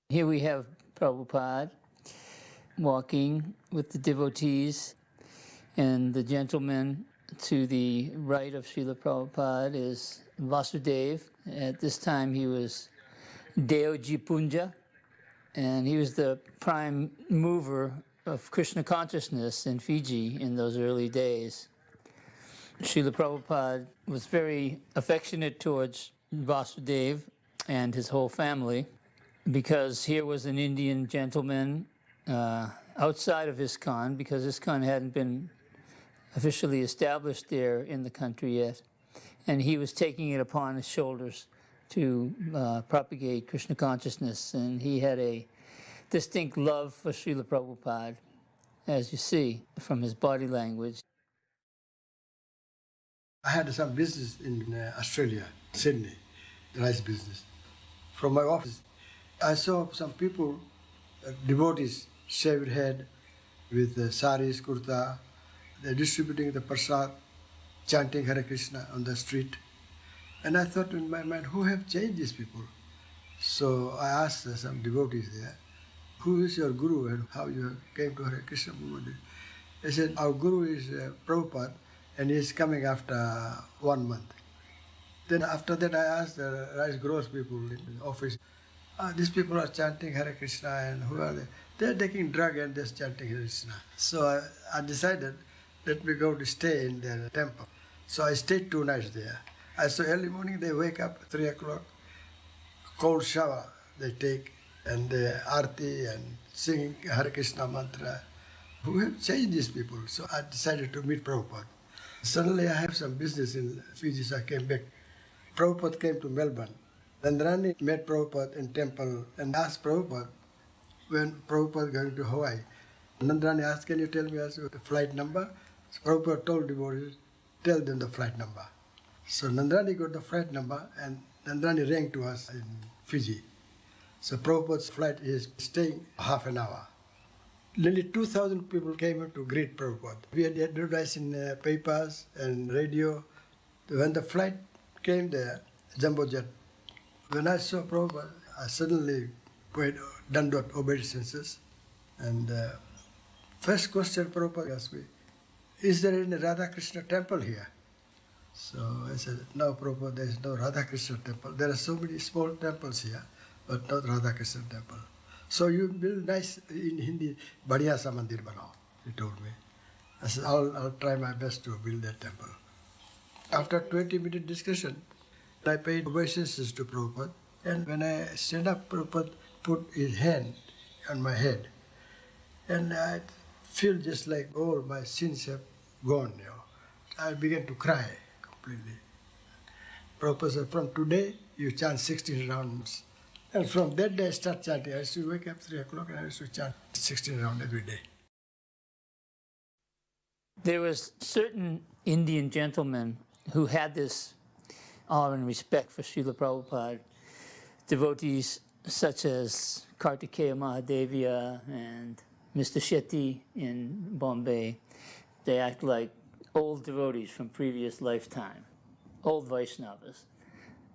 Here we have Prabhupada walking with the devotees, and the gentleman to the right of Srila Prabhupada is Vasudeva. At this time he was Deoji Punja, and he was the prime mover of Krishna consciousness in Fiji in those early days. Srila Prabhupada was very affectionate towards Vasudeva and his whole family, because here was an Indian gentleman outside of ISKCON, because ISKCON hadn't been officially established there in the country yet, and he was taking it upon his shoulders to propagate Krishna consciousness, and he had a distinct love for Srila Prabhupada, as you see from his body language. I had some business in Australia, Sydney, rice business. From my office, I saw some people, devotees, shaved head with saris, kurta. They're distributing the prasad, chanting Hare Krishna on the street. And I thought in my mind, who have changed these people? So I asked some devotees there, who is your guru and how you came to Hare Krishna movement? They said, our guru is Prabhupada, and he is coming after 1 month. Then after that I asked the rice growers people in the office, these people are chanting Hare Krishna, and who are they? They're taking drug and they're chanting Hare Krishna. So I decided, let me go to stay in their temple. So I stayed 2 nights there. I saw early morning they wake up 3 o'clock, cold shower they take, and the arti and singing Hare Krishna mantra. Who have changed these people? So I decided to meet Prabhupada. Suddenly I have some business in Fiji, so I came back. Prabhupada came to Melbourne. Nandrani met Prabhupada in temple and asked Prabhupada when Prabhupada going to Hawaii. Nandrani asked, can you tell me also the flight number? So Prabhupada told devotees, tell them the flight number. So Nandrani got the flight number, and Nandrani rang to us in Fiji. So Prabhupada's flight is staying half an hour. Nearly 2,000 people came to greet Prabhupada. We had advertised in papers and radio. When the flight came there, jumbo jet, when I saw Prabhupada, I suddenly paid Dandot obeisances. And first question Prabhupada asked me, is there any Radha Krishna temple here? So I said, no, Prabhupada, there is no Radha Krishna temple. There are so many small temples here, but not Radha Krishna temple. So you build nice, in Hindi, Badhiya sa mandir banao, he told me. I said, I'll try my best to build that temple. After 20-minute discussion, I paid obeisances to Prabhupada. And when I stand up, Prabhupada put his hand on my head. And I feel just like all my sins have gone. I began to cry completely. Prabhupada said, from today, you chant 16 rounds. And from that day, I start chanting. I used to wake up 3 o'clock and I used to chant 16 rounds every day. There was certain Indian gentlemen who had this awe and respect for Srila Prabhupada. Devotees such as Kartikeya Mahadevya and Mr. Shetty in Bombay. They act like old devotees from previous lifetime, old Vaishnavas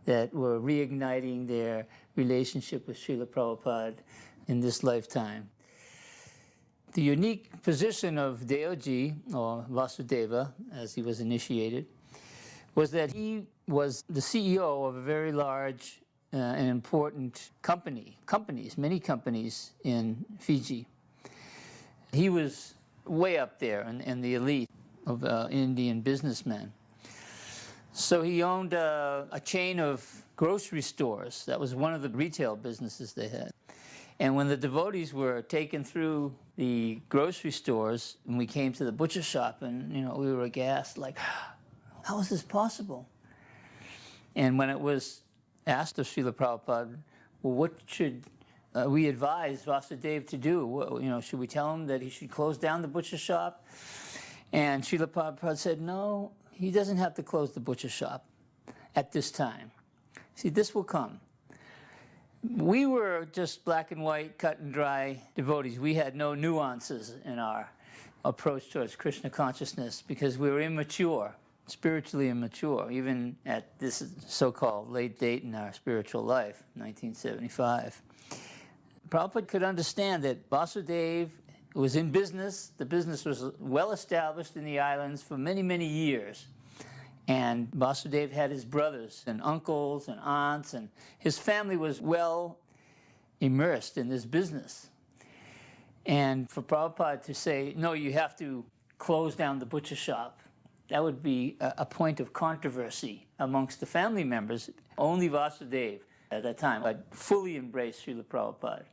that were reigniting their relationship with Srila Prabhupada in this lifetime. The unique position of Deoji, or Vasudeva, as he was initiated, was that he was the CEO of a very large and important many companies in Fiji. He was way up there in the elite of Indian businessmen. So he owned a chain of grocery stores. That was one of the retail businesses they had. And when the devotees were taken through the grocery stores, and we came to the butcher shop, and we were aghast, like, how is this possible? And when it was asked of Srila Prabhupada, well, what should we advise Vasudeva to do? Should we tell him that he should close down the butcher shop? And Srila Prabhupada said, no, he doesn't have to close the butcher shop at this time. See, this will come. We were just black and white, cut and dry devotees. We had no nuances in our approach towards Krishna consciousness because we were immature, spiritually immature, even at this so-called late date in our spiritual life, 1975. Prabhupada could understand that Vasudeva was in business. The business was well established in the islands for many, many years. And Vasudeva had his brothers and uncles and aunts, and his family was well immersed in this business. And for Prabhupada to say, no, you have to close down the butcher shop, that would be a point of controversy amongst the family members. Only Vasudeva at that time had fully embraced Srila Prabhupada.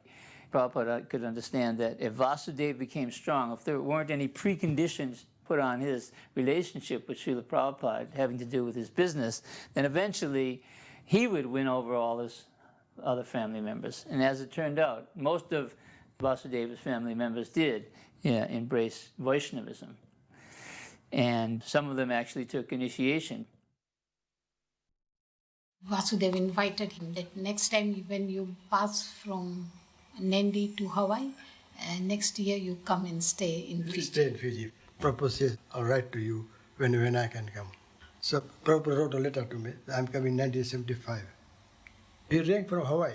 Prabhupada could understand that if Vasudeva became strong, if there weren't any preconditions put on his relationship with Srila Prabhupada having to do with his business, then eventually he would win over all his other family members. And as it turned out, most of Vasudeva's family members did embrace Vaishnavism. And some of them actually took initiation. Vasudeva invited him that next time when you pass from Nandi to Hawaii, next year you come and stay in Fiji. Stay in Fiji. Prabhupada says, I'll write to you when I can come. So Prabhupada wrote a letter to me. I'm coming 1975. He rang from Hawaii.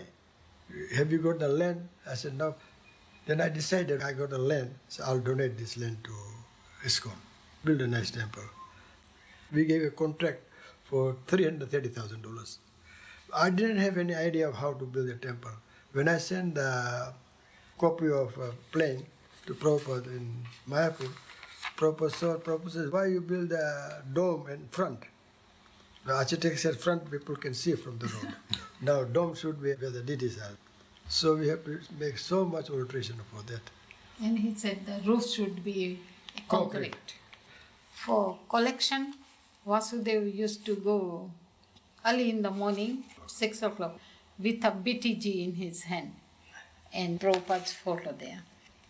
Have you got the land? I said, no. Then I decided I got the land, so I'll donate this land to ISKCON. Build a nice temple. We gave a contract for $330,000. I didn't have any idea of how to build a temple. When I sent a copy of a plan to Prabhupada in Mayapur, Prabhupada says, why you build a dome in front? The architect said front people can see from the road. Now dome should be where the deities are. So we have to make so much alteration for that. And he said the roof should be concrete. For collection, Vasudeva used to go early in the morning, 6 o'clock, with a BTG in his hand and Prabhupada's photo there.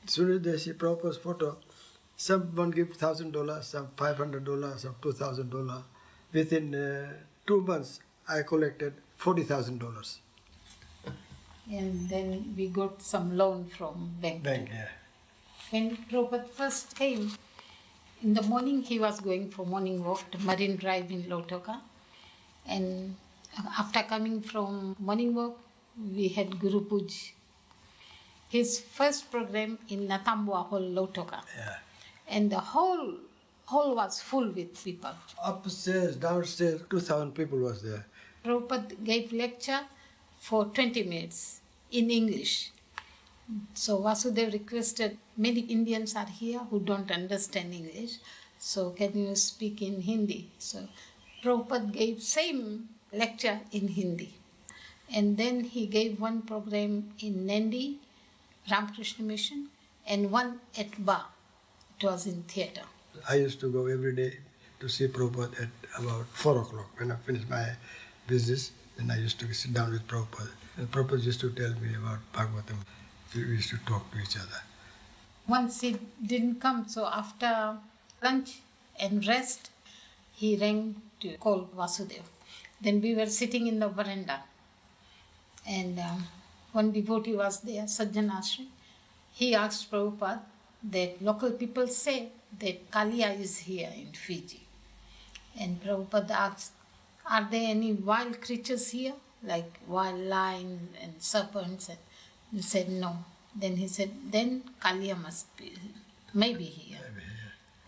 As soon as they see Prabhupada's photo, someone gives $1,000, some $500, some $2,000. Within 2 months, I collected $40,000. And then we got some loan from bank. Yeah. When Prabhupada first came, in the morning he was going for morning walk to Marine Drive in Lautoka. And after coming from morning walk, we had Guru Puj. His first program in Natambua Hall, Lautoka. Yeah. And the whole hall was full with people. Upstairs, downstairs, 2,000 people was there. Prabhupada gave lecture for 20 minutes in English. So Vasudeva requested, many Indians are here who don't understand English, so can you speak in Hindi? So Prabhupada gave same lecture in Hindi. And then he gave one program in Nandi, Ramakrishna Mission, and one at Ba. It was in theatre. I used to go every day to see Prabhupada at about 4 o'clock. When I finished my business, then I used to sit down with Prabhupada. And Prabhupada used to tell me about Bhagavatam. We used to talk to each other. Once he didn't come, so after lunch and rest, he rang to call Vasudeva. Then we were sitting in the veranda, and one devotee was there, Sajjanashri. He asked Prabhupada that local people say that Kaliya is here in Fiji. And Prabhupada asked, are there any wild creatures here, like wild lions and serpents? And he said no. Then he said, then Kaliya must be, maybe here.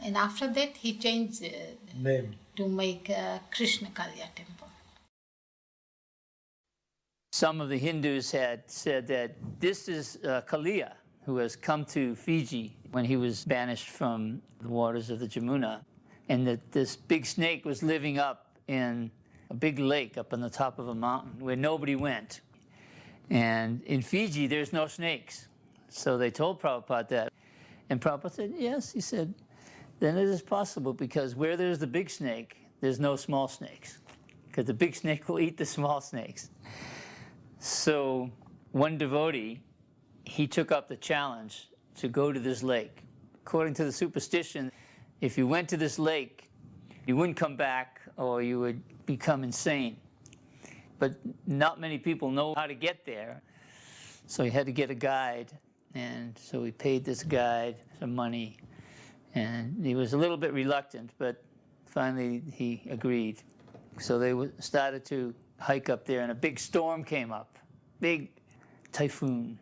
And after that, he changed Name to make Krishna Kaliya temple. Some of the Hindus had said that this is Kaliya, who has come to Fiji when he was banished from the waters of the Jamuna, and that this big snake was living up in a big lake up on the top of a mountain where nobody went. And in Fiji, there's no snakes. So they told Prabhupada that. And Prabhupada said, yes. He said, then it is possible, because where there's the big snake, there's no small snakes, because the big snake will eat the small snakes. So one devotee, he took up the challenge to go to this lake. According to the superstition, if you went to this lake, you wouldn't come back or you would become insane. But not many people know how to get there. So he had to get a guide. And so he paid this guide some money. And he was a little bit reluctant, but finally he agreed. So they started to hike up there, and a big storm came up, big typhoon.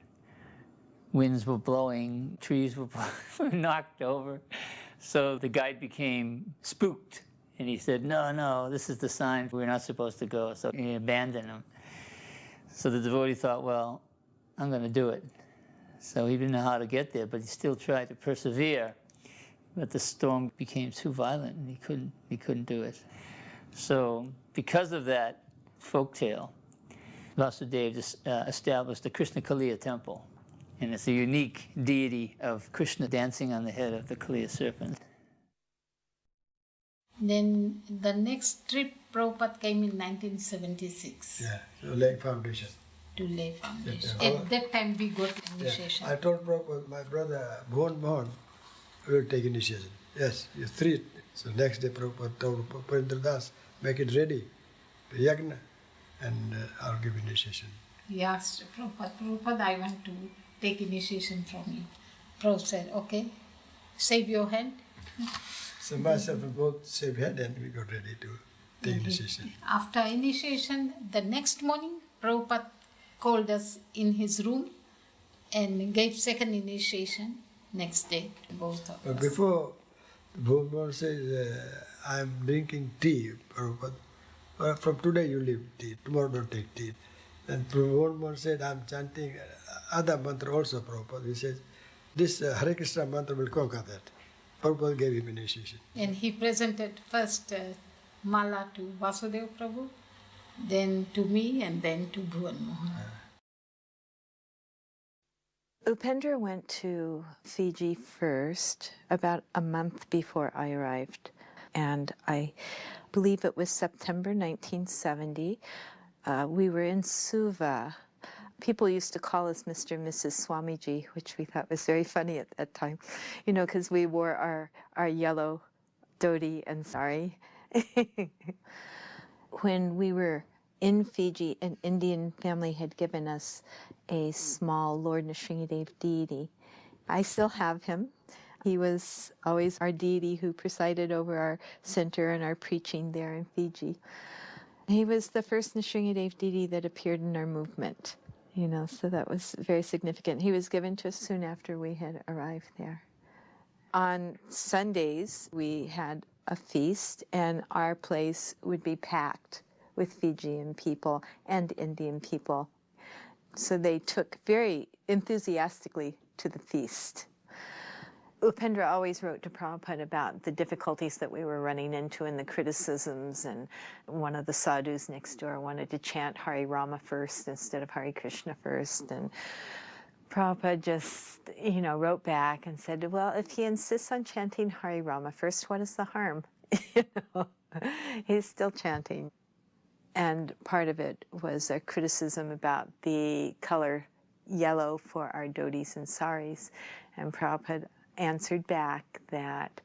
winds were blowing, trees were knocked over. So the guide became spooked, and he said, no, this is the sign we're not supposed to go. So he abandoned him. So the devotee thought, well, I'm going to do it. So he didn't know how to get there, but he still tried to persevere. But the storm became too violent, and he couldn't do it. So because of that folktale, Vasudeva established the Krishna Kaliya temple. And it's a unique deity of Krishna dancing on the head of the Kaliya serpent. Then the next trip, Prabhupada came in 1976. Yeah, so laying foundation. To lay foundation. Yeah. At that time we got initiation. I told Prabhupada, my brother Bhuvan Mohan will take initiation. Yes, you three. So next day Prabhupada told Parindra Das, make it ready, yagna, and I'll give initiation. He asked Prabhupada, I want to take initiation from you. Prabhupada said, okay, save your hand. So myself and both save hand and we got ready to take initiation. After initiation, the next morning, Prabhupada called us in his room and gave second initiation next day, both of But us. before, Bhuvan Mohan says, I'm drinking tea, Prabhupada. From today you leave tea, tomorrow don't take tea. And Bhuvan Mohan said, I'm chanting other mantra also, Prabhupada. He says, this Hare Krishna mantra will conquer that. Prabhupada gave him initiation. And he presented first Mala to Vasudeva Prabhu, then to me, and then to Bhuvan Mohan. Upendra went to Fiji first, about a month before I arrived. And I believe it was September 1970. We were in Suva. People used to call us Mr. and Mrs. Swamiji, which we thought was very funny at that time, you know, because we wore our yellow dhoti and sari. When we were in Fiji, an Indian family had given us a small Lord Nrsimhadev deity. I still have him. He was always our deity who presided over our center and our preaching there in Fiji. He was the first Nrsimhadev deity that appeared in our movement, you know, so that was very significant. He was given to us soon after we had arrived there. On Sundays, we had a feast, and our place would be packed with Fijian people and Indian people. So they took very enthusiastically to the feast. Upendra always wrote to Prabhupada about the difficulties that we were running into and the criticisms, and one of the sadhus next door wanted to chant Hare Rama first instead of Hare Krishna first, and Prabhupada just, you know, wrote back and said, well, if he insists on chanting Hare Rama first, what is the harm? You know, he's still chanting. And part of it was a criticism about the color yellow for our dhotis and saris, and Prabhupada answered back that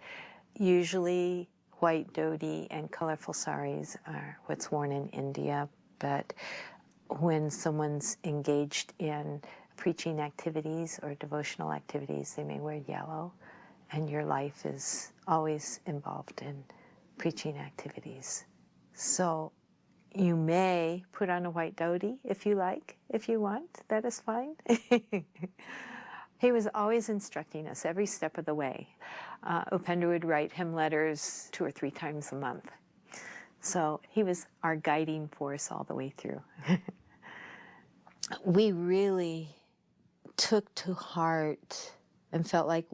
usually white dhoti and colorful saris are what's worn in India, but when someone's engaged in preaching activities or devotional activities, they may wear yellow, and your life is always involved in preaching activities. So you may put on a white dhoti if you like, if you want, that is fine. He was always instructing us every step of the way. Upendra would write him letters 2 or 3 times a month. So he was our guiding force all the way through. We really took to heart and felt like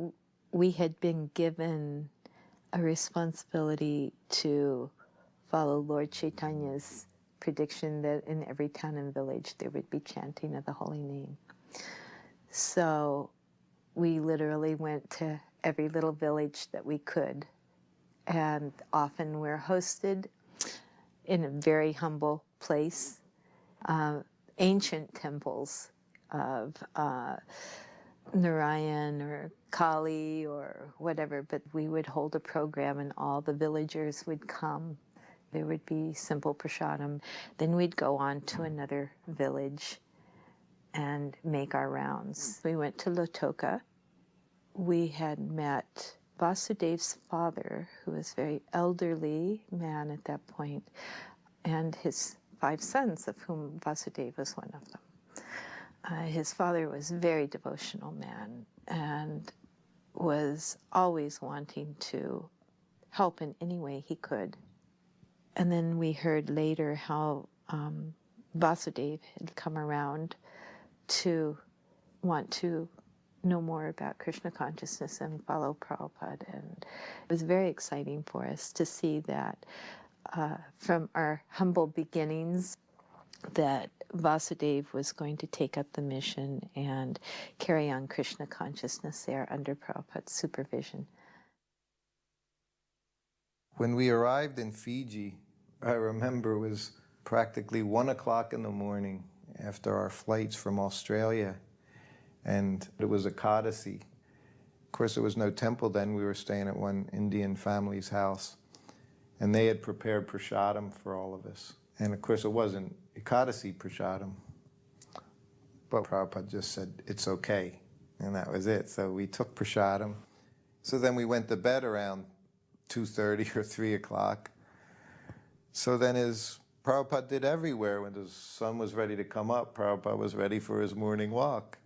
we had been given a responsibility to follow Lord Chaitanya's prediction that in every town and village there would be chanting of the holy name. So we literally went to every little village that we could, and often we're hosted in a very humble place, ancient temples of Narayan or Kali or whatever, but we would hold a program and all the villagers would come. There would be simple prasadam. Then we'd go on to another village and make our rounds. We went to Lotoka. We had met Vasudev's father, who was a very elderly man at that point, and his 5 sons, of whom Vasudev was one of them. His father was a very devotional man and was always wanting to help in any way he could. And then we heard later how Vasudev had come around to want to know more about Krishna consciousness and follow Prabhupada. And it was very exciting for us to see that from our humble beginnings, that Vasudev was going to take up the mission and carry on Krishna consciousness there under Prabhupada's supervision. When we arrived in Fiji, I remember it was practically 1 o'clock in the morning after our flights from Australia, and it was Ekadasi. Of course, there was no temple then. We were staying at one Indian family's house, and they had prepared prasadam for all of us. And of course, it wasn't Ekadasi prasadam, but Prabhupada just said, it's okay, and that was it. So we took prasadam. So then we went to bed around 2:30 or 3 o'clock. So then, as Prabhupada did everywhere, when the sun was ready to come up, Prabhupada was ready for his morning walk.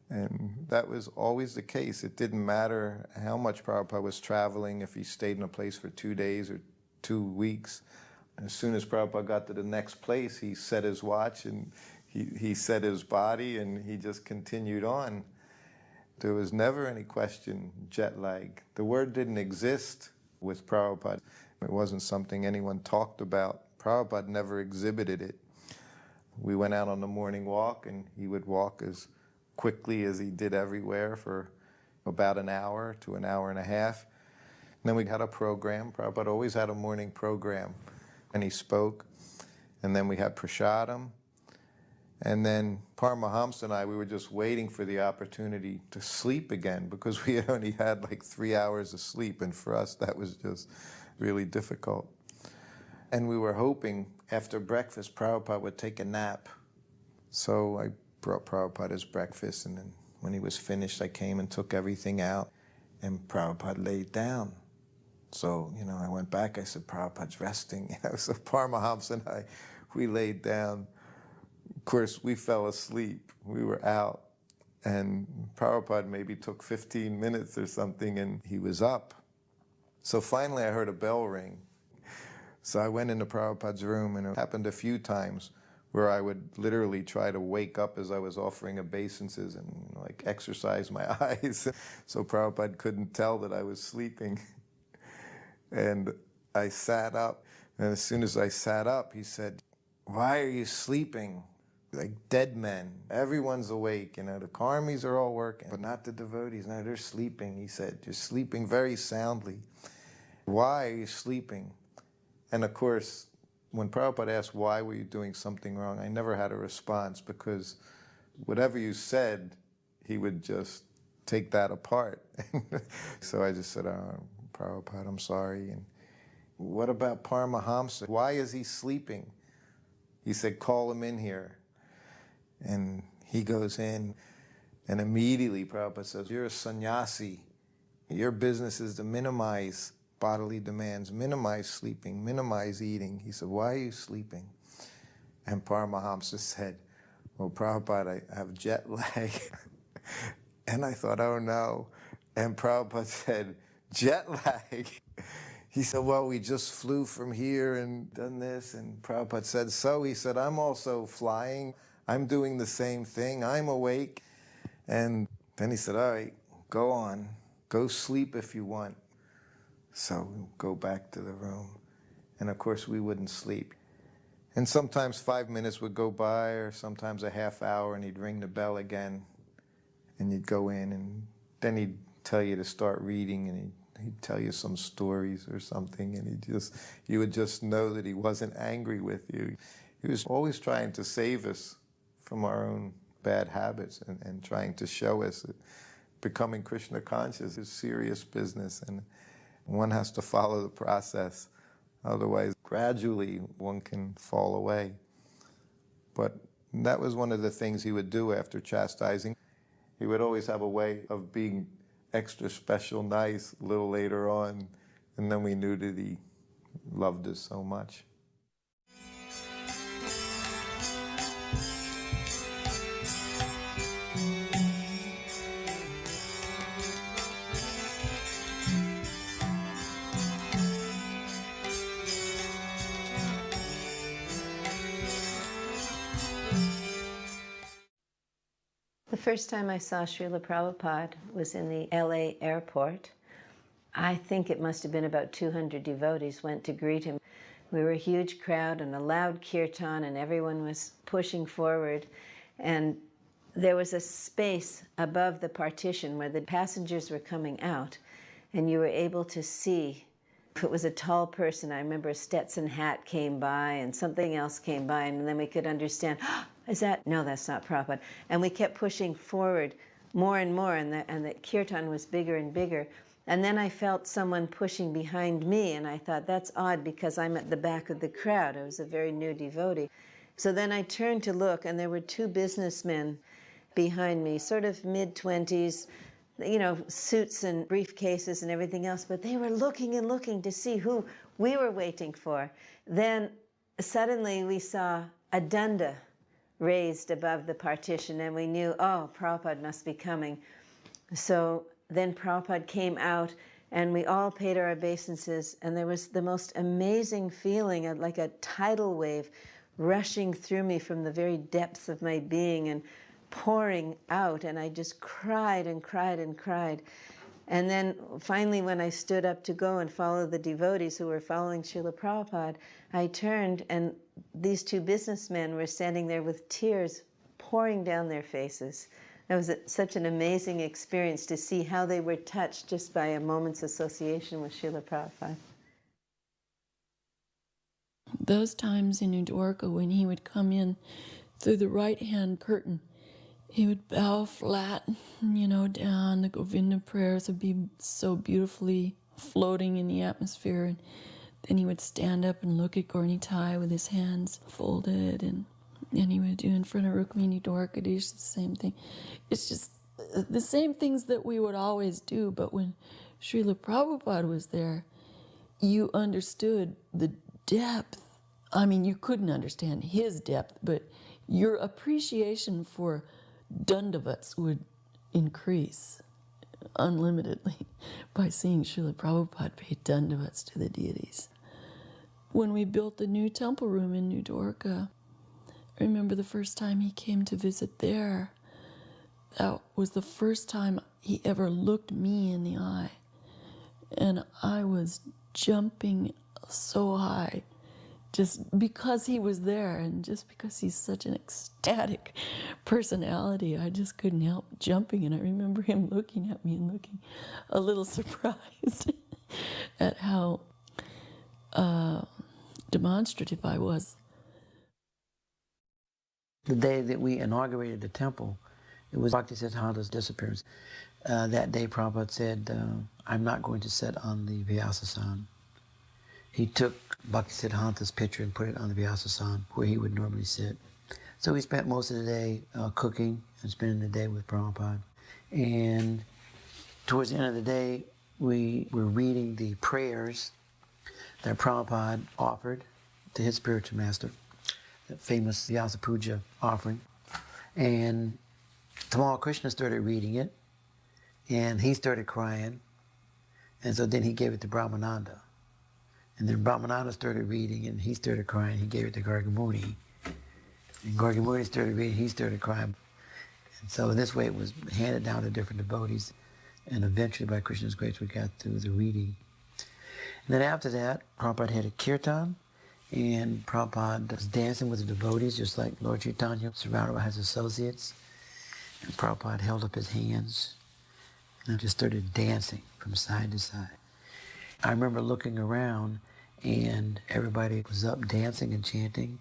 And that was always the case. It didn't matter how much Prabhupada was traveling, if he stayed in a place for 2 days or 2 weeks. As soon as Prabhupada got to the next place, he set his watch and he set his body and he just continued on. There was never any question, jet lag. The word didn't exist with Prabhupada. It wasn't something anyone talked about. Prabhupada never exhibited it. We went out on the morning walk and he would walk as quickly as he did everywhere for about an hour to an hour and a half. And then we had a program. Prabhupada always had a morning program. And he spoke. And then we had prasadam. And then Paramahamsa and I, we were just waiting for the opportunity to sleep again because we had only had like 3 hours of sleep. And for us, that was just really difficult. And we were hoping after breakfast, Prabhupada would take a nap. So I brought Prabhupada his breakfast. And then when he was finished, I came and took everything out. And Prabhupada laid down. So, I went back, I said, Prabhupada's resting. So Paramahamsa and I, we laid down. Of course, we fell asleep. We were out. And Prabhupada maybe took 15 minutes or something, and he was up. So finally, I heard a bell ring. So I went into Prabhupada's room, and it happened a few times where I would literally try to wake up as I was offering obeisances and exercise my eyes. So Prabhupada couldn't tell that I was sleeping. And I sat up, and as soon as I sat up, he said, why are you sleeping? Like dead men. Everyone's awake, the karmis are all working, but not the devotees. No, they're sleeping. He said, you're sleeping very soundly. Why are you sleeping? And of course, when Prabhupada asked, why were you doing something wrong? I never had a response because whatever you said, he would just take that apart. So I just said, oh, Prabhupada, I'm sorry. And what about Paramahamsa? Why is he sleeping? He said, call him in here. And he goes in, and immediately Prabhupada says, you're a sannyasi. Your business is to minimize bodily demands, minimize sleeping, minimize eating. He said, why are you sleeping? And Paramahamsa said, well, Prabhupada, I have jet lag. And I thought, oh no. And Prabhupada said, jet lag? He said, well, we just flew from here and done this. And Prabhupada said, so? He said, I'm also flying. I'm doing the same thing. I'm awake. And then he said, all right, go on. Go sleep if you want. So we go back to the room. And of course, we wouldn't sleep. And sometimes 5 minutes would go by, or sometimes a half hour, and he'd ring the bell again. And you'd go in, and then he'd tell you to start reading, and he'd tell you some stories or something, and you would just know that he wasn't angry with you. He was always trying to save us from our own bad habits and trying to show us that becoming Krishna conscious is serious business, and one has to follow the process. Otherwise, gradually, one can fall away. But that was one of the things he would do after chastising. He would always have a way of being extra special nice a little later on, and then we knew that he loved us so much. first time I saw Srila Prabhupada was in the LA airport. I think it must have been about 200 devotees went to greet him. We were a huge crowd and a loud kirtan, and everyone was pushing forward. And there was a space above the partition where the passengers were coming out, and you were able to see. If it was a tall person, I remember a Stetson hat came by and something else came by, and then we could understand, oh, is that? No, that's not Prabhupada. And we kept pushing forward more and more, and the kirtan was bigger and bigger. And then I felt someone pushing behind me, and I thought, that's odd because I'm at the back of the crowd. I was a very new devotee. So then I turned to look, and there were two businessmen behind me, sort of mid-20s, you know, suits and briefcases and everything else, but they were looking and looking to see who we were waiting for. Then suddenly we saw a danda raised above the partition, and we knew, oh, Prabhupada must be coming. So then Prabhupada came out, and we all paid our obeisances, and there was the most amazing feeling, like a tidal wave rushing through me from the very depths of my being and pouring out, and I just cried and cried and cried. And then finally, when I stood up to go and follow the devotees who were following Srila Prabhupada, I turned, and these two businessmen were standing there with tears pouring down their faces. That was such an amazing experience to see how they were touched just by a moment's association with Srila Prabhupada. Those times in New Dwarka when he would come in through the right-hand curtain, he would bow flat, you know, down. The Govinda prayers would be so beautifully floating in the atmosphere. And then he would stand up and look at Gaurnitai with his hands folded. And he would do in front of Rukmini Dwarkadish the same thing. It's just the same things that we would always do. But when Srila Prabhupada was there, you understood the depth. I mean, you couldn't understand his depth, but your appreciation for Dandavats would increase unlimitedly by seeing Srila Prabhupada pay Dandavats to the deities. When we built the new temple room in New Dwarka, I remember the first time he came to visit there. That was the first time he ever looked me in the eye. And I was jumping so high just because he was there and just because he's such an ecstatic personality. I just couldn't help jumping, and I remember him looking at me and looking a little surprised at how demonstrative I was. The day that we inaugurated the temple, it was Bhaktisiddhanta's disappearance. That day Prabhupada said, I'm not going to sit on the Vyasasana. He took Bhaktisiddhanta's picture and put it on the Vyasasana where he would normally sit. So we spent most of the day cooking and spending the day with Prabhupada. And towards the end of the day, we were reading the prayers that Prabhupada offered to his spiritual master, the famous Vyasa Puja offering. And Tamal Krishna started reading it, and he started crying. And so then he gave it to Brahmananda. And then Brahmananda started reading, and he started crying. He gave it to Gargamuni. And Gargamuni started reading, he started crying. And so in this way, it was handed down to different devotees. And eventually, by Krishna's grace, we got through the reading. And then after that, Prabhupada had a kirtan, and Prabhupada was dancing with the devotees, just like Lord Chaitanya, surrounded by his associates. And Prabhupada held up his hands and just started dancing from side to side. I remember looking around, and everybody was up dancing and chanting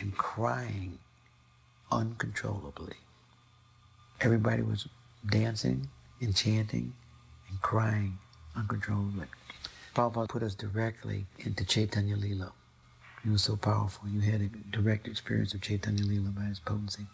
and crying uncontrollably. Everybody was dancing and chanting and crying uncontrollably. Prabhupada put us directly into Chaitanya Lila. It was so powerful. You had a direct experience of Chaitanya Lila by its potency.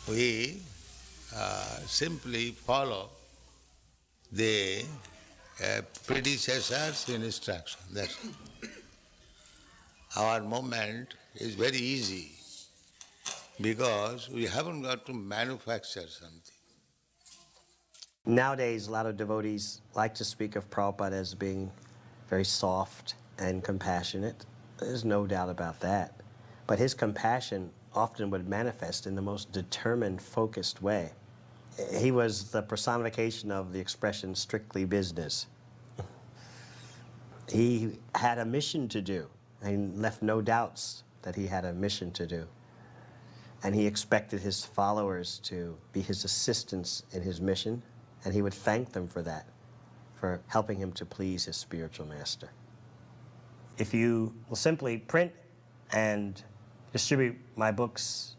we simply follow the predecessor's instruction. That's it. Our movement is very easy because we haven't got to manufacture something. Nowadays, a lot of devotees like to speak of Prabhupada as being very soft and compassionate. There's no doubt about that. But his compassion often would manifest in the most determined, focused way. He was the personification of the expression strictly business. He had a mission to do, and he left no doubts that he had a mission to do. And he expected his followers to be his assistants in his mission, and he would thank them for that, for helping him to please his spiritual master. If you will simply print and distribute my books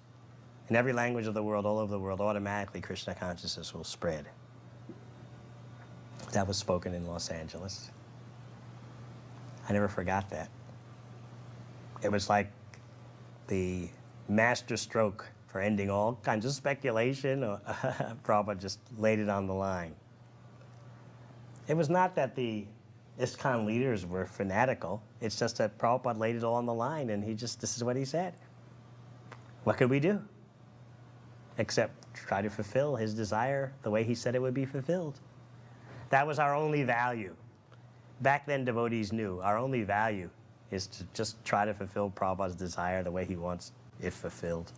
in every language of the world, all over the world, automatically Krishna consciousness will spread. That was spoken in Los Angeles. I never forgot that. It was like the master stroke for ending all kinds of speculation. Prabhupada just laid it on the line. It was not that the ISKCON leaders were fanatical. It's just that Prabhupada laid it all on the line, and this is what he said. What could we do? Except try to fulfill his desire the way he said it would be fulfilled. That was our only value. Back then, devotees knew our only value is to just try to fulfill Prabhupada's desire the way he wants it fulfilled.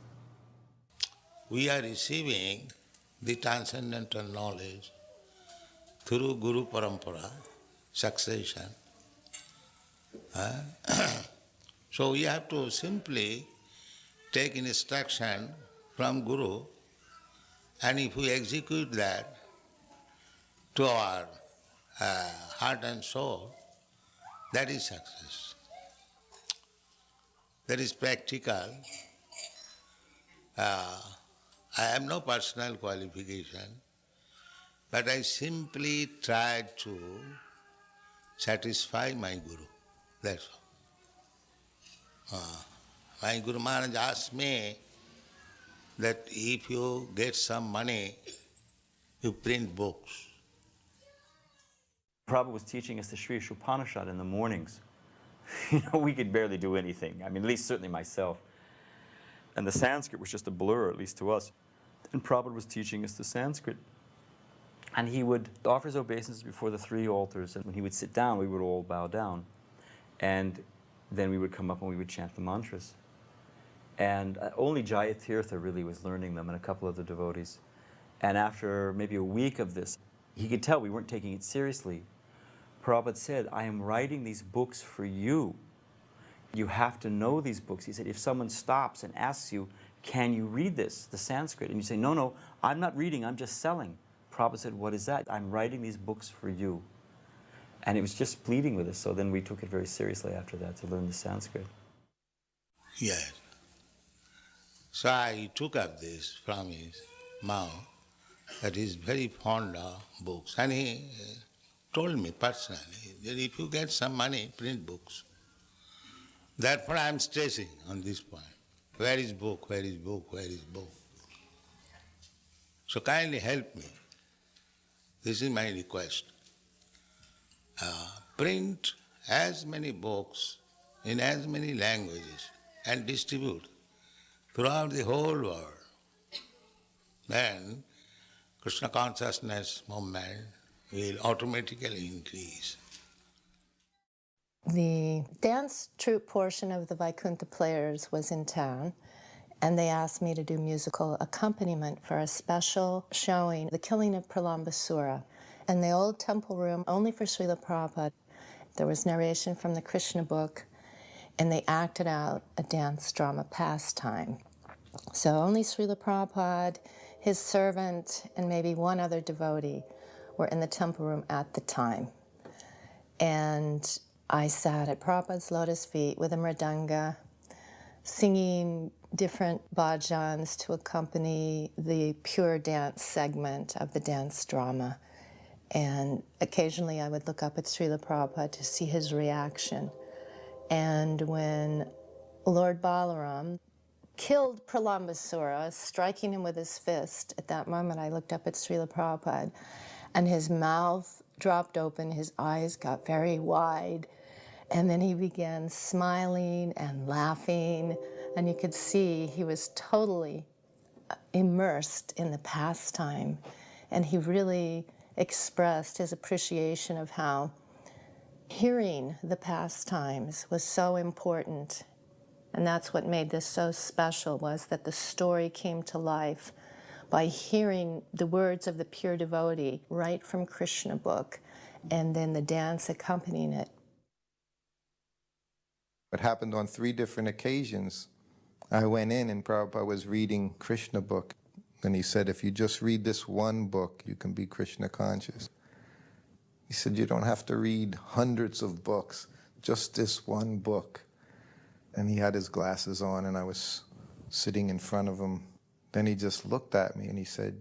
We are receiving the transcendental knowledge through Guru Parampara, succession. So we have to simply take instruction from Guru, and if we execute that to our heart and soul, that is success. That is practical. I have no personal qualification, but I simply try to satisfy my Guru. That's all. My Guru Maharaj asked me that if you get some money, you print books. Prabhupada was teaching us the Sri Upanishad in the mornings. We could barely do anything. I mean, at least certainly myself. And the Sanskrit was just a blur, at least to us. And Prabhupada was teaching us the Sanskrit. And he would offer his obeisances before the three altars, and when he would sit down, we would all bow down. And then we would come up and we would chant the mantras. And only Jayatirtha really was learning them, and a couple of the devotees. And after maybe a week of this, he could tell we weren't taking it seriously. Prabhupada said, I am writing these books for you. You have to know these books. He said, if someone stops and asks you, can you read this, the Sanskrit? And you say, no, no, I'm not reading, I'm just selling. Prabhupada said, what is that? I'm writing these books for you. And it was just pleading with us, so then we took it very seriously after that to learn the Sanskrit. Yes. So I took up this from his mouth, that he is very fond of books. And he told me personally that if you get some money, print books. Therefore I am stressing on this point. Where is book, where is book, where is book? So kindly help me. This is my request. Print as many books in as many languages and distribute throughout the whole world. Then Krishna consciousness movement will automatically increase. The dance troupe portion of the Vaikuntha Players was in town, and they asked me to do musical accompaniment for a special showing, The Killing of Pralambasura, in the old temple room, only for Srila Prabhupada. There was narration from the Krishna book, and they acted out a dance drama pastime. So only Srila Prabhupada, his servant, and maybe one other devotee were in the temple room at the time. And I sat at Prabhupada's lotus feet with a mridanga, singing different bhajans to accompany the pure dance segment of the dance drama. And occasionally I would look up at Srila Prabhupada to see his reaction. And when Lord Balaram killed Pralambasura, striking him with his fist. At that moment, I looked up at Srila Prabhupada, and his mouth dropped open, his eyes got very wide, and then he began smiling and laughing, and you could see he was totally immersed in the pastime, and he really expressed his appreciation of how hearing the pastimes was so important. And that's what made this so special, was that the story came to life by hearing the words of the pure devotee right from Krishna book, and then the dance accompanying it. It happened on 3 different occasions. I went in and Prabhupada was reading Krishna book, and he said, if you just read this one book, you can be Krishna conscious. He said, you don't have to read hundreds of books, just this one book. And he had his glasses on, and I was sitting in front of him. Then he just looked at me and he said,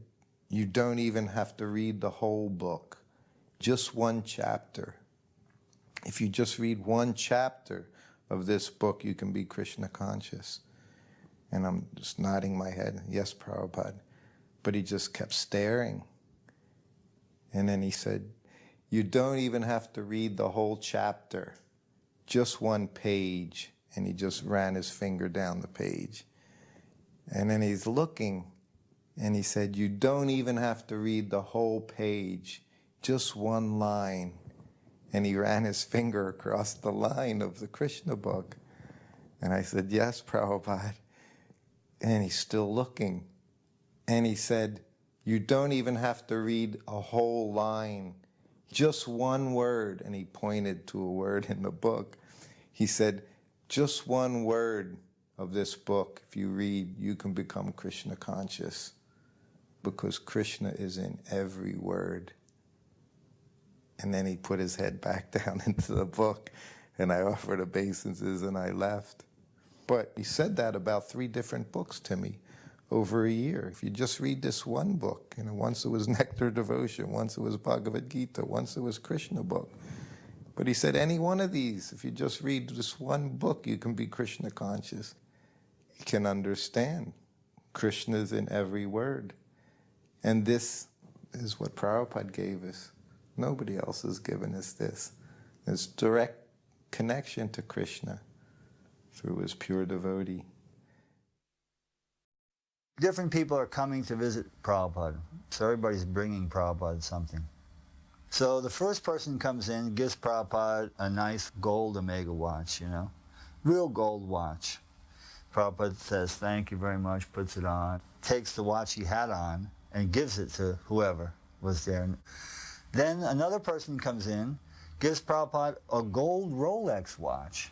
you don't even have to read the whole book, just one chapter. If you just read one chapter of this book, you can be Krishna conscious. And I'm just nodding my head, yes, Prabhupada. But he just kept staring. And then he said, you don't even have to read the whole chapter, just one page. And he just ran his finger down the page. And then he's looking, and he said, you don't even have to read the whole page, just one line. And he ran his finger across the line of the Krishna book. And I said, yes, Prabhupada. And he's still looking. And he said, you don't even have to read a whole line, just one word. And he pointed to a word in the book. He said, just one word of this book, if you read, you can become Krishna conscious, because Krishna is in every word. And then he put his head back down into the book, and I offered obeisances and I left. But he said that about 3 different books to me over a year. If you just read this one book, once it was Nectar Devotion, once it was Bhagavad Gita, once it was Krishna book. But he said, any one of these, if you just read this one book, you can be Krishna conscious. You can understand. Krishna is in every word. And this is what Prabhupada gave us. Nobody else has given us this. This direct connection to Krishna through his pure devotee. Different people are coming to visit Prabhupada. So everybody's bringing Prabhupada something. So the first person comes in, gives Prabhupada a nice gold Omega watch, real gold watch. Prabhupada says, thank you very much, puts it on, takes the watch he had on, and gives it to whoever was there. Then another person comes in, gives Prabhupada a gold Rolex watch.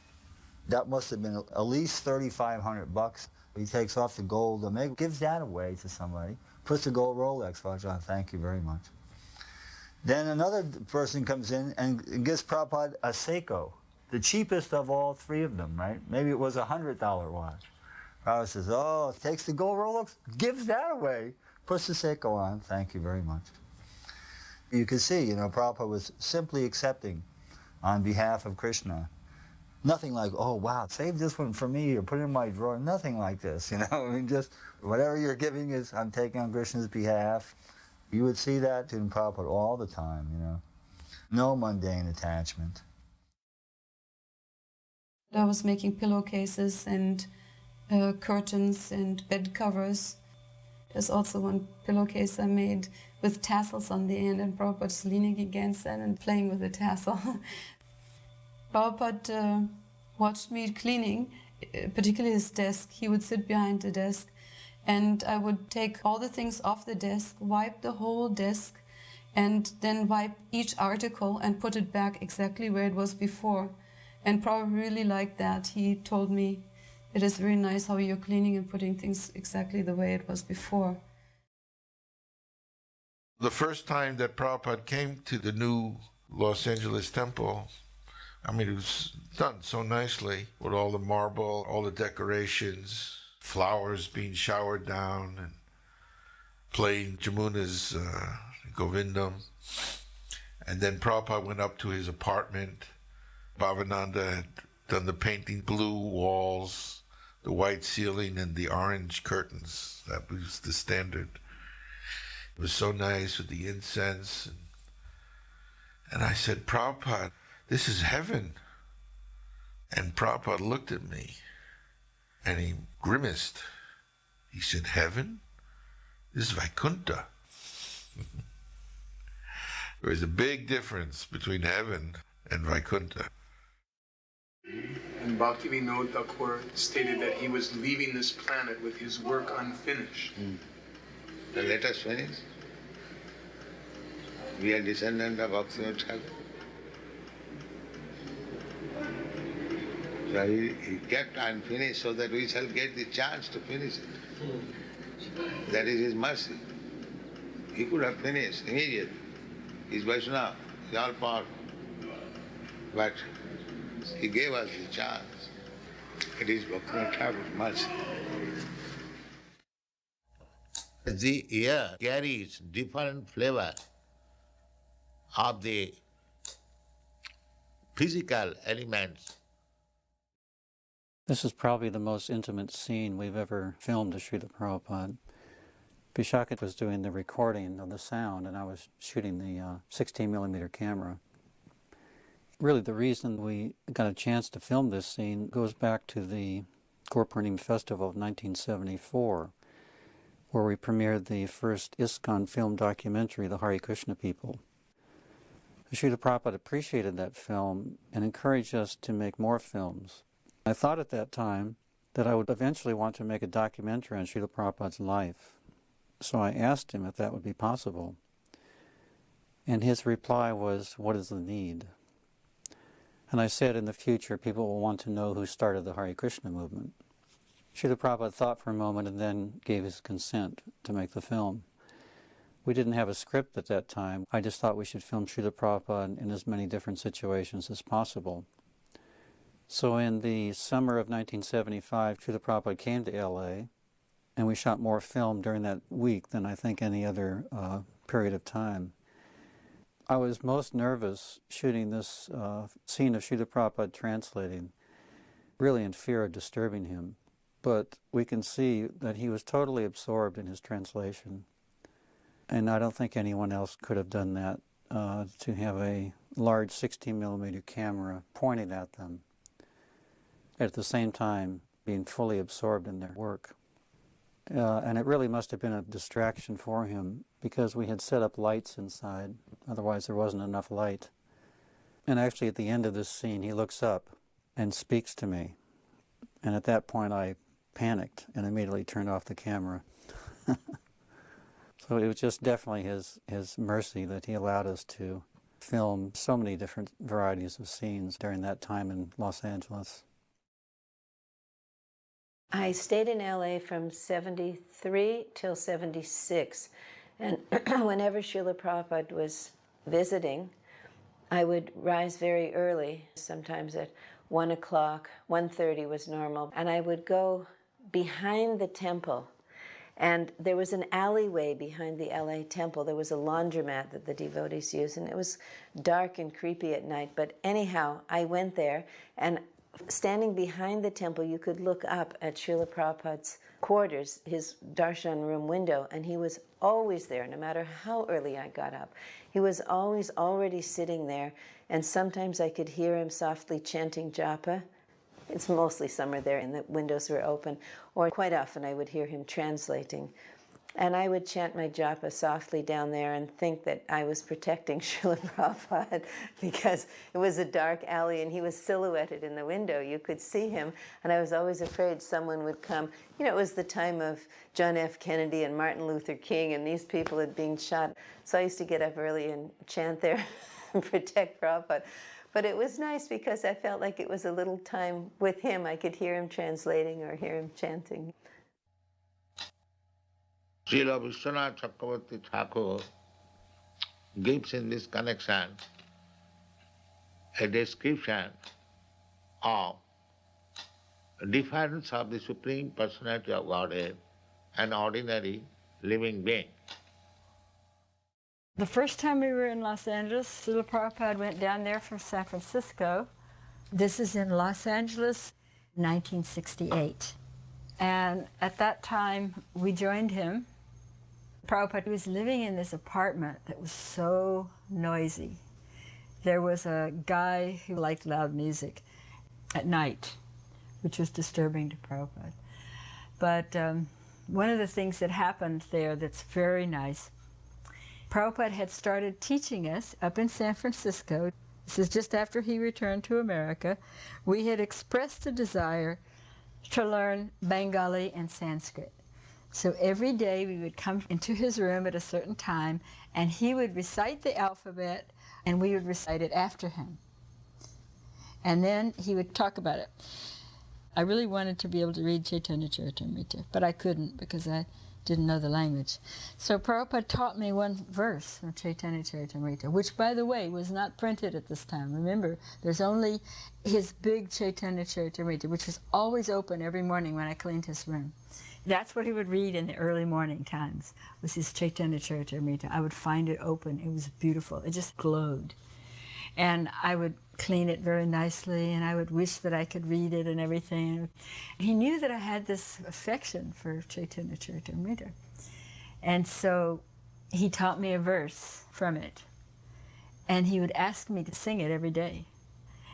That must have been at least $3,500. He takes off the gold Omega, gives that away to somebody, puts the gold Rolex watch on, thank you very much. Then another person comes in and gives Prabhupada a Seiko, the cheapest of all 3 of them, right? Maybe it was a $100 watch. Prabhupada says, oh, takes the gold Rolex, gives that away, puts the Seiko on, thank you very much. You can see, Prabhupada was simply accepting on behalf of Krishna. Nothing like, oh, wow, save this one for me or put it in my drawer. Nothing like this, just whatever you're giving is, I'm taking on Krishna's behalf. You would see that in Prabhupada all the time, No mundane attachment. I was making pillowcases and curtains and bed covers. There's also one pillowcase I made with tassels on the end, and Prabhupada's leaning against that and playing with the tassel. Prabhupada watched me cleaning, particularly his desk. He would sit behind the desk, and I would take all the things off the desk, wipe the whole desk, and then wipe each article and put it back exactly where it was before. And Prabhupada really liked that. He told me, it is very nice how you're cleaning and putting things exactly the way it was before. The first time that Prabhupada came to the new Los Angeles temple, it was done so nicely with all the marble, all the decorations, flowers being showered down, and playing Jamuna's Govindam. And then Prabhupada went up to his apartment. Bhavananda had done the painting, blue walls, the white ceiling and the orange curtains. That was the standard. It was so nice with the incense. And I said, Prabhupada, this is heaven. And Prabhupada looked at me and he grimaced. He said, heaven? This is Vaikuntha. There was a big difference between heaven and Vaikuntha. And Bhaktivinoda Thakur stated that he was leaving this planet with his work unfinished. Then let us finish. We are descendants of Bhaktivinoda Thakur. So he kept unfinished so that we shall get the chance to finish it. That is his mercy. He could have finished immediately. He's Vaishnava, he's all powerful. But he gave us the chance. It is Bhaktivinoda Thakur's mercy. The air carries different flavor of the physical elements. This is probably the most intimate scene we've ever filmed of Srila Prabhupada. Vishaka was doing the recording of the sound and I was shooting the 16mm camera. Really the reason we got a chance to film this scene goes back to the Gurpurnim Festival of 1974, where we premiered the first ISKCON film documentary, The Hare Krishna People. Srila Prabhupada appreciated that film and encouraged us to make more films. I thought at that time that I would eventually want to make a documentary on Srila Prabhupada's life. So I asked him if that would be possible. And his reply was, what is the need? And I said, in the future, people will want to know who started the Hare Krishna movement. Srila Prabhupada thought for a moment and then gave his consent to make the film. We didn't have a script at that time. I just thought we should film Srila Prabhupada in as many different situations as possible. So in the summer of 1975, Srila Prabhupada came to LA, and we shot more film during that week than I think any other period of time. I was most nervous shooting this scene of Srila Prabhupada translating, really in fear of disturbing him. But we can see that he was totally absorbed in his translation. And I don't think anyone else could have done that, to have a large 16mm camera pointed at them, at the same time being fully absorbed in their work. And it really must have been a distraction for him because we had set up lights inside, otherwise there wasn't enough light. And actually at the end of this scene he looks up and speaks to me. And at that point I panicked and immediately turned off the camera. So it was just definitely his mercy that he allowed us to film so many different varieties of scenes during that time in Los Angeles. I stayed in LA from 73 till 76, and whenever Srila Prabhupada was visiting, I would rise very early, sometimes at 1 o'clock, 1:30 was normal, and I would go behind the temple. And there was an alleyway behind the LA temple. There was a laundromat that the devotees used, and it was dark and creepy at night. But anyhow, I went there, and standing behind the temple, you could look up at Srila Prabhupada's quarters, his darshan room window, and he was always there, no matter how early I got up. He was always already sitting there, and sometimes I could hear him softly chanting japa. It's mostly summer there and the windows were open, or quite often I would hear him translating. And I would chant my japa softly down there and think that I was protecting Srila Prabhupada because it was a dark alley and he was silhouetted in the window. You could see him, and I was always afraid someone would come. You know, it was the time of John F. Kennedy and Martin Luther King, and these people had been shot. So I used to get up early and chant there and protect Prabhupada. But it was nice because I felt like it was a little time with him. I could hear him translating or hear him chanting. Srila Vishwanath Chakravarti Thakur gives in this connection a description of the difference of the Supreme Personality of Godhead and ordinary living being. The first time we were in Los Angeles, Srila Prabhupada went down there from San Francisco. This is in Los Angeles, 1968. And at that time, we joined him. Prabhupada was living in this apartment that was so noisy. There was a guy who liked loud music at night, which was disturbing to Prabhupada. But one of the things that happened there that's very nice, Prabhupada had started teaching us up in San Francisco. This is just after he returned to America. We had expressed a desire to learn Bengali and Sanskrit. So every day we would come into his room at a certain time, and he would recite the alphabet, and we would recite it after him. And then he would talk about it. I really wanted to be able to read Chaitanya Charitamrita, but I couldn't because I didn't know the language. So Prabhupada taught me one verse from Chaitanya Charitamrita, which, by the way, was not printed at this time. Remember, there's only his big Chaitanya Charitamrita, which was always open every morning when I cleaned his room. That's what he would read in the early morning times, was his Chaitanya Charitamrita. I would find it open. It was beautiful. It just glowed. And I would clean it very nicely, and I would wish that I could read it and everything. He knew that I had this affection for Chaitanya Charitamrita. And so he taught me a verse from it. And he would ask me to sing it every day.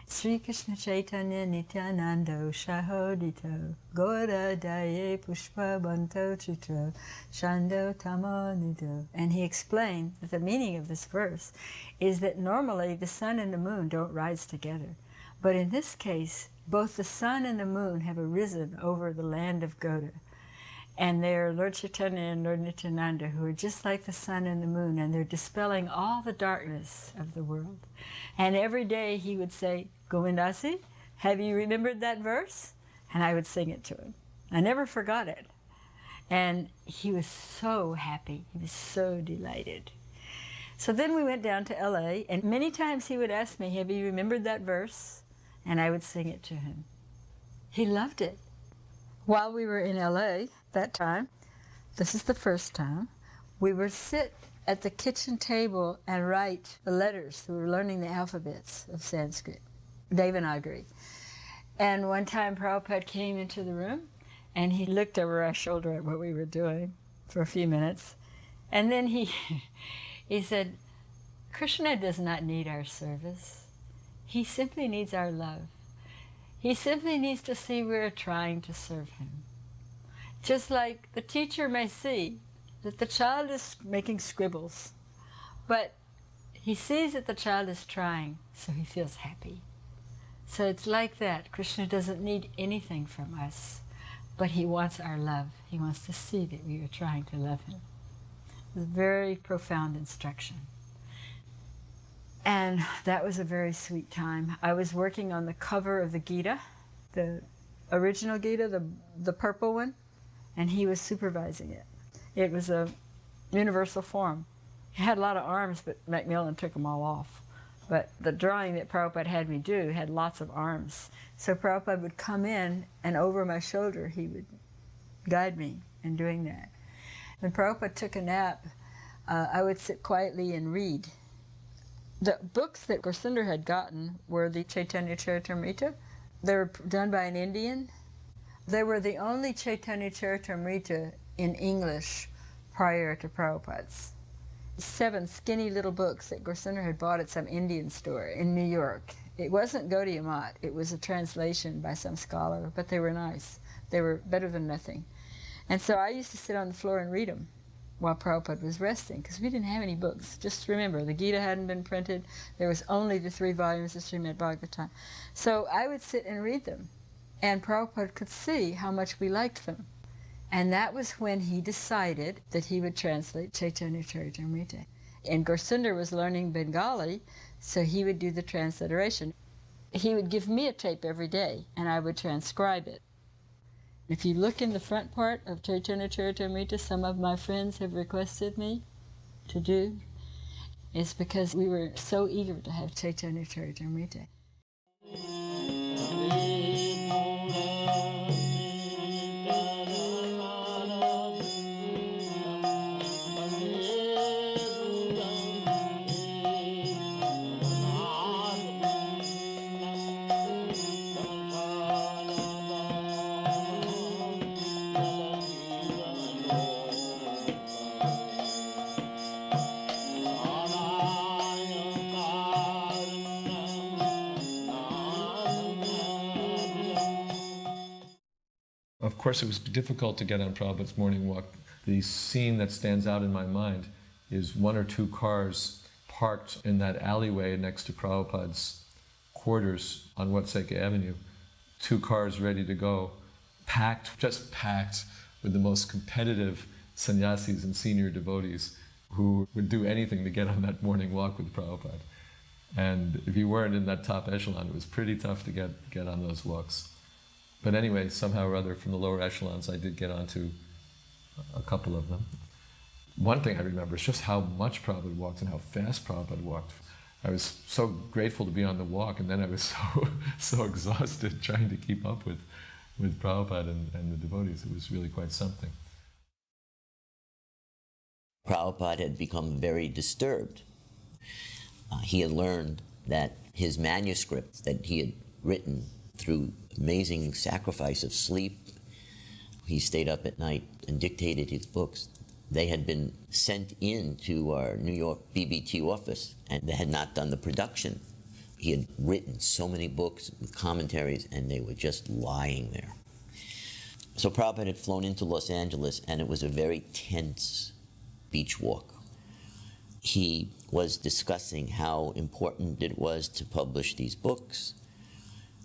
Sri Krishna Chaitanya Nityanando Shahodito Gora Daye Pushpa Banto Chitra Shando Tamanido. And he explained that the meaning of this verse is that normally the sun and the moon don't rise together. But in this case, both the sun and the moon have arisen over the land of Gauda. And they're Lord Chaitanya and Lord Nityananda, who are just like the sun and the moon, and they're dispelling all the darkness of the world. And every day he would say, Govindasi, have you remembered that verse? And I would sing it to him. I never forgot it. And he was so happy. He was so delighted. So then we went down to LA, and many times he would ask me, have you remembered that verse? And I would sing it to him. He loved it. While we were in LA that time, this is the first time, we would sit at the kitchen table and write the letters. We were learning the alphabets of Sanskrit, Devanagari. And one time Prabhupada came into the room, and he looked over our shoulder at what we were doing for a few minutes. And then he said, Krishna does not need our service. He simply needs our love. He simply needs to see we're trying to serve him. Just like the teacher may see that the child is making scribbles, but he sees that the child is trying, so he feels happy. So it's like that. Krishna doesn't need anything from us, but he wants our love. He wants to see that we are trying to love him. It was a very profound instruction. And that was a very sweet time. I was working on the cover of the Gita, the original Gita, the purple one, and he was supervising it. It was a universal form. It had a lot of arms, but Macmillan took them all off. But the drawing that Prabhupada had me do had lots of arms. So Prabhupada would come in, and over my shoulder he would guide me in doing that. When Prabhupada took a nap, I would sit quietly and read. The books that Gorsunder had gotten were the Chaitanya Charitamrita. They were done by an Indian. They were the only Chaitanya Charitamrita in English prior to Prabhupada's. 7 skinny little books that Gorsunder had bought at some Indian store in New York. It wasn't Gaudiya Math. It was a translation by some scholar, but they were nice. They were better than nothing. And so I used to sit on the floor and read them while Prabhupada was resting, because we didn't have any books. Just remember, the Gita hadn't been printed. There was only the 3 volumes of Srimad Bhagavatam. So I would sit and read them, and Prabhupada could see how much we liked them. And that was when he decided that he would translate Chaitanya Charitamrita. And Gorsunder was learning Bengali, so he would do the transliteration. He would give me a tape every day, and I would transcribe it. If you look in the front part of Chaitanya Charitamrita, some of my friends have requested me to do. It's because we were so eager to have Chaitanya Charitamrita. course, it was difficult to get on Prabhupada's morning walk. The scene that stands out in my mind is one or two cars parked in that alleyway next to Prabhupada's quarters on Watseka Avenue. 2 cars ready to go, packed, just packed with the most competitive sannyasis and senior devotees who would do anything to get on that morning walk with Prabhupada. And if you weren't in that top echelon, it was pretty tough to get on those walks. But anyway, somehow or other, from the lower echelons, I did get onto a couple of them. One thing I remember is just how much Prabhupada walked and how fast Prabhupada walked. I was so grateful to be on the walk, and then I was so exhausted trying to keep up with Prabhupada and the devotees. It was really quite something. Prabhupada had become very disturbed. He had learned that his manuscripts that he had written through amazing sacrifice of sleep, he stayed up at night and dictated his books. They had been sent in to our New York BBT office, and they had not done the production. He had written so many books with commentaries, and they were just lying there. So Prabhupada had flown into Los Angeles, and it was a very tense beach walk. He was discussing how important it was to publish these books,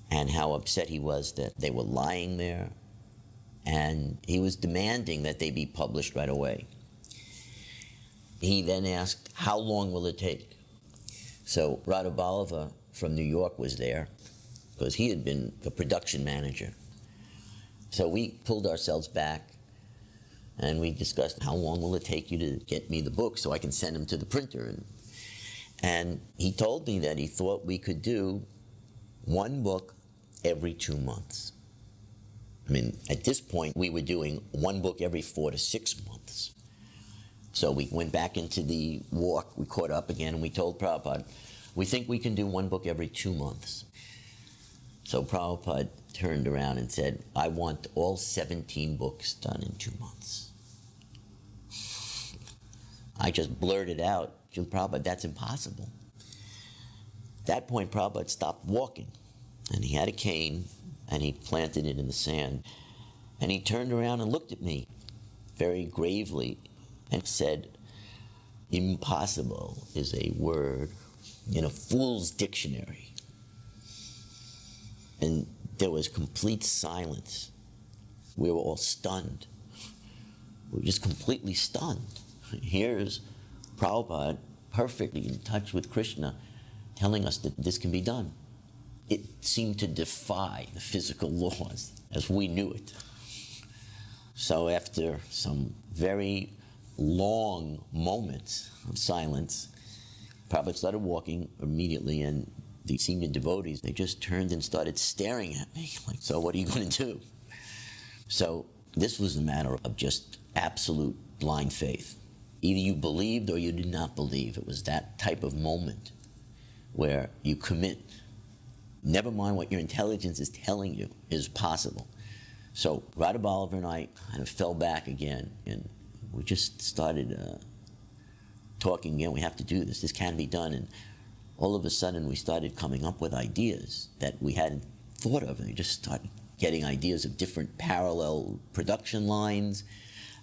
and how upset he was that they were lying there, and he was demanding that they be published right away. He then asked, how long will it take? So Radha Ballava from New York was there, because he had been the production manager. So we pulled ourselves back, and we discussed, how long will it take you to get me the book so I can send them to the printer? And he told me that he thought we could do 1 book every 2 months. I mean, at this point, we were doing 1 book every 4 to 6 months. So we went back into the walk, we caught up again, and we told Prabhupada, we think we can do 1 book every 2 months. So Prabhupada turned around and said, I want all 17 books done in 2 months. I just blurted out, Prabhupada, that's impossible. At that point, Prabhupada stopped walking, and he had a cane, and he planted it in the sand. And he turned around and looked at me very gravely and said, impossible is a word in a fool's dictionary. And there was complete silence. We were all stunned. We were just completely stunned. Here's Prabhupada, perfectly in touch with Krishna, telling us that this can be done. It seemed to defy the physical laws as we knew it. So after some very long moments of silence, Prabhupada started walking immediately, and the senior devotees, they just turned and started staring at me, like, so what are you going to do? So this was a matter of just absolute blind faith. Either you believed or you did not believe. It was that type of moment where you commit. Never mind what your intelligence is telling you is possible. So Radha Ballava and I kind of fell back again, and we just started talking again. We have to do this. This can be done. And all of a sudden, we started coming up with ideas that we hadn't thought of. And we just started getting ideas of different parallel production lines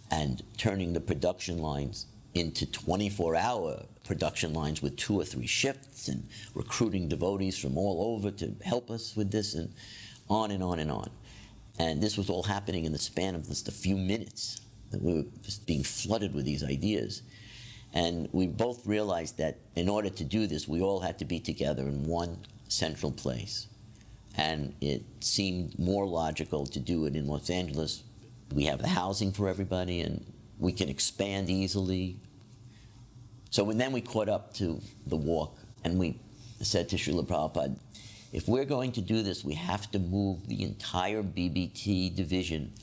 and turning the production lines into 24-hour production lines with 2 or 3 shifts, and recruiting devotees from all over to help us with this, and on and on and on. And this was all happening in the span of just a few minutes, that we were just being flooded with these ideas. And we both realized that in order to do this, we all had to be together in one central place. And it seemed more logical to do it in Los Angeles. We have the housing for everybody, and we can expand easily. So then we caught up to the walk, and we said to Srila Prabhupada, if we're going to do this, we have to move the entire BBT division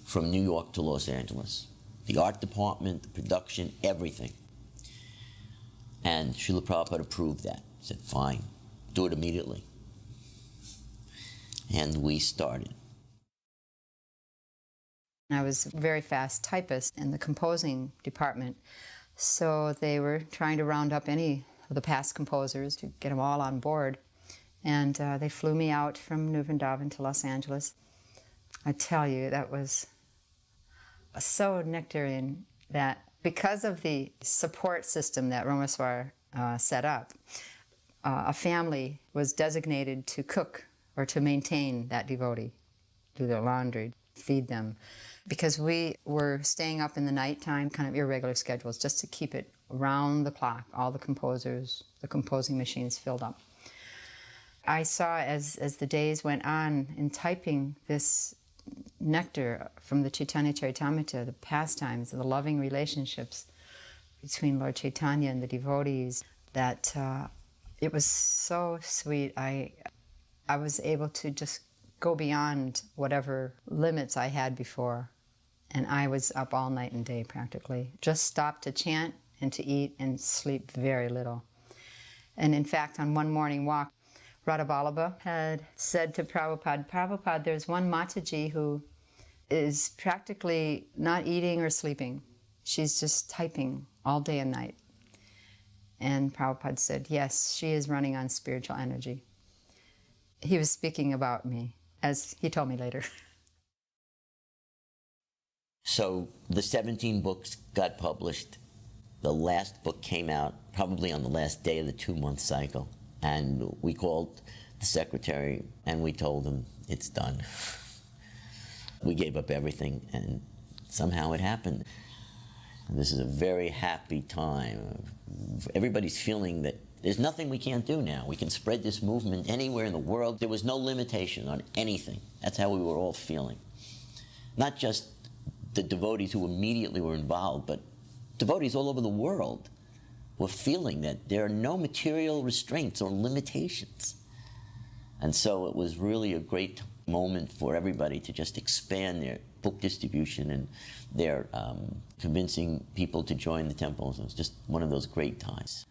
from New York to Los Angeles. The art department, the production, everything. And Srila Prabhupada approved that. He said, fine, do it immediately. And we started. I was a very fast typist in the composing department, so they were trying to round up any of the past composers to get them all on board. And they flew me out from New Vrindavan to Los Angeles. I tell you, that was so nectarian that because of the support system that Ramaswar set up, a family was designated to cook or to maintain that devotee, do their laundry, feed them, because we were staying up in the nighttime, kind of irregular schedules, just to keep it around the clock, all the composers, the composing machines filled up. I saw as the days went on in typing this nectar from the Chaitanya Charitamrita, the pastimes, the loving relationships between Lord Chaitanya and the devotees, that it was so sweet. I was able to just go beyond whatever limits I had before. And I was up all night and day practically. Just stopped to chant and to eat and sleep very little. And in fact, on one morning walk, Radha Vallabha had said to Prabhupada, Prabhupada, there's one Mataji who is practically not eating or sleeping. She's just typing all day and night. And Prabhupada said, yes, she is running on spiritual energy. He was speaking about me, as he told me later. So the 17 books got published. The last book came out probably on the last day of the 2-month cycle. And we called the secretary and we told him, it's done. We gave up everything and somehow it happened. And this is a very happy time. Everybody's feeling that there's nothing we can't do now. We can spread this movement anywhere in the world. There was no limitation on anything. That's how we were all feeling. Not just the devotees who immediately were involved, but devotees all over the world were feeling that there are no material restraints or limitations. And so it was really a great moment for everybody to just expand their book distribution and their convincing people to join the temples. It was just one of those great times.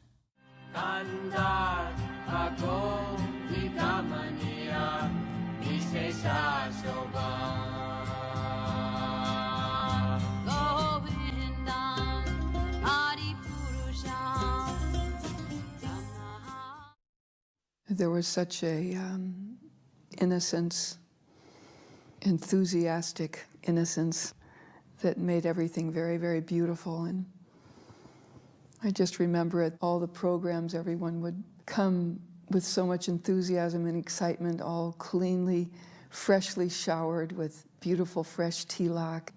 There was such a innocence, enthusiastic innocence that made everything very, very beautiful. And I just remember at all the programs, everyone would come with so much enthusiasm and excitement, all cleanly, freshly showered with beautiful fresh tilak.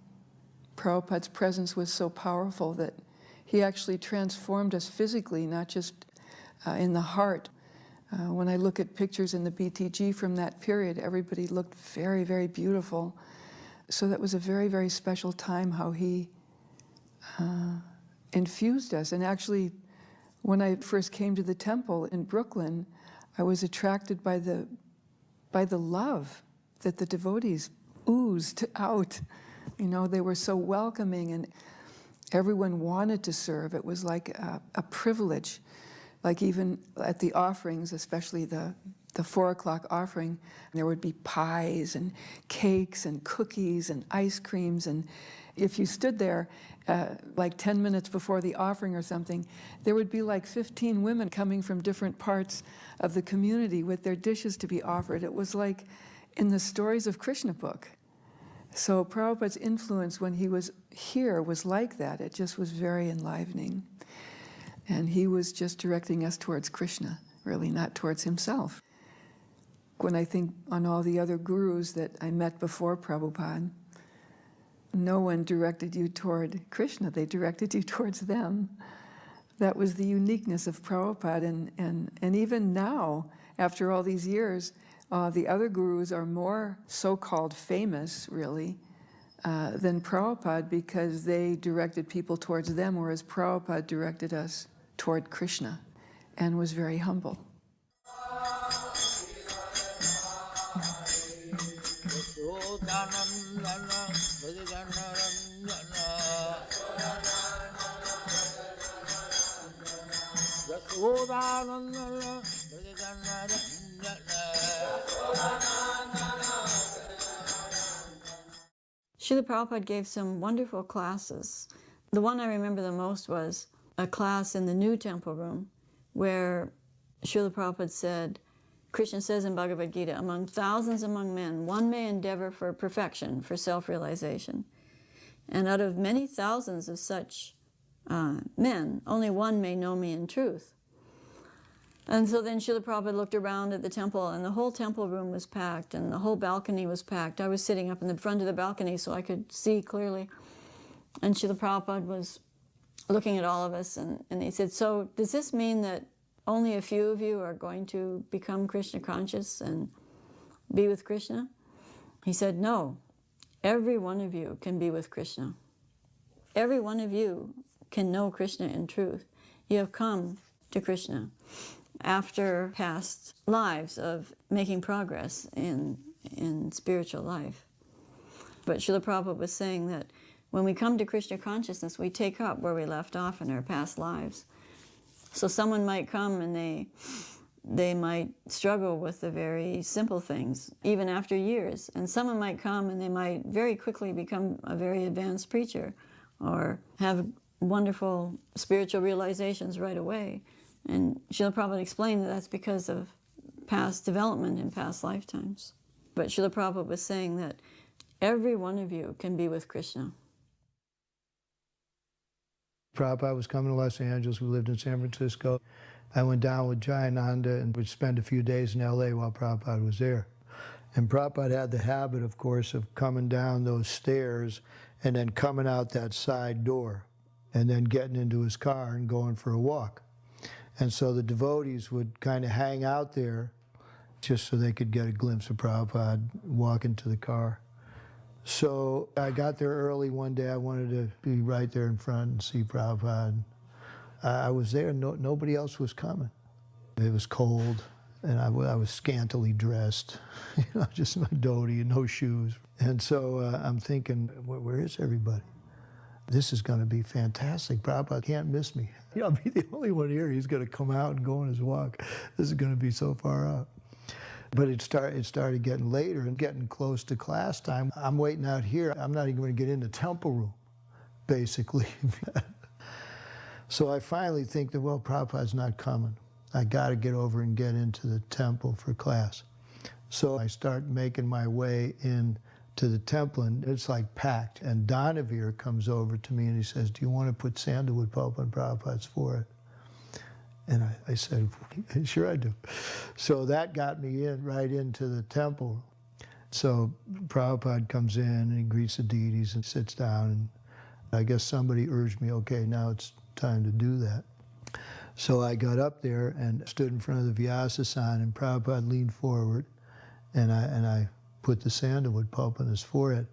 Prabhupada's presence was so powerful that he actually transformed us physically, not just in the heart. When I look at pictures in the BTG from that period, everybody looked very, very beautiful. So that was a very, very special time how he infused us. And actually, when I first came to the temple in Brooklyn, I was attracted by the love that the devotees oozed out. You know, they were so welcoming and everyone wanted to serve. It was like a privilege. Like even at the offerings, especially the 4 o'clock offering, there would be pies and cakes and cookies and ice creams. And if you stood there like 10 minutes before the offering or something, there would be like 15 women coming from different parts of the community with their dishes to be offered. It was like in the stories of Krishna book. So Prabhupada's influence when he was here was like that. It just was very enlivening. And he was just directing us towards Krishna, really, not towards himself. When I think on all the other gurus that I met before Prabhupada, no one directed you toward Krishna, they directed you towards them. That was the uniqueness of Prabhupada, and even now, after all these years, the other gurus are more so-called famous, really, than Prabhupada because they directed people towards them, whereas Prabhupada directed us toward Krishna and was very humble. Srila Prabhupada gave some wonderful classes. The one I remember the most was a class in the new temple room where Srila Prabhupada said, Krishna says in Bhagavad Gita, among thousands among men, one may endeavor for perfection, for self-realization. And out of many thousands of such men, only one may know me in truth. And so then Srila Prabhupada looked around at the temple, and the whole temple room was packed, and the whole balcony was packed. I was sitting up in the front of the balcony so I could see clearly. And Srila Prabhupada was looking at all of us, and he said, so does this mean that only a few of you are going to become Krishna conscious and be with Krishna? He said, no, every one of you can be with Krishna. Every one of you can know Krishna in truth. You have come to Krishna after past lives of making progress in spiritual life. But Srila Prabhupada was saying that when we come to Krishna consciousness, we take up where we left off in our past lives. So someone might come and they might struggle with the very simple things, even after years. And someone might come and they might very quickly become a very advanced preacher or have wonderful spiritual realizations right away. And Srila Prabhupada explained that that's because of past development in past lifetimes. But Srila Prabhupada was saying that every one of you can be with Krishna. Prabhupada was coming to Los Angeles. We lived in San Francisco. I went down with Jayananda and would spend a few days in LA while Prabhupada was there. And Prabhupada had the habit, of course, of coming down those stairs and then coming out that side door and then getting into his car and going for a walk. And so the devotees would kind of hang out there just so they could get a glimpse of Prabhupada walking to the car. So I got there early one day. I wanted to be right there in front and see Prabhupada. I was there, nobody else was coming. It was cold, and I was scantily dressed, just my dhoti and no shoes. And so I'm thinking, where is everybody? This is going to be fantastic. Prabhupada can't miss me. I'll be the only one here. He's going to come out and go on his walk. This is going to be so far out. But it started getting later and getting close to class time. I'm waiting out here. I'm not even going to get in the temple room, basically. So I finally think that, well, Prabhupada's not coming. I got to get over and get into the temple for class. So I start making my way in to the temple, and it's like packed. And Donavir comes over to me and he says, do you want to put sandalwood pulp on Prabhupada's forehead? And I said, sure I do. So that got me right into the temple. So Prabhupada comes in and he greets the deities and sits down. And I guess somebody urged me, okay, now it's time to do that. So I got up there and stood in front of the Vyasasana, and Prabhupada leaned forward, and I put the sandalwood pulp on his forehead.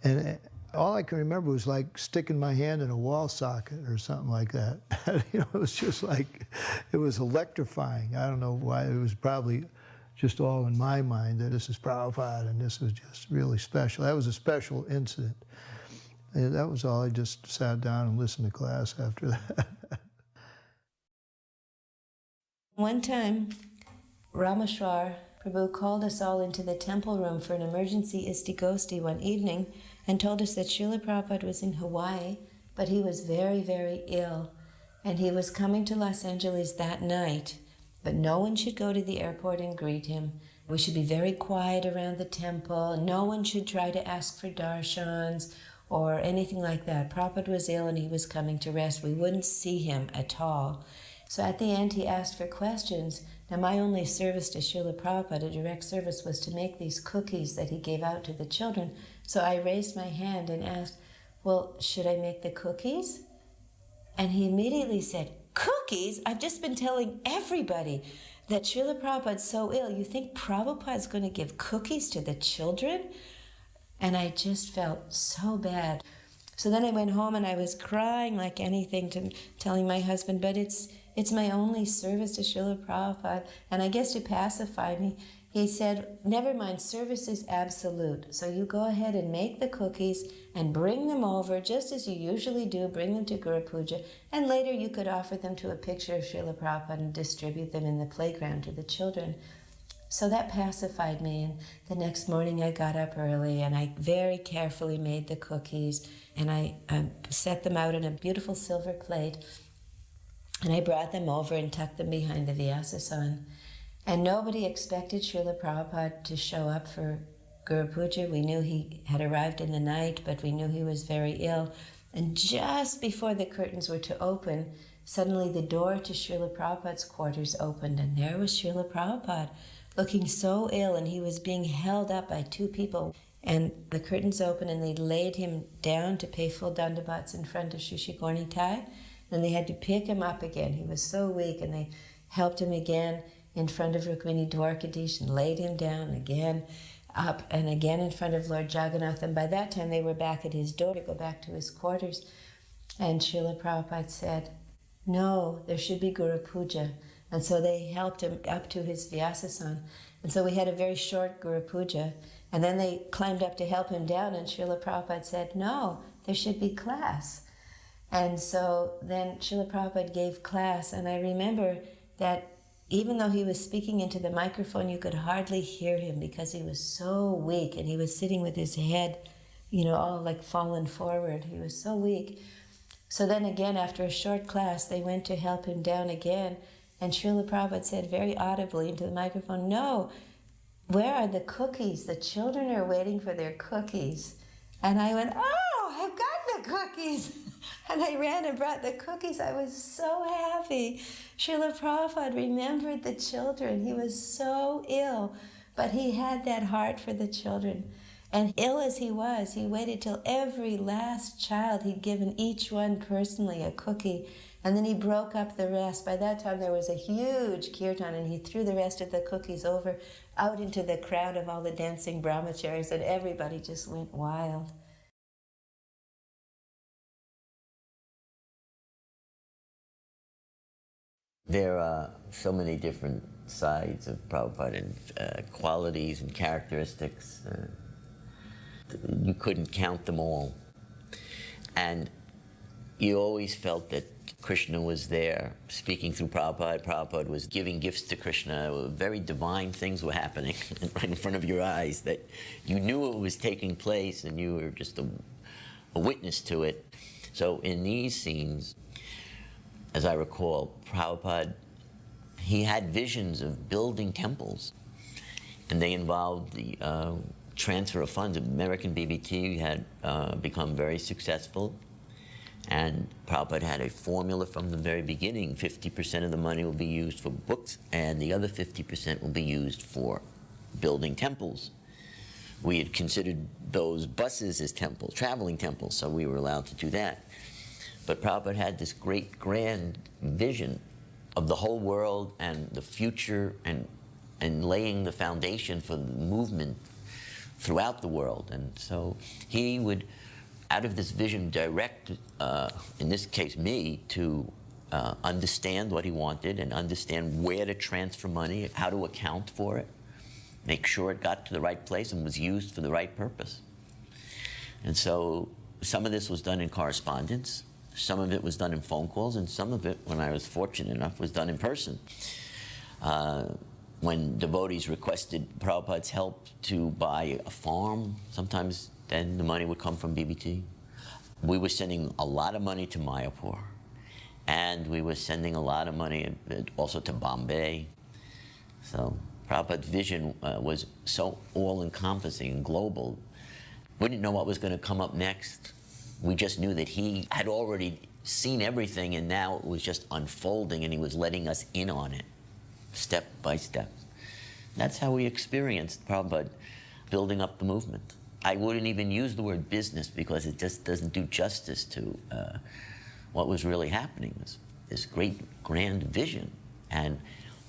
And all I can remember was like sticking my hand in a wall socket or something like that. It was just like, it was electrifying. I don't know why. It was probably just all in my mind that this is Prabhupada and this was just really special. That was a special incident. And that was all. I just sat down and listened to class after that. One time, Rameshwar Prabhu called us all into the temple room for an emergency istigosti one evening and told us that Srila Prabhupada was in Hawaii, but he was very, very ill, and he was coming to Los Angeles that night, but no one should go to the airport and greet him. We should be very quiet around the temple. No one should try to ask for darshans or anything like that. Prabhupada was ill and he was coming to rest. We wouldn't see him at all. So at the end, he asked for questions. Now, my only service to Srila Prabhupada, a direct service, was to make these cookies that he gave out to the children. So I raised my hand and asked, well, should I make the cookies? And he immediately said, cookies? I've just been telling everybody that Srila Prabhupada's so ill. You think Prabhupada's going to give cookies to the children? And I just felt so bad. So then I went home and I was crying like anything, telling my husband, but it's my only service to Srila Prabhupada. And I guess to pacify me, he said, never mind, service is absolute. So you go ahead and make the cookies and bring them over just as you usually do, bring them to Guru Puja. And later you could offer them to a picture of Srila Prabhupada and distribute them in the playground to the children. So that pacified me, and the next morning I got up early and I very carefully made the cookies, and I set them out in a beautiful silver plate, and I brought them over and tucked them behind the Vyasasana. And nobody expected Srila Prabhupada to show up for Guru Puja. We knew he had arrived in the night, but we knew he was very ill. And just before the curtains were to open, suddenly the door to Srila Prabhupada's quarters opened, and there was Srila Prabhupada, looking so ill, and he was being held up by two people. And the curtains opened, and they laid him down to pay full dandavats in front of Shushi Gornitai. Then they had to pick him up again. He was so weak, and they helped him again in front of Rukmini Dwarkadish and laid him down again, up and again in front of Lord Jagannath. And by that time, they were back at his door to go back to his quarters. And Srila Prabhupada said, no, there should be Guru Puja. And so they helped him up to his Vyasasan. And so we had a very short Guru Puja. And then they climbed up to help him down, and Srila Prabhupada said, no, there should be class. And so then Srila Prabhupada gave class, and I remember that even though he was speaking into the microphone, you could hardly hear him because he was so weak, and he was sitting with his head, all like fallen forward. He was so weak. So then again, after a short class, they went to help him down again, and Srila Prabhupada said very audibly into the microphone, no, where are the cookies? The children are waiting for their cookies. And I went, oh, I've got the cookies. And I ran and brought the cookies. I was so happy. Srila Prabhupada remembered the children. He was so ill, but he had that heart for the children. And ill as he was, he waited till every last child, he'd given each one personally a cookie. And then he broke up the rest. By that time, there was a huge kirtan, and he threw the rest of the cookies out into the crowd of all the dancing brahmacharis, and everybody just went wild. There are so many different sides of Prabhupada and qualities and characteristics. You couldn't count them all. And you always felt that Krishna was there speaking through Prabhupada. Prabhupada was giving gifts to Krishna. Very divine things were happening right in front of your eyes that you knew it was taking place, and you were just a witness to it. So in these scenes, as I recall, Prabhupada, he had visions of building temples, and they involved the transfer of funds. American BBT had become very successful, and Prabhupada had a formula from the very beginning. 50% of the money will be used for books, and the other 50% will be used for building temples. We had considered those buses as temples, traveling temples, so we were allowed to do that. But Prabhupada had this great grand vision of the whole world and the future, and laying the foundation for the movement throughout the world. And so he would, out of this vision, direct, in this case me, to understand what he wanted and understand where to transfer money, how to account for it, make sure it got to the right place and was used for the right purpose. And so some of this was done in correspondence, some of it was done in phone calls, and some of it, when I was fortunate enough, was done in person. When devotees requested Prabhupada's help to buy a farm, sometimes then the money would come from BBT. We were sending a lot of money to Mayapur, and we were sending a lot of money also to Bombay. So Prabhupada's vision was so all-encompassing and global. We didn't know what was going to come up next. We just knew that he had already seen everything, and now it was just unfolding, and he was letting us in on it, step by step. That's how we experienced Prabhupada building up the movement. I wouldn't even use the word business because it just doesn't do justice to what was really happening, this great grand vision. And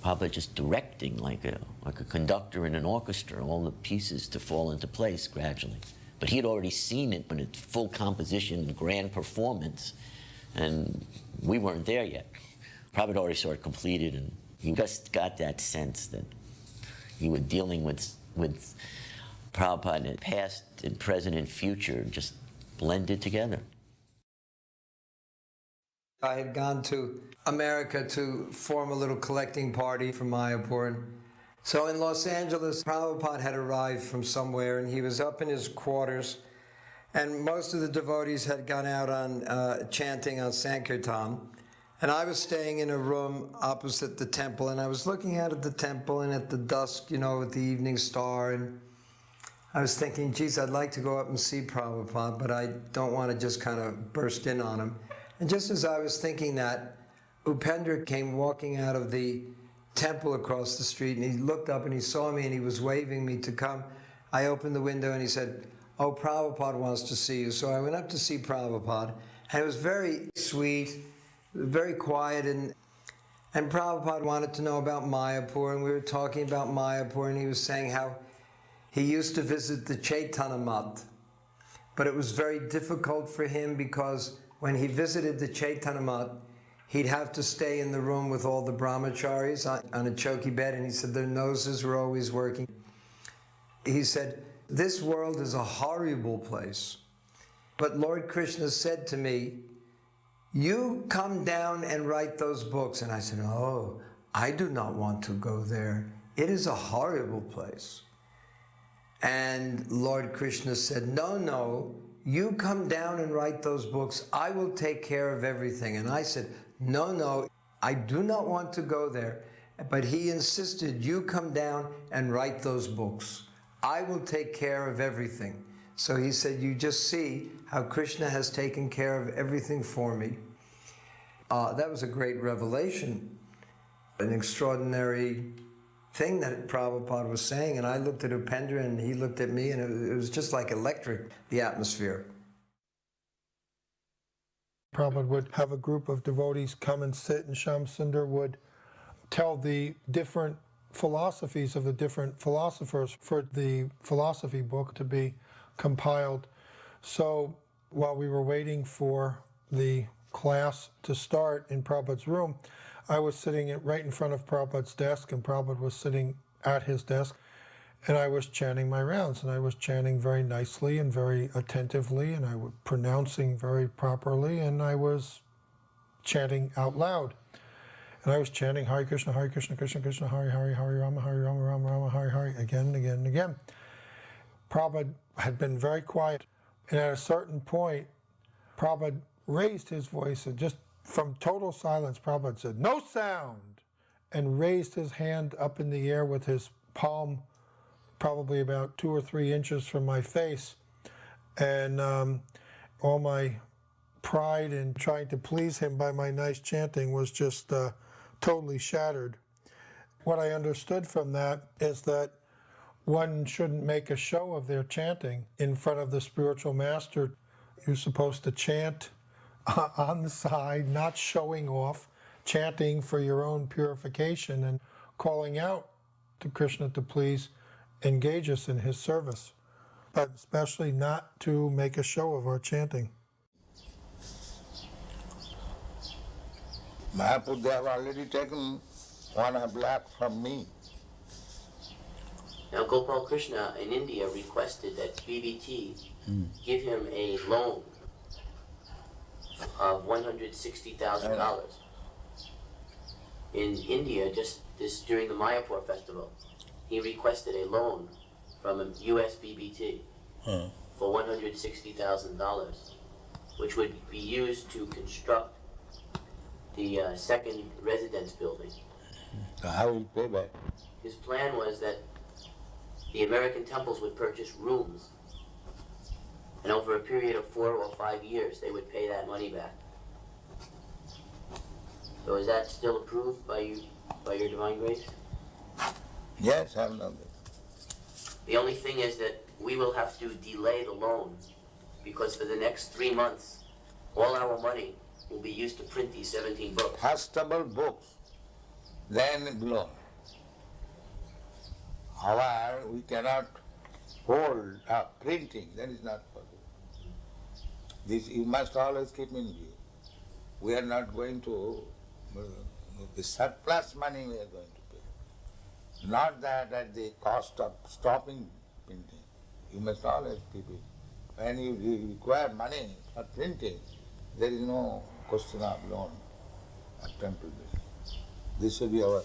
Prabhupada just directing like a conductor in an orchestra, all the pieces to fall into place gradually. But he had already seen it in its full composition and grand performance, and we weren't there yet. Prabhupada already saw it completed, and he just got that sense that you were dealing with Prabhupada in past and present and future just blended together. I had gone to America to form a little collecting party for Mayapur. So in Los Angeles, Prabhupada had arrived from somewhere, and he was up in his quarters, and most of the devotees had gone out on chanting on Sankirtan, And I was staying in a room opposite the temple, and I was looking out at the temple and at the dusk, you know, with the evening star, and I was thinking, geez, I'd like to go up and see Prabhupada, but I don't want to just kind of burst in on him. And just as I was thinking that, Upendra came walking out of the temple across the street, and he looked up and he saw me and he was waving me to come. I opened the window and he said, "Oh, Prabhupada wants to see you." So I went up to see Prabhupada, and it was very sweet, very quiet, and Prabhupada wanted to know about Mayapur, and we were talking about Mayapur, and he was saying how he used to visit the Chaitanya Mat, but it was very difficult for him because when he visited the Chaitanya Mat, he'd have to stay in the room with all the brahmacharis on a choki bed, and he said their noses were always working. He said, "This world is a horrible place, but Lord Krishna said to me, you come down and write those books." And I said, "Oh, I do not want to go there. It is a horrible place." And Lord Krishna said, "No, you come down and write those books. I will take care of everything." And I said, No, I do not want to go there." But he insisted, "You come down and write those books. I will take care of everything." So he said, "You just see how Krishna has taken care of everything for me." That was a great revelation, an extraordinary thing that Prabhupada was saying. And I looked at Upendra and he looked at me, and it was just like electric, the atmosphere. Prabhupada would have a group of devotees come and sit, and Shyam Sundar would tell the different philosophies of the different philosophers for the philosophy book to be compiled. So while we were waiting for the class to start in Prabhupada's room, I was sitting right in front of Prabhupada's desk, and Prabhupada was sitting at his desk, and I was chanting my rounds, and I was chanting very nicely and very attentively, and I was pronouncing very properly, and I was chanting out loud. And I was chanting Hare Krishna, Krishna Krishna, Hare Hare, Hare Rama, Rama Rama, Hare Hare, again and again and again. Prabhupada had been very quiet, and at a certain point, Prabhupada raised his voice, and just from total silence, Prabhupada said, "No sound," and raised his hand up in the air with his palm probably about 2 or 3 inches from my face. And all my pride in trying to please him by my nice chanting was just totally shattered. What I understood from that is that one shouldn't make a show of their chanting in front of the spiritual master. You're supposed to chant on the side, not showing off, chanting for your own purification and calling out to Krishna to please engage us in his service, but especially not to make a show of our chanting. Mahaprabhu, they have already taken 1.5 lakh from me. Now Gopal Krishna in India requested that BBT give him a loan of $160,000 in India just during the Mayapur festival. He requested a loan from a US BBT for $160,000, which would be used to construct the second residence building. How will pay back? His plan was that the American temples would purchase rooms, and over a period of 4 or 5 years, they would pay that money back. So is that still approved by you, by your divine grace? Yes, I know that. The only thing is that we will have to delay the loan, because for the next 3 months, all our money will be used to print these 17 books. Costable books, then loan. However, we cannot hold up printing, that is not possible. This you must always keep in view. We are not going to, the surplus money we are going to pay. Not that at the cost of stopping printing. You must always keep it. When you require money for printing, there is no question of loan at temple basis. This should be our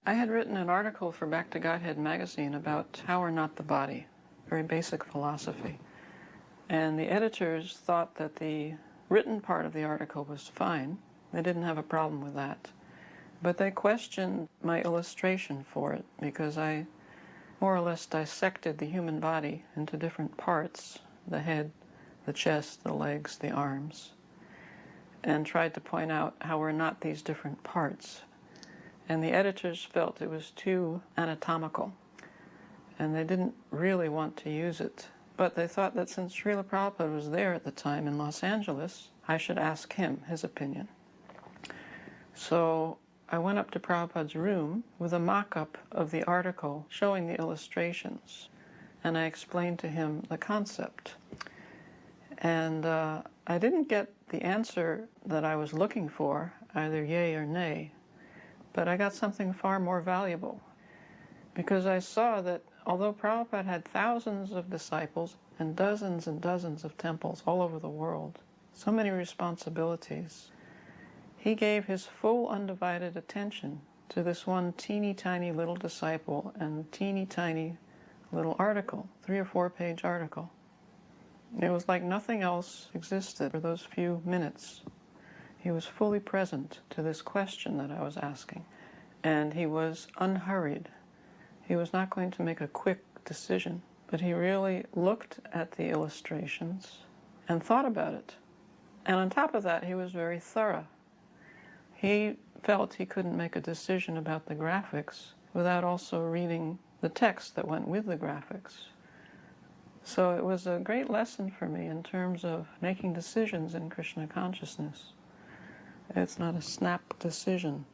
I had written an article for Back to Godhead magazine about how we're not the body, very basic philosophy. And the editors thought that the written part of the article was fine. They didn't have a problem with that. But they questioned my illustration for it because I more or less dissected the human body into different parts, the head, the chest, the legs, the arms, and tried to point out how we're not these different parts. And the editors felt it was too anatomical, and they didn't really want to use it. But they thought that since Srila Prabhupada was there at the time in Los Angeles, I should ask him his opinion. So I went up to Prabhupada's room with a mock-up of the article showing the illustrations, and I explained to him the concept. And I didn't get the answer that I was looking for, either yay or nay, but I got something far more valuable, because I saw that although Prabhupada had thousands of disciples and dozens of temples all over the world, so many responsibilities, he gave his full undivided attention to this one teeny tiny little disciple and the teeny tiny little article, 3 or 4 page article. It was like nothing else existed for those few minutes. He was fully present to this question that I was asking, and he was unhurried. He was not going to make a quick decision, but he really looked at the illustrations and thought about it. And on top of that, he was very thorough. He felt he couldn't make a decision about the graphics without also reading the text that went with the graphics. So it was a great lesson for me in terms of making decisions in Krishna consciousness. It's not a snap decision,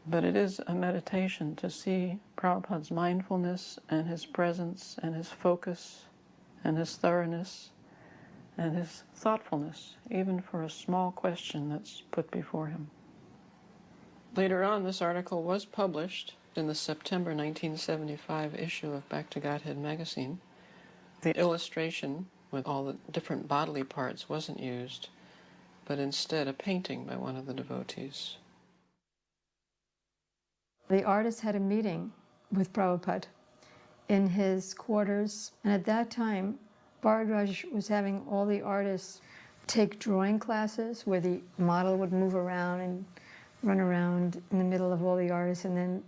but it is a meditation to see Prabhupada's mindfulness and his presence and his focus and his thoroughness and his thoughtfulness, even for a small question that's put before him. Later on, this article was published in the September 1975 issue of Back to Godhead magazine. The illustration with all the different bodily parts wasn't used, but instead a painting by one of the devotees. The artist had a meeting with Prabhupada in his quarters, and at that time, Bharadwaj was having all the artists take drawing classes where the model would move around and run around in the middle of all the artists and then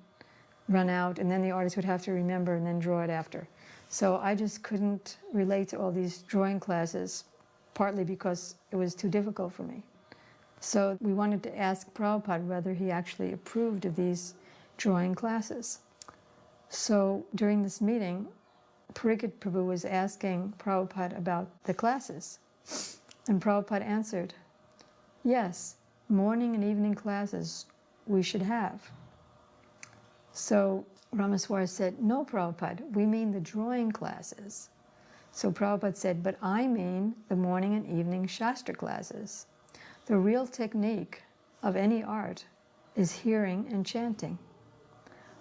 run out, and then the artist would have to remember and then draw it after. So I just couldn't relate to all these drawing classes, partly because it was too difficult for me. So we wanted to ask Prabhupada whether he actually approved of these drawing classes. So during this meeting, Parikshit Prabhu was asking Prabhupada about the classes. And Prabhupada answered, yes, morning and evening classes we should have. So Ramaswar said, no, Prabhupada, we mean the drawing classes. So Prabhupada said, but I mean the morning and evening Shastra classes. The real technique of any art is hearing and chanting.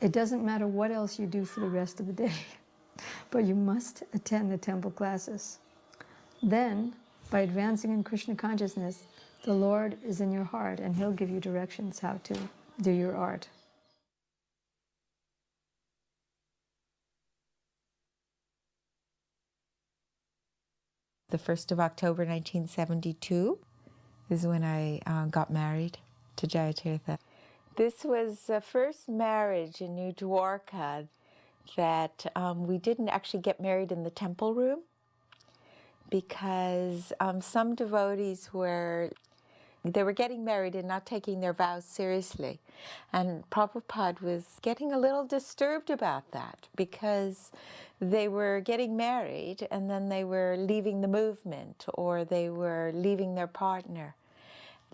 It doesn't matter what else you do for the rest of the day, but you must attend the temple classes. Then, by advancing in Krishna consciousness, the Lord is in your heart and He'll give you directions how to do your art. The 1st of October 1972 is when I got married to Jayatirtha. This was the first marriage in New Dwarka that we didn't actually get married in the temple room because some devotees were getting married and not taking their vows seriously. And Prabhupada was getting a little disturbed about that because they were getting married and then they were leaving the movement or they were leaving their partner.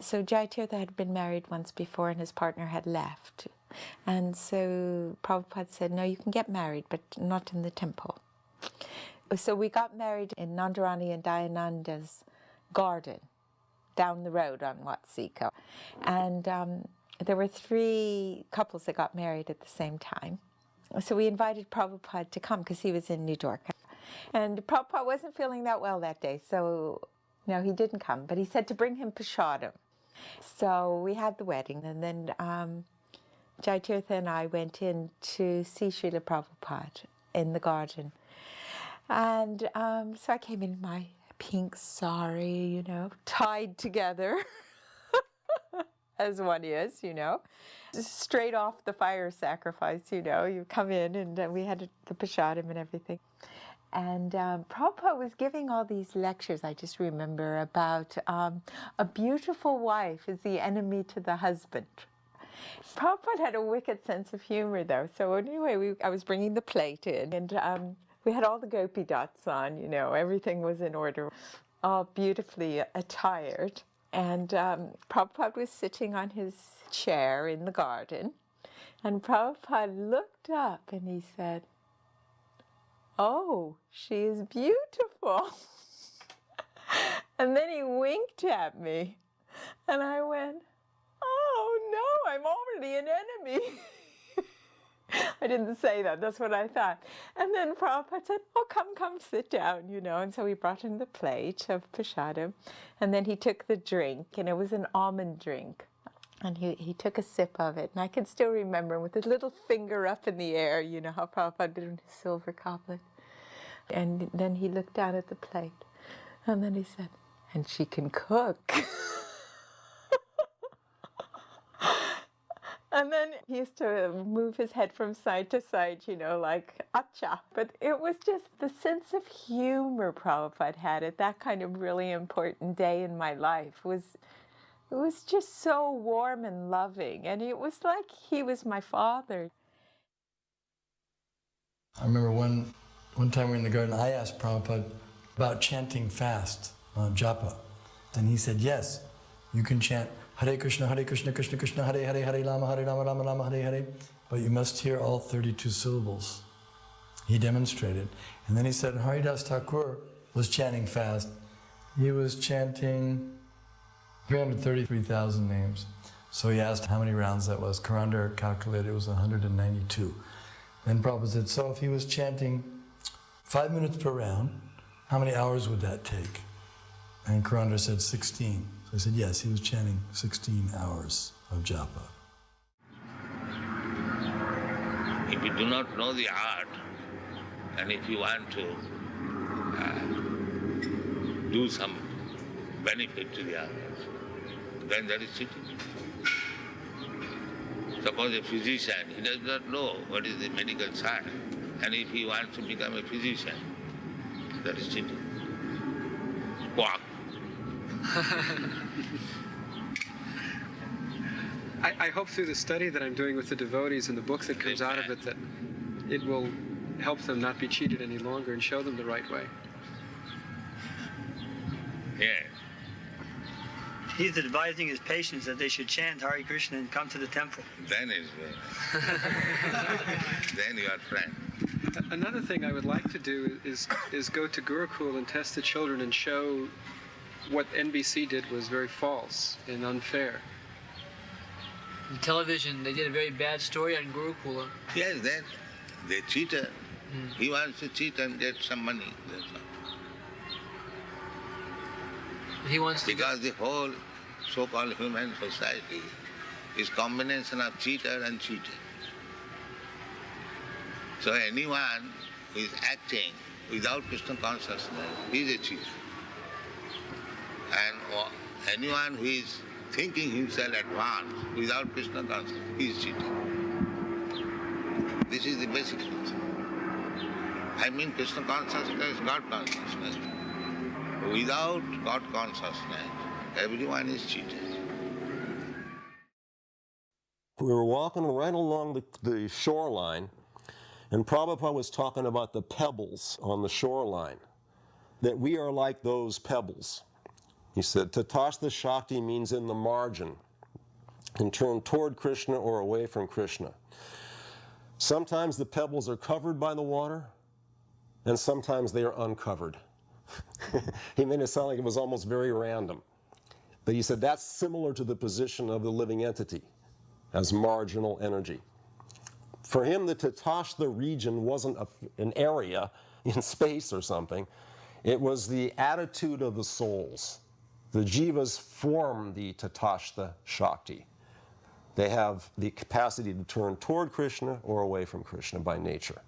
So Jayatirtha had been married once before and his partner had left. And so Prabhupada said, no, you can get married, but not in the temple. So we got married in Nandarani and Dayananda's garden down the road on Watsiko. And there were 3 couples that got married at the same time. So we invited Prabhupada to come because he was in New Dwarka. And Prabhupada wasn't feeling that well that day, so no, he didn't come. But he said to bring him prasadam. So we had the wedding, and then Jaitirtha and I went in to see Srila Prabhupada in the garden. And so I came in my pink sari, you know, tied together, as one is, you know, straight off the fire sacrifice, you know. You come in and we had the prasadam and everything. And Prabhupada was giving all these lectures, I just remember, about a beautiful wife is the enemy to the husband. Prabhupada had a wicked sense of humor, though. So anyway, I was bringing the plate in, and we had all the gopi dots on, you know, everything was in order, all beautifully attired. And Prabhupada was sitting on his chair in the garden, and Prabhupada looked up and he said, "Oh, she is beautiful." And then he winked at me, and I went, "Oh no, I'm already an enemy." I didn't say that, that's what I thought. And then Prabhupada said, "Oh, come, sit down, you know." And so he brought in the plate of prasadam, and then he took the drink, and it was an almond drink. And he took a sip of it, and I can still remember him with his little finger up in the air, you know how Prabhupada did in his silver goblet. And then he looked down at the plate, and then he said, "And she can cook." And then he used to move his head from side to side, you know, like, acha. But it was just the sense of humor Prabhupada had at that kind of really important day in my life. It was just so warm and loving, and it was like he was my father. I remember one time we were in the garden, I asked Prabhupada about chanting fast, japa. And he said, yes, you can chant Hare Krishna, Krishna Krishna, Hare Hare, Hare Rama, Rama Rama, Hare Hare, but you must hear all 32 syllables. He demonstrated. And then he said, Haridas Thakur was chanting fast. He was chanting 333,000 names. So he asked how many rounds that was. Karandar calculated it was 192. Then Prabhupada said, so if he was chanting 5 minutes per round, how many hours would that take? And Karandar said 16. So I said, yes, he was chanting 16 hours of japa. If you do not know the art, and if you want to do some benefit to the others, then that is cheating. Suppose a physician, he does not know what is the medical science, and if he wants to become a physician, that is cheating. Quack. I hope through the study that I'm doing with the devotees and the book that comes out of it that it will help them not be cheated any longer and show them the right way. Yes. He's advising his patients that they should chant Hare Krishna and come to the temple. Then is then you are friend. Another thing I would like to do is go to Gurukul and test the children and show what NBC did was very false and unfair. On television, they did a very bad story on Gurukula. Yes, then they cheated. He wants to cheat and get some money. That's all. He wants to because the whole so-called human society is combination of cheater and cheated. So anyone who is acting without Krishna consciousness is a cheater. And anyone who is thinking himself advanced without Krishna consciousness, he is cheating. This is the basic principle. I mean Krishna consciousness, God consciousness. Without God consciousness, everyone is cheated. We were walking right along the shoreline, and Prabhupada was talking about the pebbles on the shoreline, that we are like those pebbles. He said, Tatastha Shakti means in the margin, and turn toward Krishna or away from Krishna. Sometimes the pebbles are covered by the water, and sometimes they are uncovered. He made it sound like it was almost very random. But he said that's similar to the position of the living entity as marginal energy. For him, the Tatastha region wasn't an area in space or something. It was the attitude of the souls. The jivas form the Tatastha Shakti. They have the capacity to turn toward Krishna or away from Krishna by nature.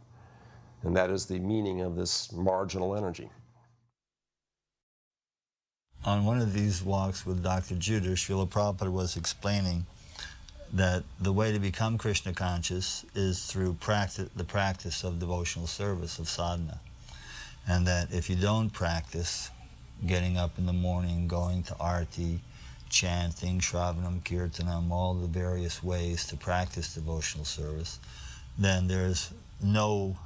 And that is the meaning of this marginal energy. On one of these walks with Dr. Judah, Srila Prabhupada was explaining that the way to become Krishna conscious is through the practice of devotional service, of sadhana. And that if you don't practice getting up in the morning, going to arti, chanting, shravanam, kirtanam, all the various ways to practice devotional service, then there's no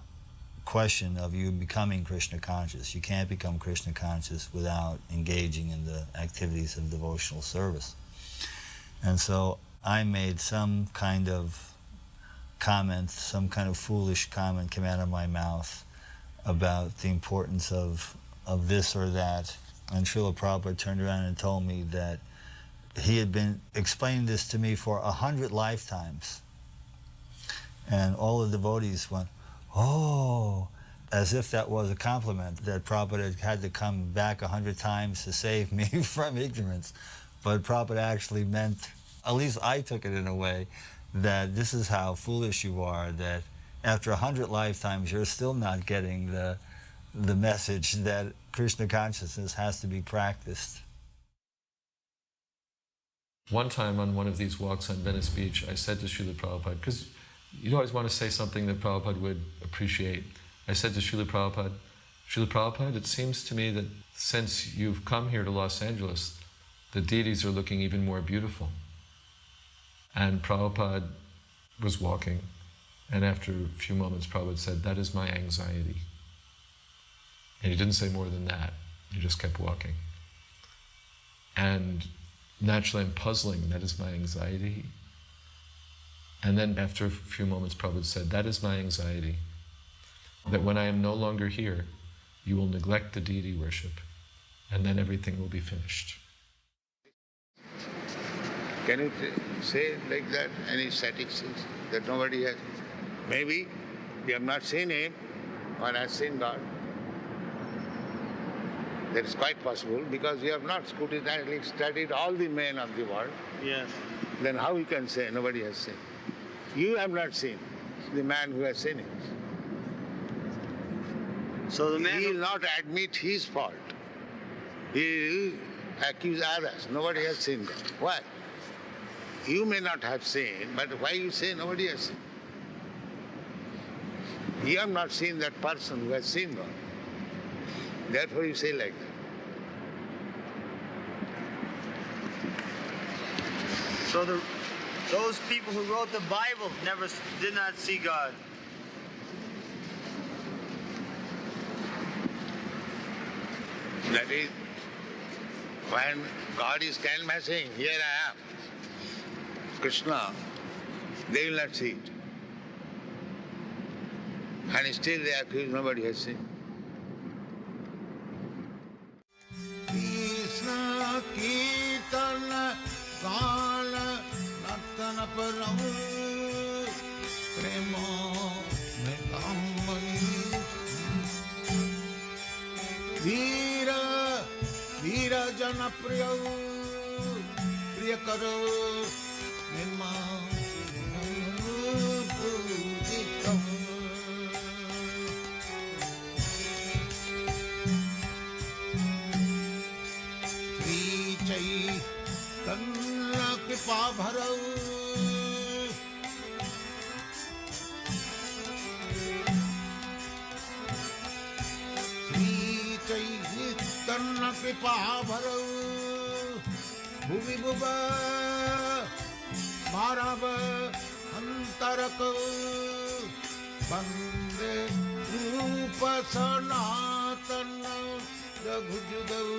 question of you becoming Krishna conscious. You can't become Krishna conscious without engaging in the activities of devotional service. And so I made some kind of comment, some kind of foolish comment came out of my mouth about the importance of this or that. And Srila Prabhupada turned around and told me that he had been explaining this to me for 100 lifetimes. And all the devotees went, oh, as if that was a compliment, that Prabhupada had to come back 100 times to save me from ignorance. But Prabhupada actually meant, at least I took it in a way, that this is how foolish you are, that after 100 lifetimes you're still not getting the message that Krishna consciousness has to be practiced. One time on one of these walks on Venice Beach, I said to Srila Prabhupada, because you always want to say something that Prabhupada would appreciate. I said to Srila Prabhupada, it seems to me that since you've come here to Los Angeles, the deities are looking even more beautiful. And Prabhupada was walking, and after a few moments, Prabhupada said, that is my anxiety. And he didn't say more than that. He just kept walking. And naturally, I'm puzzling, that is my anxiety. And then after a few moments, Prabhupada said, that is my anxiety, that when I am no longer here, you will neglect the deity worship, and then everything will be finished. Can you say like that, any static things that nobody has? Maybe we have not seen him or has seen God. That is quite possible because we have not scrutinizingly studied all the men of the world. Yes. Then how you can say nobody has seen? You have not seen the man who has seen him. So the man he will not admit his fault. He will accuse others. Nobody has seen God. Why? You may not have seen, but why you say nobody has seen? You have not seen that person who has seen God. Therefore you say like that. So those people who wrote the Bible did not see God. That is, when God is canvassing, here I am, Krishna, they will not see it. And still they accuse nobody has seen. Krishna Kirtana Gana Nartana Paramu Prema Megamani Veera Jana Priya Priyakaro Nirma Pujitam Tanna Kripa Bharau Sri Chaitanya Kripa Bharau Bhuvi Bhuva Bharava Antarakau Bande Rupa Sanatana Jaghujudau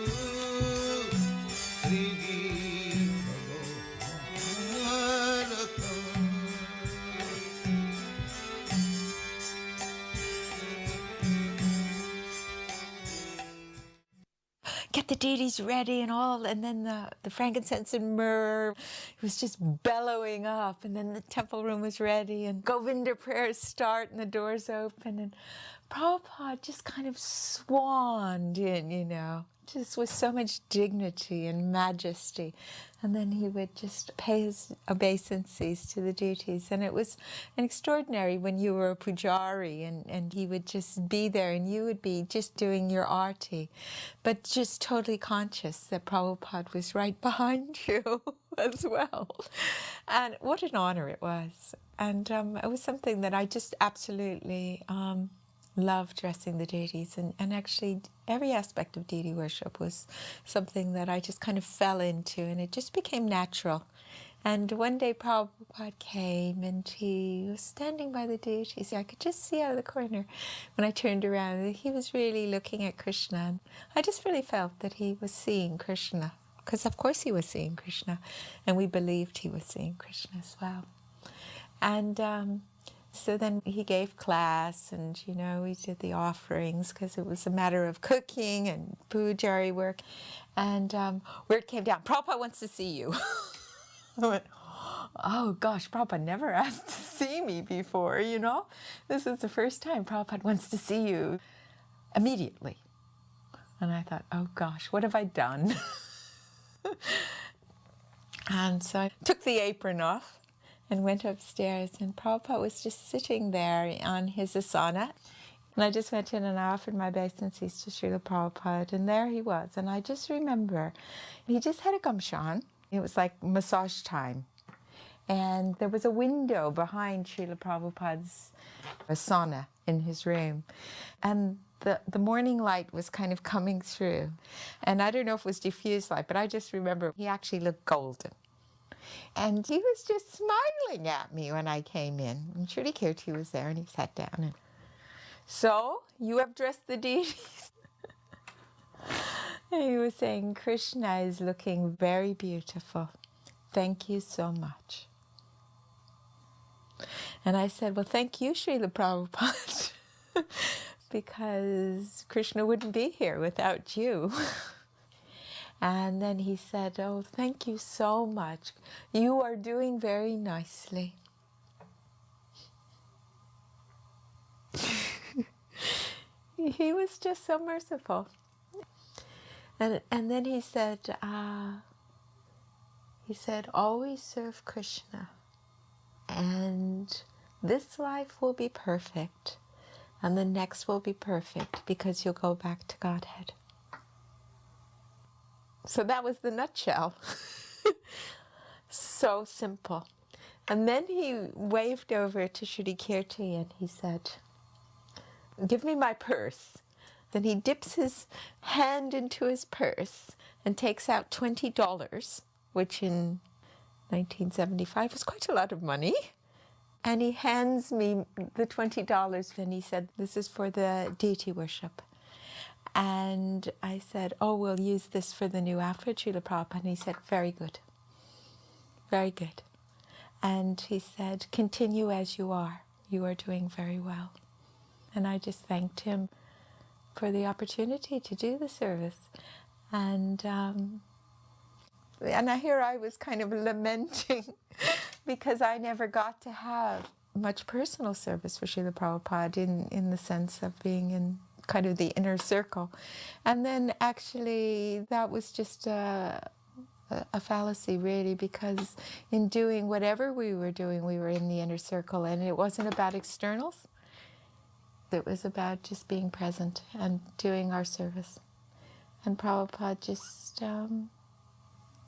Get the deities ready and all, and then the frankincense and myrrh was just bellowing up, and then the temple room was ready, and Govinda prayers start, and the doors open, and Prabhupada just kind of swanned in, you know, just with so much dignity and majesty. And then he would just pay his obeisances to the deities. And it was an extraordinary when you were a pujari and he would just be there and you would be just doing your arti, but just totally conscious that Prabhupada was right behind you as well. And what an honor it was. And it was something that I just absolutely loved, dressing the deities. And actually, every aspect of deity worship was something that I just kind of fell into, and it just became natural. And one day Prabhupada came, and he was standing by the deities. I could just see out of the corner when I turned around that he was really looking at Krishna. And I just really felt that he was seeing Krishna, because of course he was seeing Krishna, and we believed he was seeing Krishna as well. And so then he gave class, and, you know, we did the offerings because it was a matter of cooking and pujari work. And word came down, Prabhupada wants to see you. I went, oh gosh, Prabhupada never asked to see me before, you know? This is the first time Prabhupada wants to see you immediately. And I thought, oh gosh, what have I done? And so I took the apron off and went upstairs, and Prabhupada was just sitting there on his asana. And I just went in and I offered my obeisances to Srila Prabhupada, and there he was. And I just remember, he just had a gamshan. It was like massage time. And there was a window behind Srila Prabhupada's asana in his room. And the morning light was kind of coming through. And I don't know if it was diffused light, but I just remember he actually looked golden. And he was just smiling at me when I came in. And Srila Kirti was there, and he sat down. And so, you have dressed the deities? And he was saying, Krishna is looking very beautiful. Thank you so much. And I said, well, thank you, Srila Prabhupada, because Krishna wouldn't be here without you. And then he said, oh, thank you so much. You are doing very nicely. He was just so merciful. And then he said, always serve Krishna. And this life will be perfect. And the next will be perfect because you'll go back to Godhead. So that was the nutshell. So simple. And then he waved over to Srila Kirti and he said, give me my purse. Then he dips his hand into his purse and takes out $20, which in 1975 was quite a lot of money. And he hands me the $20 and he said, this is for the deity worship. And I said, oh, we'll use this for the new outfit, Srila Prabhupada. And he said, very good. Very good. And he said, continue as you are. You are doing very well. And I just thanked him for the opportunity to do the service. And here I was kind of lamenting because I never got to have much personal service for Srila Prabhupada in the sense of being in kind of the inner circle. And then actually that was just a fallacy really, because in doing whatever we were doing, we were in the inner circle, and it wasn't about externals. It was about just being present and doing our service. And Prabhupada just,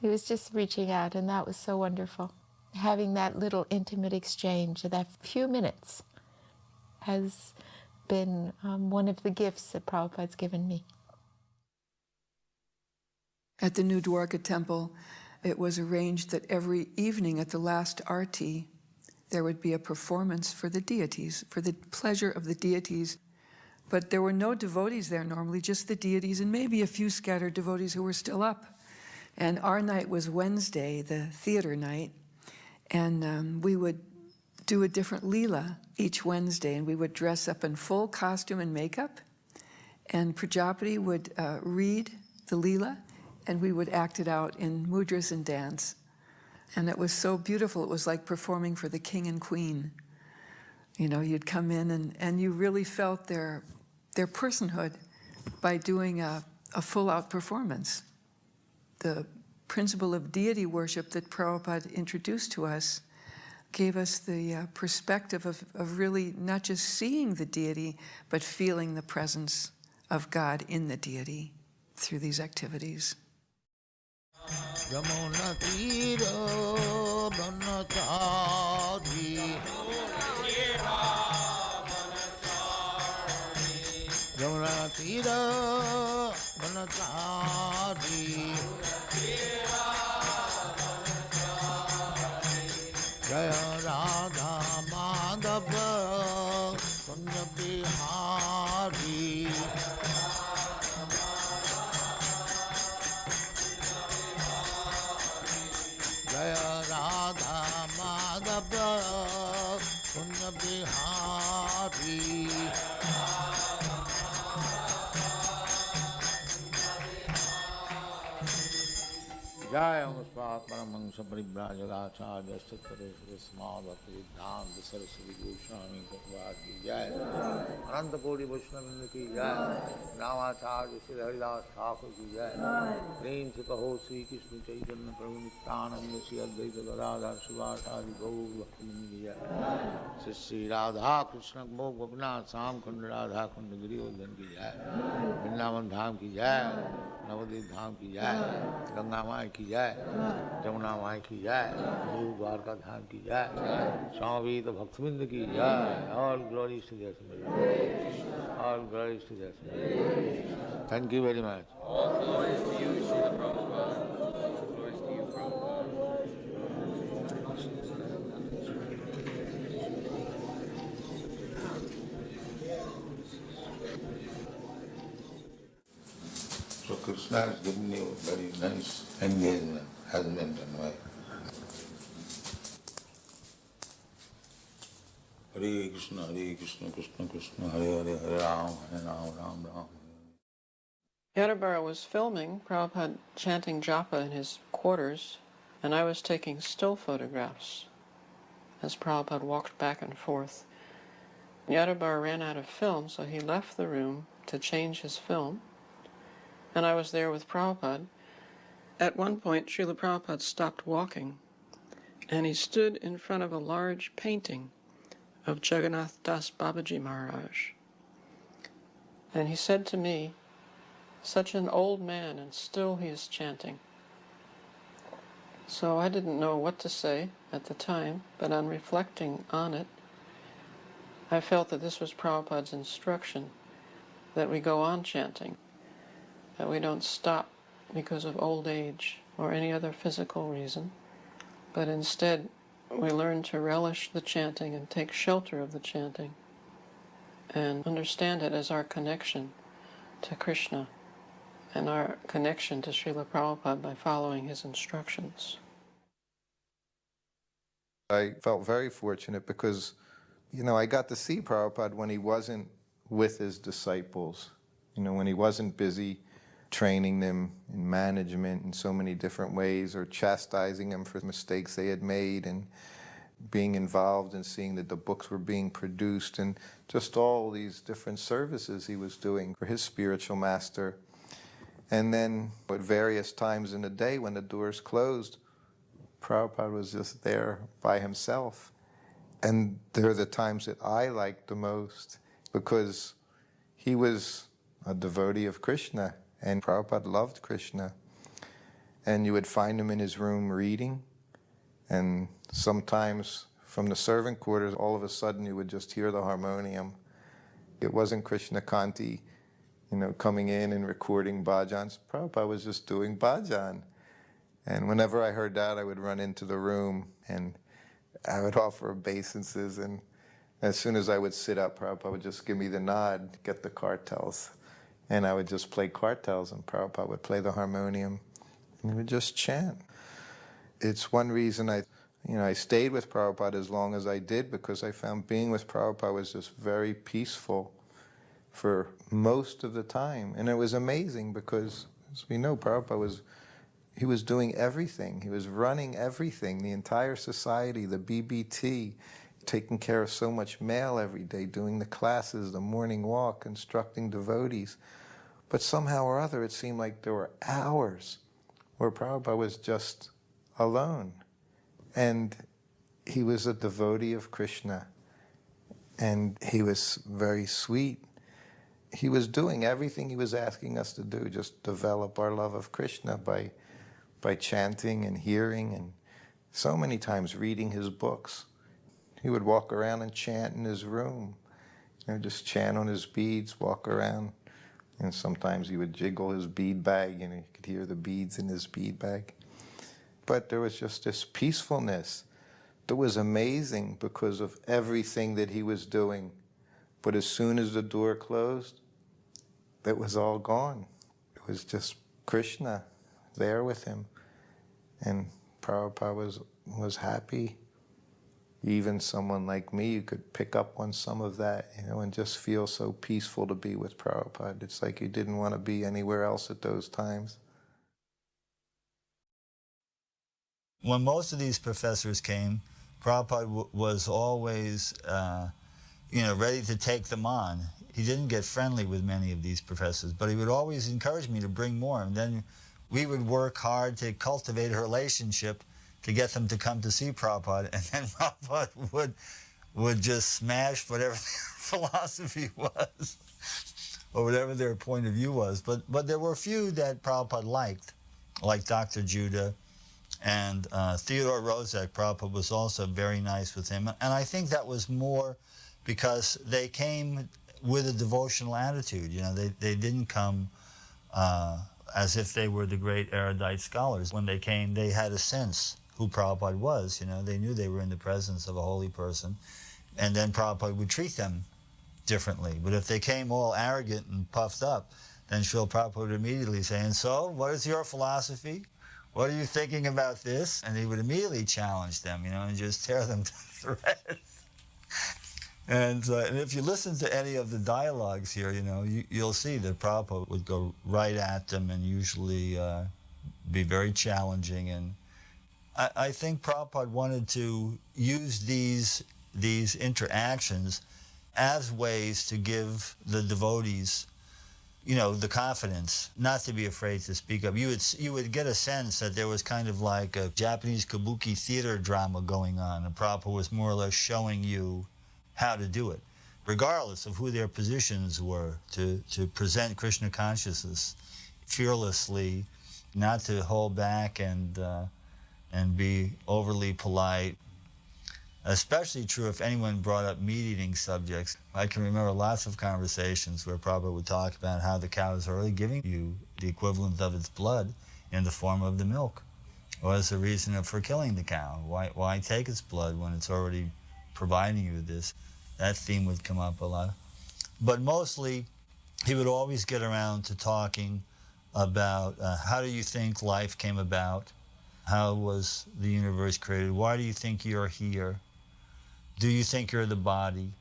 he was just reaching out, and that was so wonderful. Having that little intimate exchange, that few minutes, has been one of the gifts that Prabhupada's given me. At the New Dwarka Temple, it was arranged that every evening at the last arti, there would be a performance for the deities, for the pleasure of the deities. But there were no devotees there normally, just the deities and maybe a few scattered devotees who were still up. And our night was Wednesday, the theater night, and we would do a different leela each Wednesday, and we would dress up in full costume and makeup, and Prajapati would read the leela, and we would act it out in mudras and dance. And it was so beautiful, it was like performing for the king and queen. You know, you'd come in and you really felt their personhood by doing a full-out performance. The principle of deity worship that Prabhupada introduced to us gave us the perspective of really not just seeing the deity, but feeling the presence of God in the deity through these activities. Yamuna Tira Banachari Yamuna Tira Banachari Jaya Radha Madhava Kunja Bihari Jaya Radha Madhava Kunja Bihari Jaya Muspat Paramahansa Paribrajagacharya Sattvaresvara Samadhati Dhanta Saraswati Goswami Prabhupada ki Jai Ananta Koti Vaishnavindra ki Jai Ramacharya Sri Haridas Thakur ki Jai Prem se kaho Sri Krishna Chaitanya Prabhu Nityananda Sri Advaita Gadadhar Shivasari Gaur Bhaktivinoda ki Jai Sri Radha Krishna Mokh Gopinath Sam Khanda Radha Khanda Giridhar ki Jai Vrindavan Dham ki Jai Navadvip Dham ki Jai Ganga Mai ki Jai Jamuna Mai ki Jai New Dwarka Dham ki Jai Swami Bhaktivinoda ki Jai. All glories to their Supreme. All glories to their Supreme. Thank you very much. All glories to you, Srila Prabhupada. Glories to you, Prabhupada. So Krishna has given you a very nice engagement, husband and wife. Hare Krishna, Krishna Krishna, Hare Hare, Hare Ram, Ram Ram. Yadabara was filming Prabhupada chanting japa in his quarters, and I was taking still photographs as Prabhupada walked back and forth. Yadabara ran out of film, so he left the room to change his film, and I was there with Prabhupada. At one point, Srila Prabhupada stopped walking, and he stood in front of a large painting of Jagannath Das Babaji Maharaj. And he said to me, "Such an old man, and still he is chanting." So I didn't know what to say at the time, but on reflecting on it, I felt that this was Prabhupada's instruction, that we go on chanting, that we don't stop because of old age or any other physical reason, but instead we learn to relish the chanting and take shelter of the chanting and understand it as our connection to Krishna and our connection to Srila Prabhupada by following his instructions. I felt very fortunate because, I got to see Prabhupada when he wasn't with his disciples, when he wasn't busy training them in management in so many different ways or chastising them for mistakes they had made and being involved in seeing that the books were being produced and just all these different services he was doing for his spiritual master. And then at various times in the day when the doors closed, Prabhupada was just there by himself. And they're the times that I liked the most because he was a devotee of Krishna and Prabhupada loved Krishna. And you would find him in his room reading, and sometimes from the servant quarters, all of a sudden you would just hear the harmonium. It wasn't Krishna Kanti, coming in and recording bhajans. Prabhupada was just doing bhajan. And whenever I heard that, I would run into the room and I would offer obeisances. And as soon as I would sit up, Prabhupada would just give me the nod, get the kartals. And I would just play kartals, and Prabhupada would play the harmonium. And we would just chant. It's one reason I stayed with Prabhupada as long as I did, because I found being with Prabhupada was just very peaceful for most of the time. And it was amazing because, as we know, Prabhupada was doing everything. He was running everything, the entire society, the BBT, taking care of so much mail every day, doing the classes, the morning walk, instructing devotees. But somehow or other, it seemed like there were hours where Prabhupada was just alone. And he was a devotee of Krishna. And he was very sweet. He was doing everything he was asking us to do, just develop our love of Krishna by chanting and hearing, and so many times reading his books. He would walk around and chant in his room, just chant on his beads, walk around. And sometimes he would jiggle his bead bag, and you could hear the beads in his bead bag. But there was just this peacefulness that was amazing because of everything that he was doing. But as soon as the door closed, it was all gone. It was just Krishna there with him. And Prabhupada was happy. Even someone like me, you could pick up on some of that, and just feel so peaceful to be with Prabhupada. It's like you didn't want to be anywhere else at those times. When most of these professors came, Prabhupada was always, ready to take them on. He didn't get friendly with many of these professors, but he would always encourage me to bring more. And then we would work hard to cultivate a relationship to get them to come to see Prabhupada. And then Prabhupada would just smash whatever their philosophy was or whatever their point of view was. But there were a few that Prabhupada liked, like Dr. Judah and Theodore Rozek. Prabhupada was also very nice with him. And I think that was more because they came with a devotional attitude. They didn't come as if they were the great erudite scholars. When they came, they had a sense who Prabhupada was. They knew they were in the presence of a holy person. And then Prabhupada would treat them differently. But if they came all arrogant and puffed up, then Srila Prabhupada would immediately say, "And so, what is your philosophy? What are you thinking about this?" And he would immediately challenge them, and just tear them to shreds. And if you listen to any of the dialogues here, you'll see that Prabhupada would go right at them and usually be very challenging. And I think Prabhupada wanted to use these interactions as ways to give the devotees, the confidence not to be afraid to speak up. You would get a sense that there was kind of like a Japanese kabuki theater drama going on, and Prabhupada was more or less showing you how to do it, regardless of who their positions were, to present Krishna consciousness fearlessly, not to hold back and be overly polite. Especially true if anyone brought up meat-eating subjects. I can remember lots of conversations where Prabhupada would talk about how the cow is already giving you the equivalent of its blood in the form of the milk. What is the reason for killing the cow? Why take its blood when it's already providing you this? That theme would come up a lot. But mostly, he would always get around to talking about how do you think life came about? How was the universe created? Why do you think you're here? Do you think you're the body?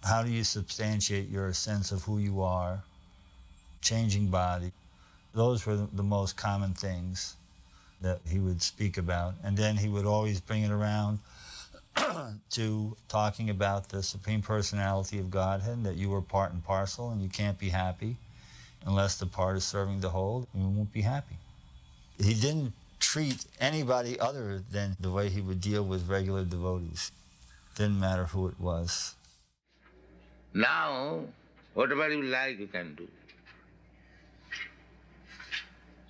How do you substantiate your sense of who you are? Changing body. Those were the most common things that he would speak about. And then he would always bring it around to talking about the Supreme Personality of Godhead, that you were part and parcel, and you can't be happy unless the part is serving the whole, and you won't be happy. He didn't treat anybody other than the way he would deal with regular devotees. Didn't matter who it was. Now, whatever you like, you can do.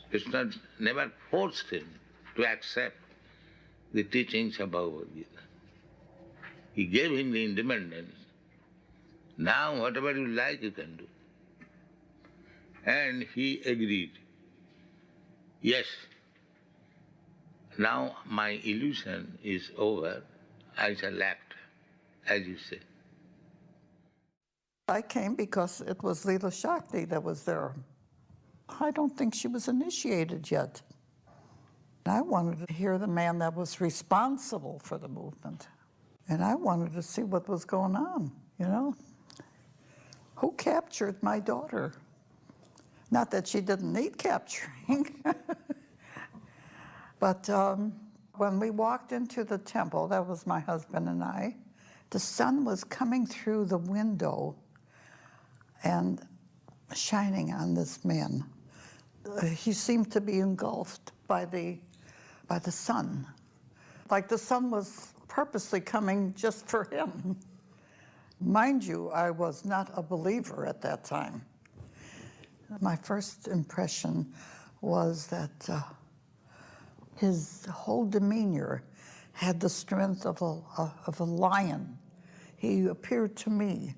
Krishna never forced him to accept the teachings of Bhagavad Gita. He gave him the independence. Now, whatever you like, you can do. And he agreed. Yes, now my illusion is over. I shall act, as you say. I came because it was Leela Shakti that was there. I don't think she was initiated yet. I wanted to hear the man that was responsible for the movement. And I wanted to see what was going on, Who captured my daughter? Not that she didn't need capturing. But when we walked into the temple, that was my husband and I, the sun was coming through the window and shining on this man. He seemed to be engulfed by the sun, like the sun was purposely coming just for him. Mind you, I was not a believer at that time. My first impression was that his whole demeanor had the strength of a lion. He appeared to me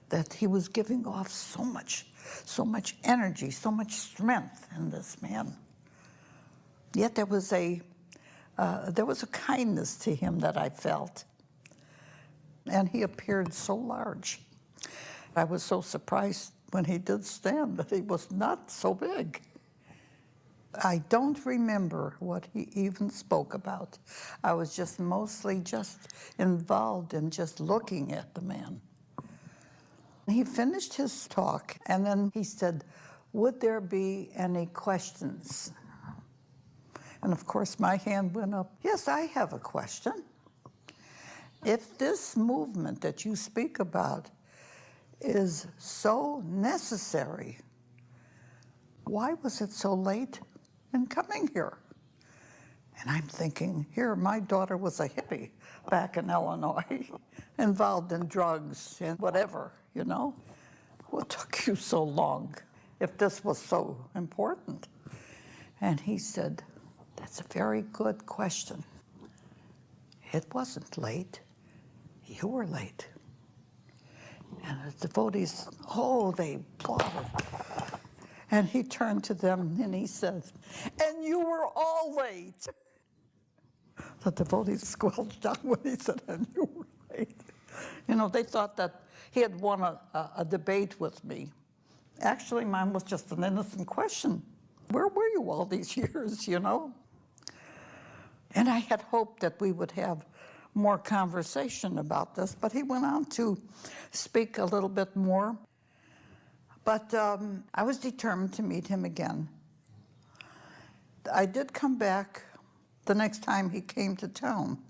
that he was giving off so much energy, so much strength in this man. Yet there was a kindness to him that I felt. And he appeared so large. I was so surprised when he did stand that he was not so big. I don't remember what he even spoke about. I was just mostly involved in just looking at the man. He finished his talk, and then he said, "Would there be any questions?" And of course, my hand went up. Yes, I have a question. If this movement that you speak about is so necessary, why was it so late in coming here? And I'm thinking, here, my daughter was a hippie back in Illinois, involved in drugs and whatever, you know? What took you so long if this was so important? And he said, "That's a very good question. It wasn't late. You were late." And the devotees, they applauded. And he turned to them and he said, "And you were all late." The devotees squelched down when he said, "And you were late." You know, they thought that he had won a debate with me. Actually, mine was just an innocent question. Where were you all these years, you know? And I had hoped that we would have more conversation about this, but he went on to speak a little bit more. But I was determined to meet him again. I did come back the next time he came to town,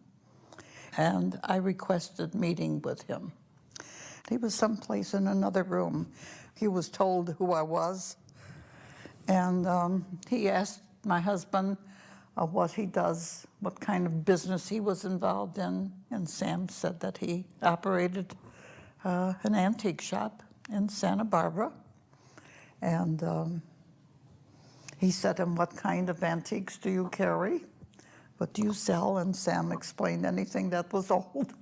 and I requested meeting with him. He was someplace in another room. He was told who I was, and he asked my husband what he does, what kind of business he was involved in, and Sam said that he operated an antique shop in Santa Barbara. And he said, "And what kind of antiques do you carry? What do you sell?" And Sam explained anything that was old,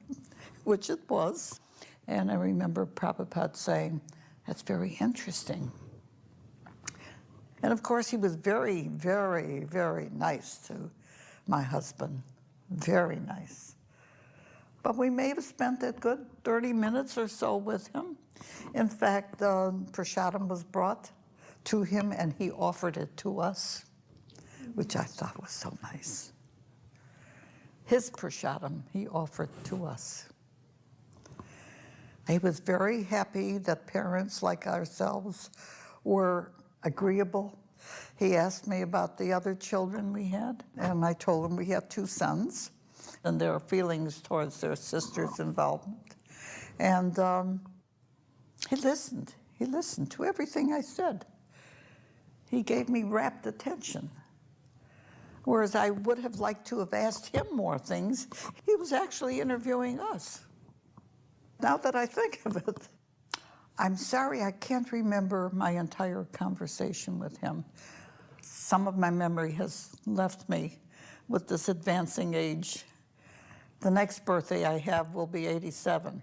which it was. And I remember Prabhupada saying, "That's very interesting." And of course, he was very, very, very nice to my husband. Very nice. But we may have spent a good 30 minutes or so with him. In fact, prasadam was brought to him and he offered it to us, which I thought was so nice. His prasadam he offered to us. He was very happy that parents like ourselves were agreeable. He asked me about the other children we had, and I told him we had 2 sons and their feelings towards their sister's involvement. And he listened. He listened to everything I said. He gave me rapt attention. Whereas I would have liked to have asked him more things, he was actually interviewing us. Now that I think of it, I'm sorry I can't remember my entire conversation with him. Some of my memory has left me with this advancing age. The next birthday I have will be 87.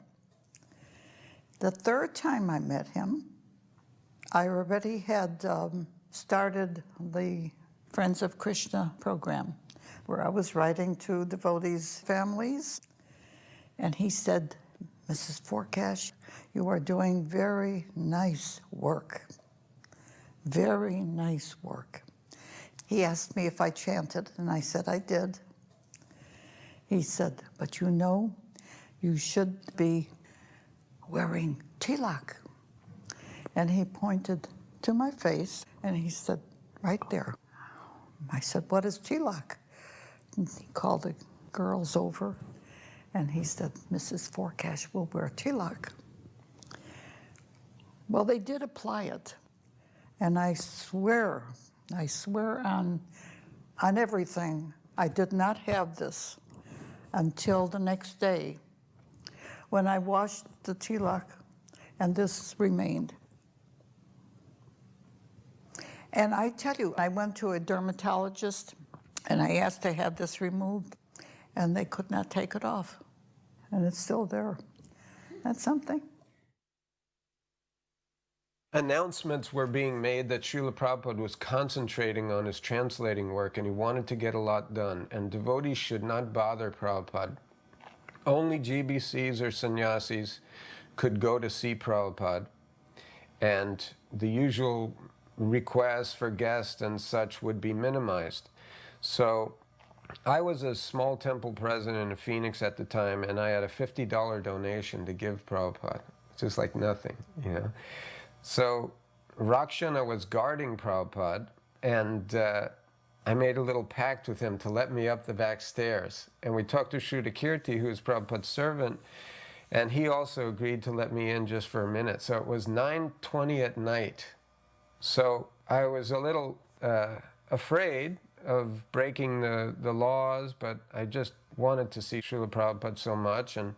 The third time I met him, I already had started the Friends of Krishna program, where I was writing to devotees' families. And he said, "Mrs. Forkash, you are doing very nice work. Very nice work." He asked me if I chanted, and I said I did. He said, "But you know, you should be wearing tilak." And he pointed to my face, and he said, "Right there." I said, "What is tilak?" And he called the girls over, And he said, Mrs. Forcash will wear tilak. Well, they did apply it. And I swear on everything, I did not have this until the next day when I washed the tilak and this remained. And I tell you, I went to a dermatologist and I asked to have this removed and they could not take it off. And it's still there. That's something. Announcements were being made that Srila Prabhupada was concentrating on his translating work and he wanted to get a lot done, and devotees should not bother Prabhupada. Only GBCs or sannyasis could go to see Prabhupada, and the usual requests for guests and such would be minimized. So I was a small temple president in Phoenix at the time, and I had a $50 donation to give Prabhupada. It's just like nothing, you know. So Rakshana was guarding Prabhupada, and I made a little pact with him to let me up the back stairs. And we talked to Srudakirti, who is Prabhupada's servant, and he also agreed to let me in just for a minute. So it was 9:20 at night. So I was a little afraid of breaking the laws, but I just wanted to see Srila Prabhupada so much. And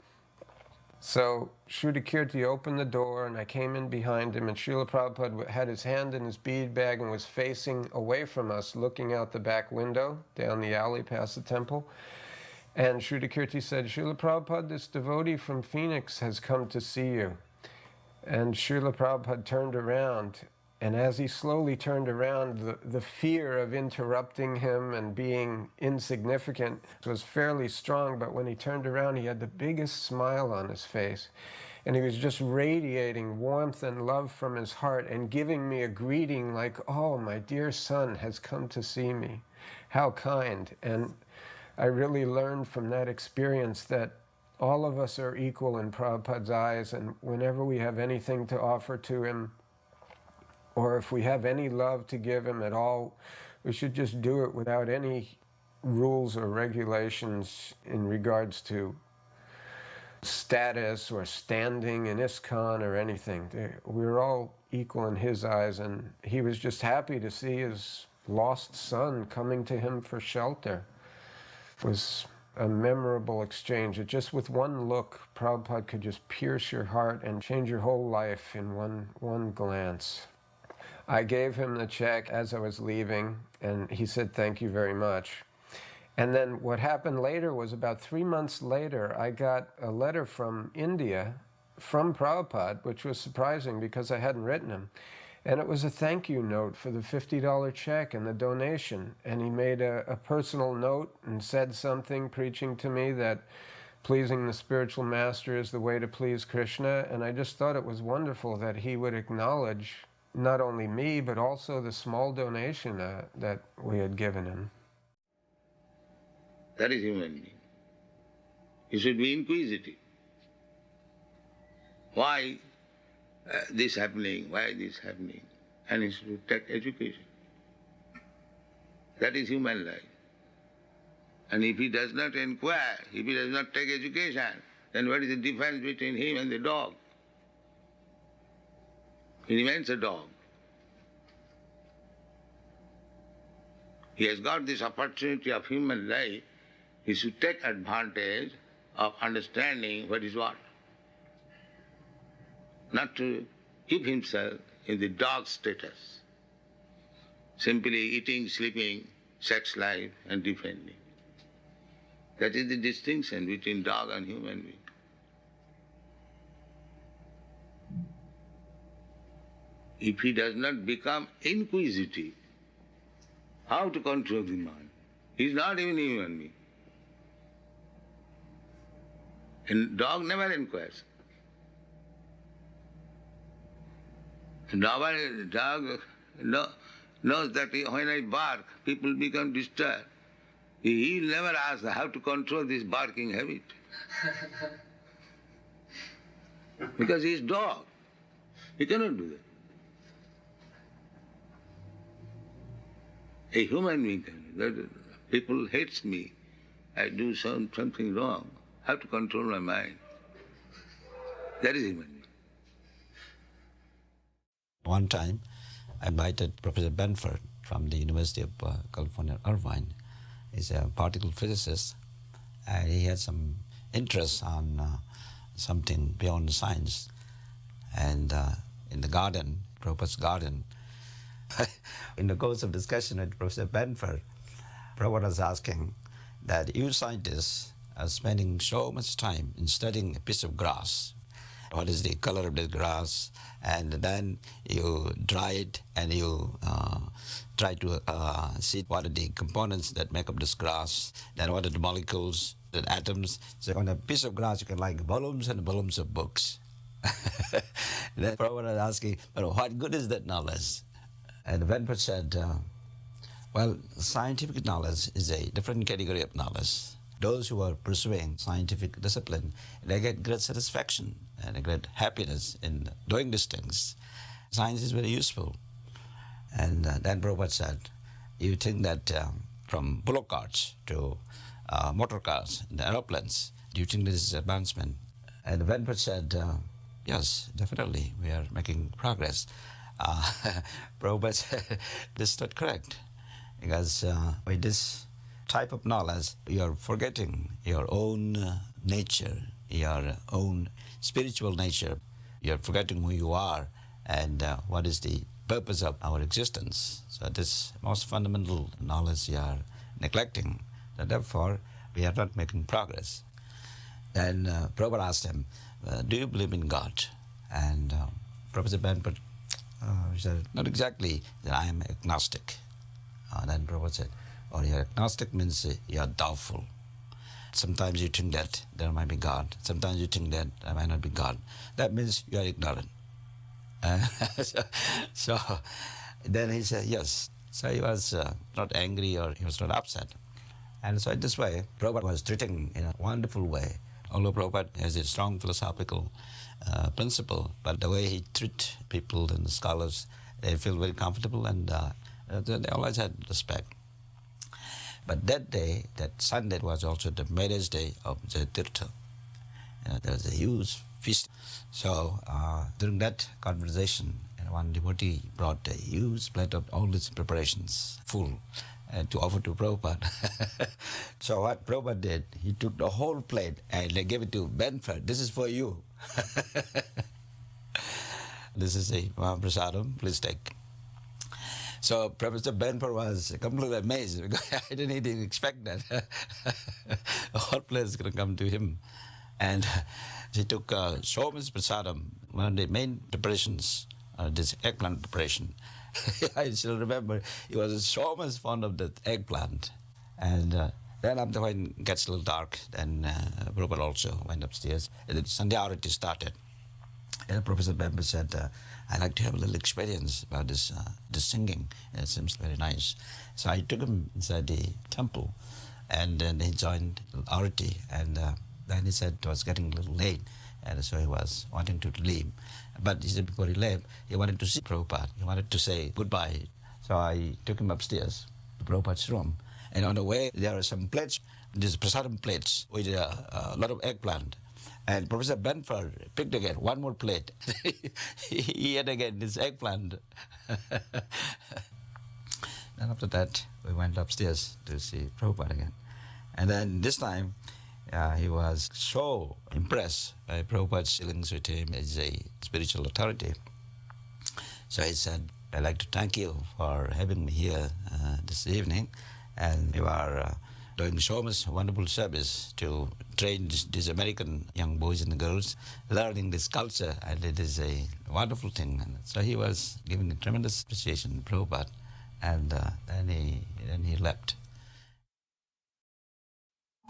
so Srudakirti opened the door, and I came in behind him, and Srila Prabhupada had his hand in his bead bag and was facing away from us, looking out the back window, down the alley past the temple. And Srudakirti said, Srila Prabhupada, this devotee from Phoenix has come to see you. And Srila Prabhupada turned around, and as he slowly turned around, the fear of interrupting him and being insignificant was fairly strong, but when he turned around, he had the biggest smile on his face. And he was just radiating warmth and love from his heart and giving me a greeting like, oh, my dear son has come to see me. How kind. And I really learned from that experience that all of us are equal in Prabhupada's eyes, and whenever we have anything to offer to him, or if we have any love to give him at all, we should just do it without any rules or regulations in regards to status or standing in ISKCON or anything. We're all equal in his eyes, and he was just happy to see his lost son coming to him for shelter. It was a memorable exchange. It just with one look, Prabhupada could just pierce your heart and change your whole life in one glance. I gave him the check as I was leaving, and he said, thank you very much. And then what happened later was about 3 months later, I got a letter from India, from Prabhupada, which was surprising because I hadn't written him. And it was a thank you note for the $50 check and the donation. And he made a personal note and said something, preaching to me that pleasing the spiritual master is the way to please Krishna. And I just thought it was wonderful that he would acknowledge not only me, but also the small donation that we had given him. That is human being. He should be inquisitive. Why this happening? Why this happening? And he should take education. That is human life. And if he does not inquire, if he does not take education, then what is the difference between him and the dog? He remains a dog. He has got this opportunity of human life. He should take advantage of understanding what is what. Not to keep himself in the dog status, simply eating, sleeping, sex life, and defending. That is the distinction between dog and human being. If he does not become inquisitive, how to control the mind? He is not even human being. And dog never inquires. Dog knows that when I bark, people become disturbed. He never asks how to control this barking habit. Because he is dog. He cannot do that. A human being can do that. People hates me. I do something wrong. I have to control my mind. That is human. One time, I invited Professor Benford from the University of California, Irvine. He's a particle physicist, and he had some interest on something beyond science. And in the garden, Prabhupada's garden, in the course of discussion with Professor Benford, Prabhupada was asking that you scientists are spending so much time in studying a piece of grass. What is the color of the grass? And then you dry it and you try to see what are the components that make up this grass, then what are the molecules, the atoms. So on a piece of grass you can like volumes and volumes of books. Then Prabhupada was asking, well, what good is that knowledge? And Benford said, well, scientific knowledge is a different category of knowledge. Those who are pursuing scientific discipline, they get great satisfaction and a great happiness in doing these things. Science is very useful. And then Prabhupada said, you think that from bullock carts to motor cars and aeroplanes, do you think this is advancement? And Benford said, yes, definitely, we are making progress. Prabhupada said, this is not correct, because with this type of knowledge, you are forgetting your own nature, your own spiritual nature. You are forgetting who you are and what is the purpose of our existence. So this most fundamental knowledge you are neglecting. And therefore, we are not making progress. Then Prabhupada asked him, do you believe in God? And Professor Benford said, not exactly, that I am agnostic. Then Prabhupada said, oh, you're agnostic means you're doubtful. Sometimes you think that there might be God. Sometimes you think that there might not be God. That means you are ignorant. So then he said, yes. So he was not angry or he was not upset. And so in this way, Prabhupada was treating in a wonderful way. Although Prabhupada has a strong philosophical principle, but the way he treats people and the scholars, they feel very comfortable and they always had respect. But that day, that Sunday, was also the marriage day of Jaitirtha. There was a huge feast. So during that conversation, one devotee brought a huge plate of all these preparations, full, to offer to Prabhupada. So what Prabhupada did, he took the whole plate and they gave it to Benford. This is for you. This is a Mahaprasadam, please take. So Professor Benford was completely amazed because I didn't expect that. The whole place is going to come to him. And he took so much prasadam, one of the main preparations, this eggplant preparation. I still remember he was so much fond of the eggplant. And then after when it gets a little dark, then Prabhupada also went upstairs. And the Sandhya Arati started. And Professor Benford said, I'd like to have a little experience about this singing. It seems very nice. So I took him inside the temple, and then he joined Arati. And then he said it was getting a little late, and so he was wanting to leave. But he said before he left, he wanted to see Prabhupada. He wanted to say goodbye. So I took him upstairs to Prabhupada's room. And on the way, there are some plates, these prasadam plates with a lot of eggplant. And Professor Benford picked again one more plate. He ate again this eggplant. Then after that, we went upstairs to see Prabhupada again. And then this time, he was so impressed by Prabhupada's dealings with him as a spiritual authority. So he said, I'd like to thank you for having me here this evening. And you are doing so much wonderful service to train these American young boys and girls learning this culture, and it is a wonderful thing. And so he was giving a tremendous appreciation to Prabhupada, and then he left.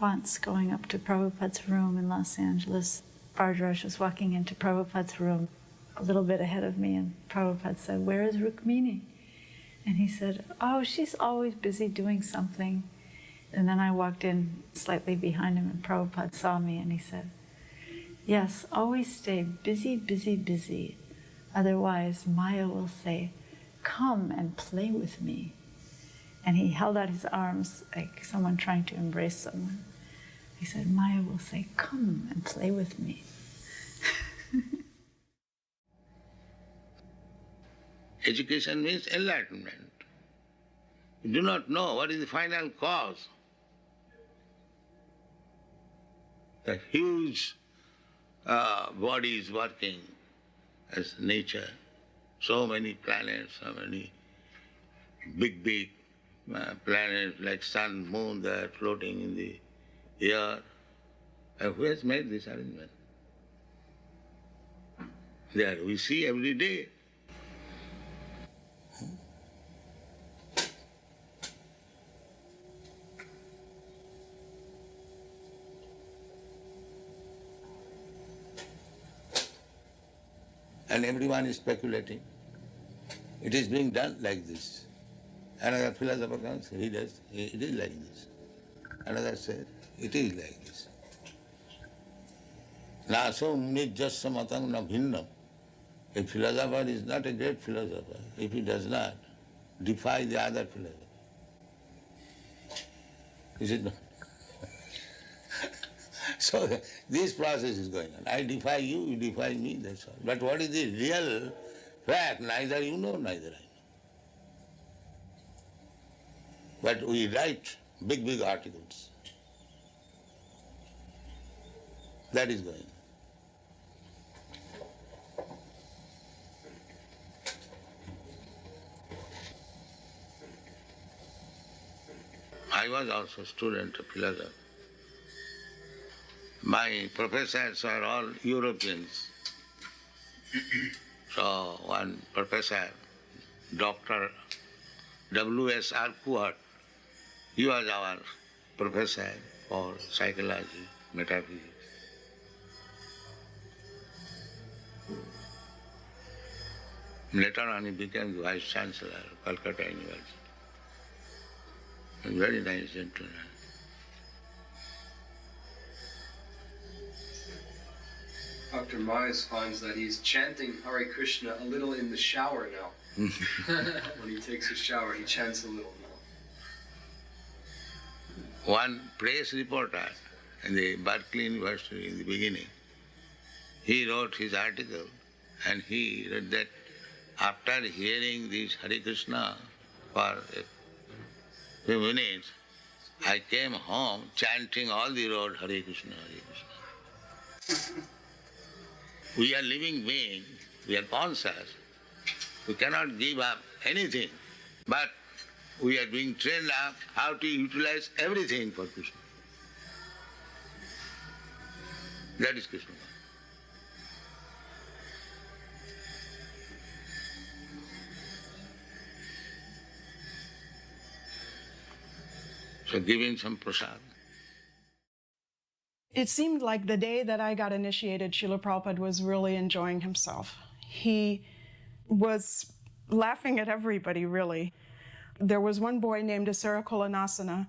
Once going up to Prabhupada's room in Los Angeles, Bhardraj was walking into Prabhupada's room a little bit ahead of me, and Prabhupada said, "Where is Rukmini?" And he said, "Oh, she's always busy doing something." And then I walked in slightly behind him, and Prabhupada saw me, and he said, "Yes, always stay busy, busy, busy. Otherwise, Maya will say, 'Come and play with me.'" And he held out his arms like someone trying to embrace someone. He said, Maya will say, come and play with me. Education means enlightenment. You do not know what is the final cause. The huge body is working as nature. So many planets, so many big planets like sun, moon, they are floating in the air. And who has made this arrangement? There we see every day. And everyone is speculating. It is being done like this. Another philosopher comes, he does, it is like this. Another says, it is like this. Naso nijjasya matang na bhinnam. A philosopher is not a great philosopher if he does not defy the other philosopher. Is it not? So this process is going on. I defy you, you defy me, that's all. But what is the real fact? Neither you know, neither I know. But we write big articles. That is going on. I was also a student of philosophy. My professors are all Europeans. So one professor, Dr. W.S. Arkuat, he was our professor for psychology, metaphysics. Later on he became the Vice Chancellor of Calcutta University. A very nice gentleman. Dr. Mize finds that he's chanting Hare Krishna a little in the shower now. When he takes a shower, he chants a little now. One press reporter in the Berkeley University in the beginning, he wrote his article and he read that after hearing this Hare Krishna for a few minutes, I came home chanting all the road Hare Krishna, Hare Krishna. We are living beings, we are conscious. We cannot give up anything, but we are being trained up how to utilize everything for Krishna. That is Krishna. So giving some prasad. It seemed like the day that I got initiated, Srila Prabhupada was really enjoying himself. He was laughing at everybody, really. There was one boy named Asura Kulanasana.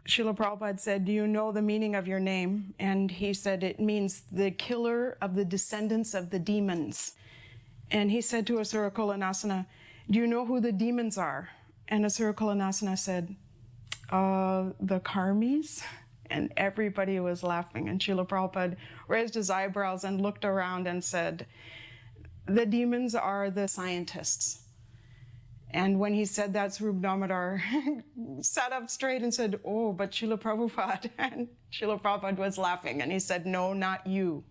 Srila Prabhupada said, do you know the meaning of your name? And he said, it means the killer of the descendants of the demons. And he said to Asura Kulanasana, do you know who the demons are? And Asura Kulanasana said, the karmis? And everybody was laughing. And Srila Prabhupada raised his eyebrows and looked around and said, the demons are the scientists. And when he said that, Swarup Damodar sat up straight and said, oh, but Srila Prabhupada. And Srila Prabhupada was laughing. And he said, no, not you.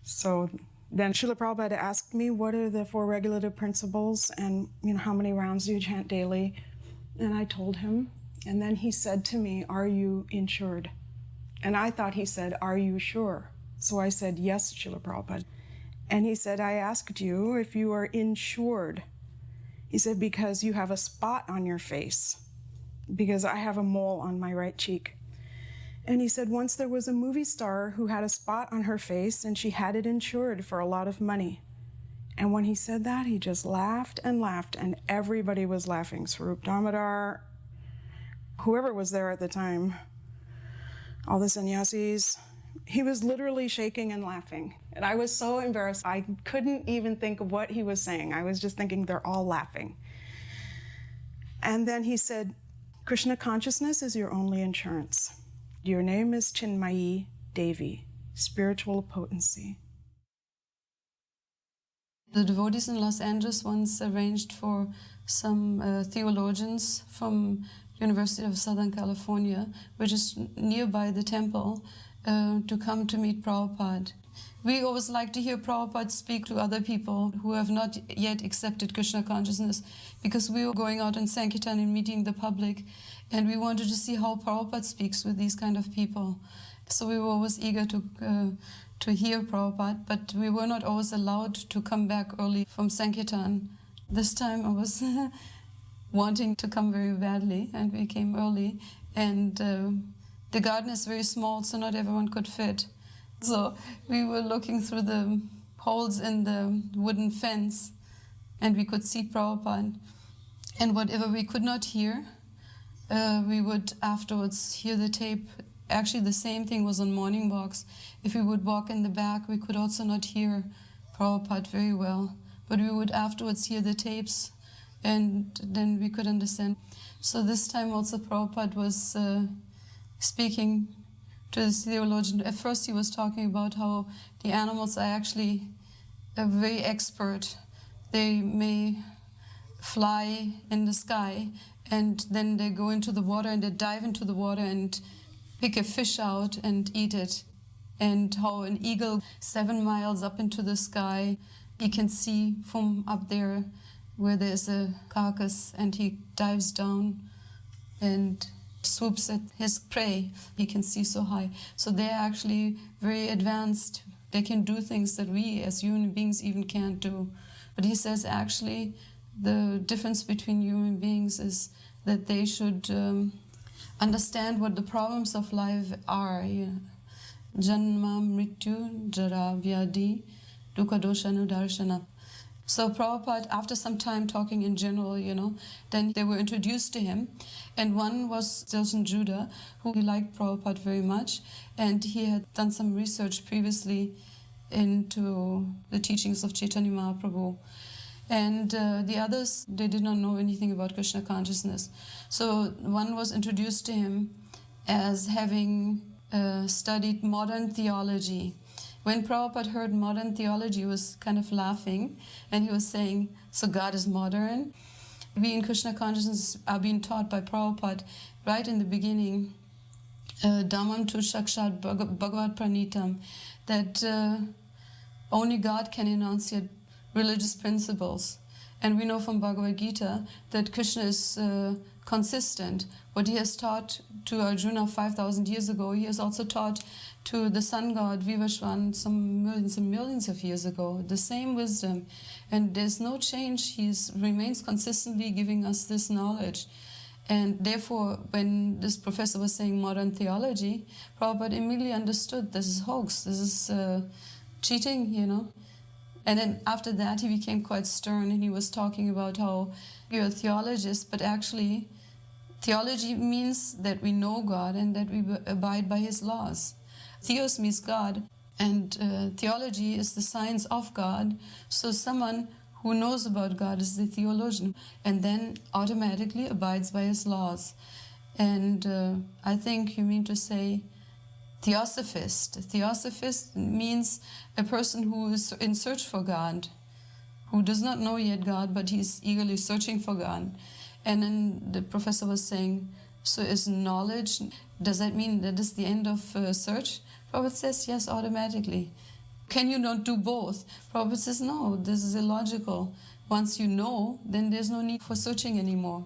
So then Srila Prabhupada asked me, what are the 4 regulative principles? And how many rounds do you chant daily? And I told him. And then he said to me, are you insured? And I thought he said, are you sure? So I said, yes, Srila Prabhupada. And he said, I asked you if you are insured. He said, because you have a spot on your face, because I have a mole on my right cheek. And he said, once there was a movie star who had a spot on her face and she had it insured for a lot of money. And when he said that, he just laughed, and everybody was laughing. Swarup Damodar, whoever was there at the time, all the sannyasis, he was literally shaking and laughing. And I was so embarrassed. I couldn't even think of what he was saying. I was just thinking, they're all laughing. And then he said, Krishna consciousness is your only insurance. Your name is Chinmayi Devi, spiritual potency. The devotees in Los Angeles once arranged for some theologians from University of Southern California, which is nearby the temple, to come to meet Prabhupada. We always like to hear Prabhupada speak to other people who have not yet accepted Krishna consciousness, because we were going out in Sankirtan and meeting the public, and we wanted to see how Prabhupada speaks with these kind of people. So we were always eager to hear Prabhupada, but we were not always allowed to come back early from Sankirtan. This time I was wanting to come very badly, and we came early, and the garden is very small, so not everyone could fit. So we were looking through the holes in the wooden fence, and we could see Prabhupada. And whatever we could not hear, we would afterwards hear the tape. Actually, the same thing was on morning walks. If we would walk in the back, we could also not hear Prabhupada very well. But we would afterwards hear the tapes, and then we could understand. So this time also Prabhupada was speaking to this theologian. At first he was talking about how the animals are actually very expert. They may fly in the sky, and then they go into the water and they dive into the water and pick a fish out and eat it. And how an eagle 7 miles up into the sky, he can see from up there where there's a carcass, and he dives down and swoops at his prey. He can see so high. So they're actually very advanced. They can do things that we as human beings even can't do. But he says actually the difference between human beings is that they should understand what the problems of life are. Janma, Mrityu, Jara, Vyadi, Dukkha, Doshanu, Darshana. So Prabhupada, after some time talking in general, then they were introduced to him. And one was Delson Judah, who liked Prabhupada very much. And he had done some research previously into the teachings of Chaitanya Mahaprabhu. And the others, they did not know anything about Krishna consciousness. So one was introduced to him as having studied modern theology. When Prabhupada heard modern theology, he was kind of laughing, and he was saying, so God is modern? We in Krishna consciousness are being taught by Prabhupada right in the beginning, Dhammam tu Shakshat Bhagavad Pranitam, that only God can enunciate religious principles. And we know from Bhagavad Gita that Krishna is consistent. What he has taught to Arjuna 5,000 years ago, he has also taught to the sun god Vivashwan some millions and millions of years ago, the same wisdom. And there's no change. He remains consistently giving us this knowledge. And therefore, when this professor was saying modern theology, Prabhupada immediately understood this is hoax, this is cheating, And then after that, he became quite stern, and he was talking about how you're a theologist, but actually theology means that we know God and that we abide by his laws. Theos means God, and theology is the science of God. So someone who knows about God is the theologian, and then automatically abides by his laws. And I think you mean to say Theosophist. Theosophist means a person who is in search for God, who does not know yet God, but he's eagerly searching for God. And then the professor was saying, so is knowledge, does that mean that is the end of search? Prabhupada says, yes, automatically. Can you not do both? Prabhupada says, no, this is illogical. Once you know, then there's no need for searching anymore.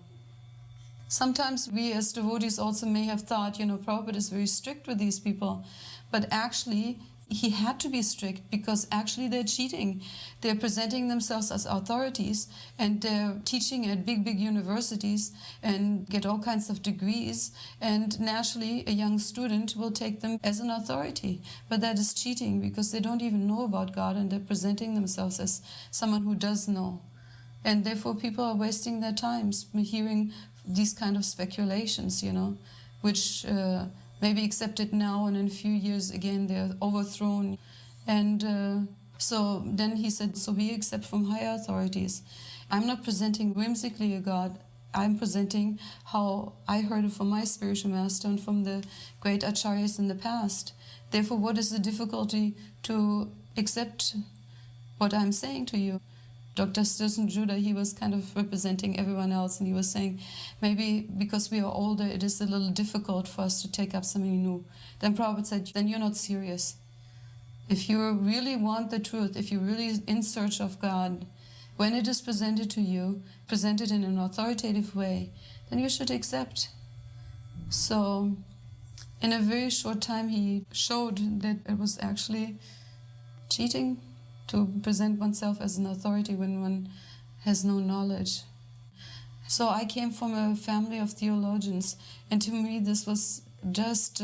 Sometimes we as devotees also may have thought, Prabhupada is very strict with these people, but actually he had to be strict because actually they're cheating. They're presenting themselves as authorities, and they're teaching at big, big universities and get all kinds of degrees, and naturally a young student will take them as an authority. But that is cheating because they don't even know about God, and they're presenting themselves as someone who does know. And therefore people are wasting their time hearing these kind of speculations, which may be accepted now, and in a few years again they're overthrown. And so then he said, so we accept from higher authorities. I'm not presenting whimsically a God. I'm presenting how I heard it from my spiritual master and from the great acharyas in the past. Therefore, what is the difficulty to accept what I'm saying to you? Dr. Sturgeon Judah, he was kind of representing everyone else, and he was saying, maybe because we are older, it is a little difficult for us to take up something new. Then Prabhupada said, then you're not serious. If you really want the truth, if you're really in search of God, when it is presented to you, presented in an authoritative way, then you should accept. So, in a very short time, he showed that it was actually cheating to present oneself as an authority when one has no knowledge. So I came from a family of theologians, and to me this was just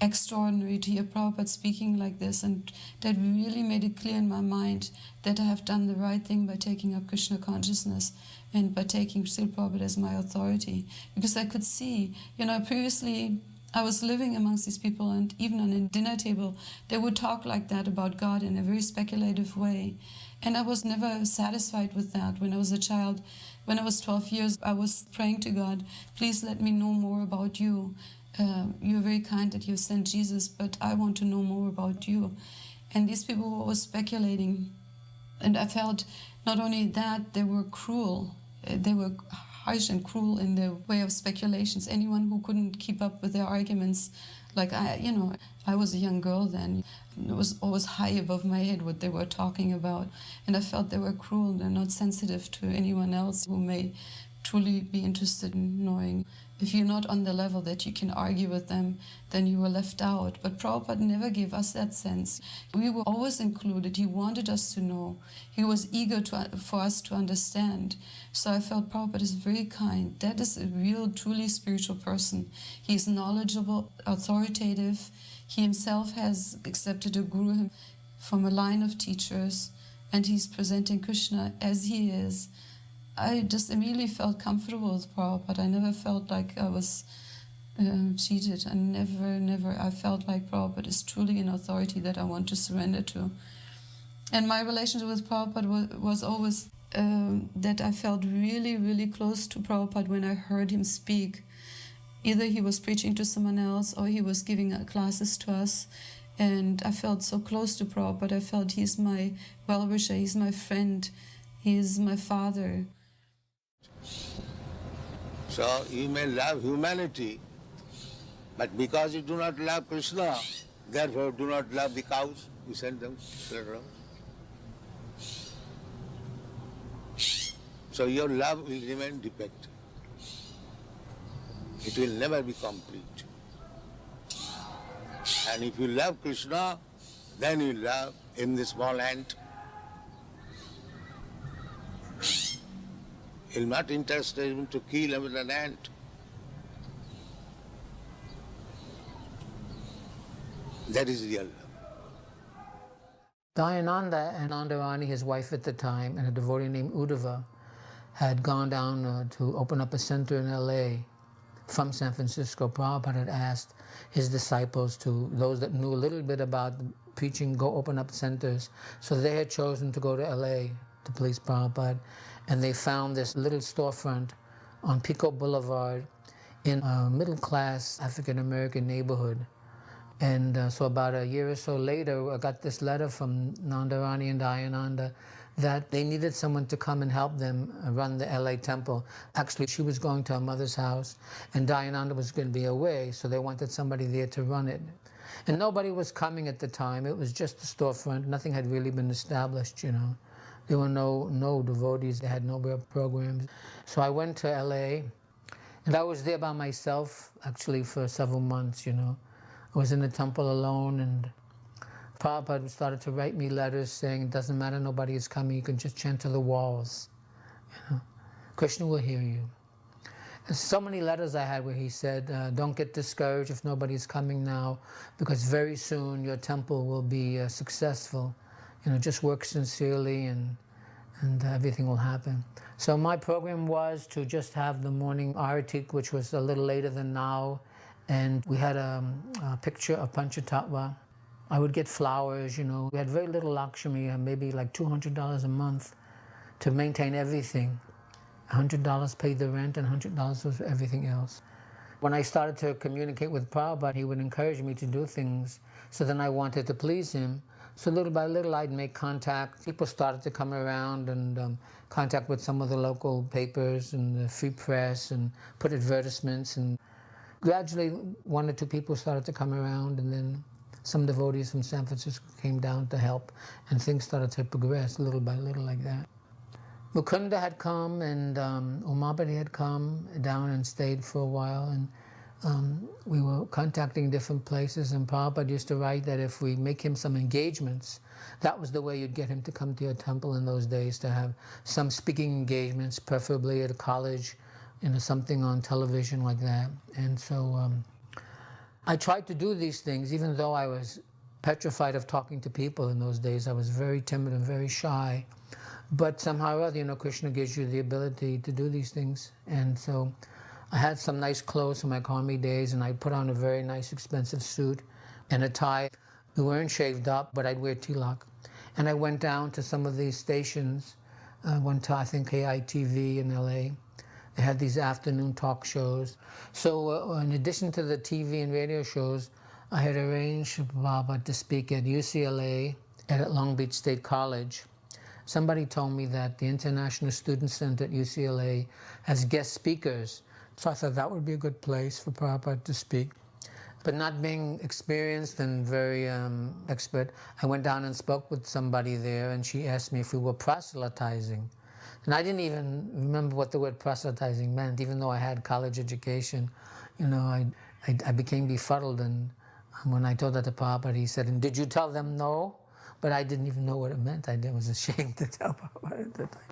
extraordinary to hear Prabhupada speaking like this, and that really made it clear in my mind that I have done the right thing by taking up Krishna consciousness and by taking Srila Prabhupada as my authority. Because I could see, previously I was living amongst these people, and even on a dinner table, they would talk like that about God in a very speculative way. And I was never satisfied with that. When I was a child, when I was 12 years, I was praying to God, please let me know more about you. You're very kind that you sent Jesus, but I want to know more about you. And these people were always speculating. And I felt not only that, they were cruel. They were harsh and cruel in their way of speculations. Anyone who couldn't keep up with their arguments, like I was a young girl then, it was always high above my head what they were talking about. And I felt they were cruel and not sensitive to anyone else who may truly be interested in knowing. If you're not on the level that you can argue with them, then you were left out. But Prabhupada never gave us that sense. We were always included. He wanted us to know. He was eager for us to understand. So I felt Prabhupada is very kind. That is a real, truly spiritual person. He's knowledgeable, authoritative. He himself has accepted a guru from a line of teachers, and he's presenting Krishna as he is. I just immediately felt comfortable with Prabhupada. I never felt like I was cheated. I never, I felt like Prabhupada is truly an authority that I want to surrender to. And my relationship with Prabhupada was always that I felt really, really close to Prabhupada when I heard him speak. Either he was preaching to someone else or he was giving classes to us. And I felt so close to Prabhupada. I felt he's my well-wisher, he's my friend, he's my father. So you may love humanity, but because you do not love Krishna, therefore do not love the cows. You send them later on. So your love will remain defective. It will never be complete. And if you love Krishna, then you love him, the small ant. He'll not interested him to kill him with an ant. That is real love. Dayananda and Nandarani, his wife at the time, and a devotee named Uddhava, had gone down to open up a center in LA from San Francisco. Prabhupada had asked his disciples, to those that knew a little bit about preaching, go open up centers. So they had chosen to go to LA to please Prabhupada. And they found this little storefront on Pico Boulevard in a middle-class African-American neighborhood. And so about a year or so later, I got this letter from Nandarani and Dayananda that they needed someone to come and help them run the LA temple. Actually, she was going to her mother's house, and Dayananda was going to be away, so they wanted somebody there to run it. And nobody was coming at the time. It was just a storefront. Nothing had really been established, There were no devotees. They had no real programs. So I went to LA, and I was there by myself, actually, for several months, I was in the temple alone, and Prabhupada started to write me letters saying, it doesn't matter, nobody is coming, you can just chant to the walls. Krishna will hear you. And so many letters I had where he said, don't get discouraged if nobody's coming now, because very soon your temple will be successful. Just work sincerely and everything will happen. So my program was to just have the morning arati, which was a little later than now, and we had a picture of Panchatattva. I would get flowers, We had very little Lakshmi, maybe like $200 a month to maintain everything. $100 paid the rent and $100 was for everything else. When I started to communicate with Prabhupada, he would encourage me to do things. So then I wanted to please him. So little by little, I'd make contact. People started to come around and contact with some of the local papers and the free press and put advertisements. And gradually, 1 or 2 people started to come around, and then some devotees from San Francisco came down to help, and things started to progress little by little like that. Mukunda had come, and Umabati had come down and stayed for a while, and we were contacting different places, and Prabhupada used to write that if we make him some engagements, that was the way you'd get him to come to your temple in those days, to have some speaking engagements, preferably at a college, something on television like that. And so I tried to do these things, even though I was petrified of talking to people in those days. I was very timid and very shy. But somehow or other, Krishna gives you the ability to do these things. And so I had some nice clothes from my army days, and I put on a very nice, expensive suit and a tie. We weren't shaved up, but I'd wear tilak. And I went down to some of these stations. Went to, I think, KITV in LA. They had these afternoon talk shows. So in addition to the TV and radio shows, I had arranged for Prabhupada to speak at UCLA and at Long Beach State College. Somebody told me that the International Student Center at UCLA has guest speakers. So I thought that would be a good place for Prabhupada to speak. But not being experienced and very expert, I went down and spoke with somebody there, and she asked me if we were proselytizing. And I didn't even remember what the word proselytizing meant, even though I had college education. I became befuddled, and when I told that to Prabhupada, he said, "And did you tell them no?" But I didn't even know what it meant. I was ashamed to tell Prabhupada at the time.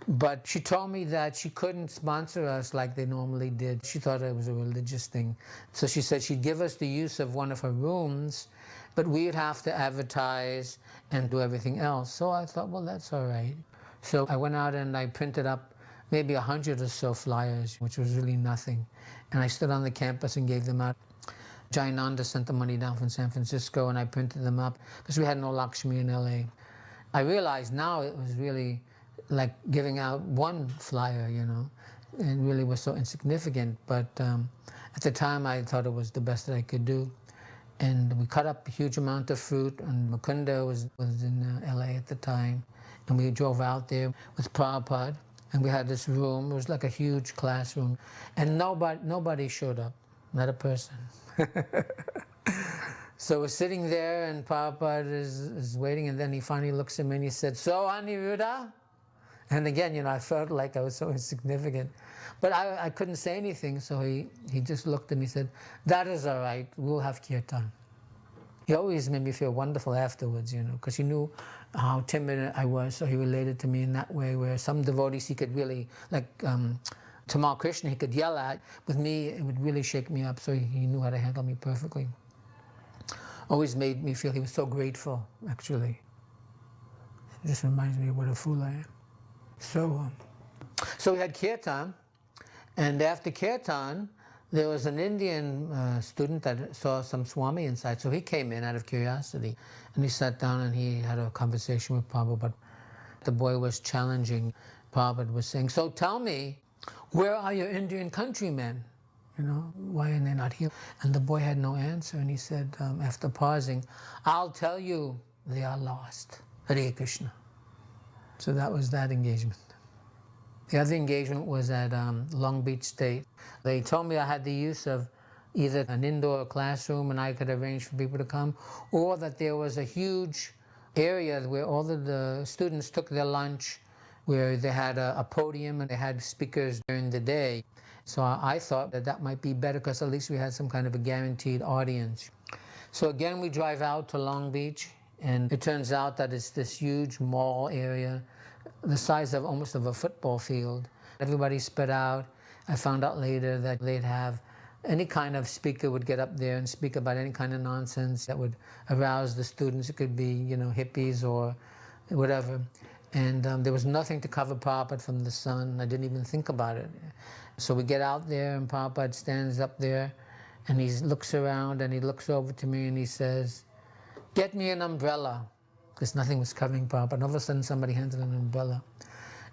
But she told me that she couldn't sponsor us like they normally did. She thought it was a religious thing. So she said she'd give us the use of one of her rooms, but we'd have to advertise and do everything else. So I thought, well, that's all right. So I went out and I printed up maybe 100 or so flyers, which was really nothing. And I stood on the campus and gave them out. Jayananda sent the money down from San Francisco, and I printed them up because we had no Lakshmi in LA. I realized now it was really like giving out one flyer, It really was so insignificant. But at the time, I thought it was the best that I could do. And we cut up a huge amount of fruit, and Mukunda was in LA at the time. And we drove out there with Prabhupada, and we had this room. It was like a huge classroom. And nobody showed up, not a person. So we're sitting there, and Prabhupada is waiting, and then he finally looks at me and he said, "So, Aniruddha?" And again, I felt like I was so insignificant. But I couldn't say anything, so he just looked at me and said, "That is all right, we'll have kirtan." He always made me feel wonderful afterwards, because he knew how timid I was, so he related to me in that way, where some devotees he could really, like Tamal Krishna, he could yell at. With me, it would really shake me up, so he knew how to handle me perfectly. Always made me feel he was so grateful, actually. It just reminds me of what a fool I am. So we had kirtan, and after kirtan, there was an Indian student that saw some Swami inside, so he came in out of curiosity, and he sat down and he had a conversation with Prabhupada. The boy was challenging. Prabhupada was saying, "So tell me, where are your Indian countrymen? Why are they not here?" And the boy had no answer, and he said, after pausing, "I'll tell you, they are lost. Hare Krishna." So that was that engagement. The other engagement was at Long Beach State. They told me I had the use of either an indoor classroom and I could arrange for people to come, or that there was a huge area where all of the students took their lunch, where they had a podium and they had speakers during the day. So I thought that might be better because at least we had some kind of a guaranteed audience. So again, we drive out to Long Beach, and it turns out that it's this huge mall area, the size of almost of a football field. Everybody spread out. I found out later that they'd have any kind of speaker would get up there and speak about any kind of nonsense that would arouse the students. It could be, hippies or whatever. And there was nothing to cover Prabhupada from the sun. I didn't even think about it. So we get out there, and Prabhupada stands up there, and he looks around, and he looks over to me, and he says, "Get me an umbrella," because nothing was covering Prabhupada. And all of a sudden, somebody handed an umbrella.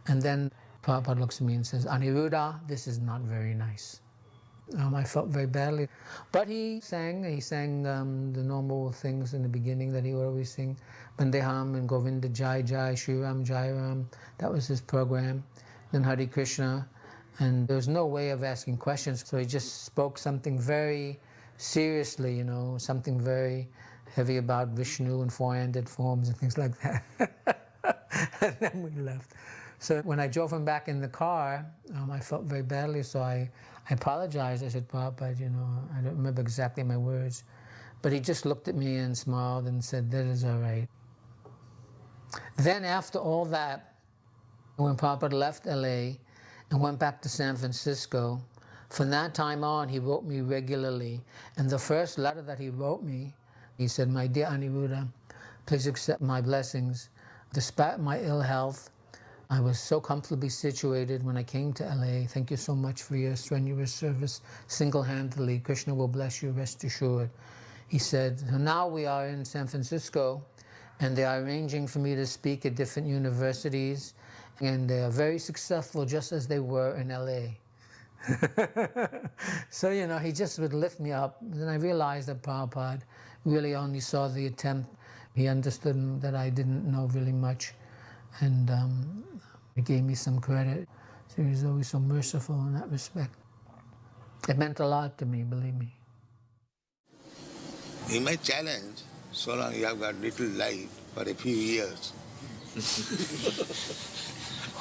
And then Prabhupada looks at me and says, Aniruddha, this is not very nice. I felt very badly. But he sang the normal things in the beginning that he would always sing. Bandeham and Govinda Jai Jai, Shri Ram Jai Ram. That was his program. Then Hare Krishna. And there was no way of asking questions. So he just spoke something very seriously, you know, something very heavy about Vishnu and four-handed forms and things like that. And then we left. So when I drove him back in the car, I felt very badly, so I apologized. I said, Prabhupada, you know, I don't remember exactly my words. But he just looked at me and smiled and said, that is all right. Then after all that, when Prabhupada left LA and went back to San Francisco, from that time on, he wrote me regularly. And the first letter that he wrote me, he said, my dear Aniruddha, please accept my blessings. Despite my ill health, I was so comfortably situated when I came to LA. Thank you so much for your strenuous service. Single-handedly, Krishna will bless you, rest assured. He said, so now we are in San Francisco, and they are arranging for me to speak at different universities, and they are very successful, just as they were in LA. So, you know, he just would lift me up. And then I realized that Prabhupada really only saw the attempt. He understood that I didn't know really much. And he gave me some credit. So he was always so merciful in that respect. It meant a lot to me, believe me. He may challenge, so long you have got little life for a few years.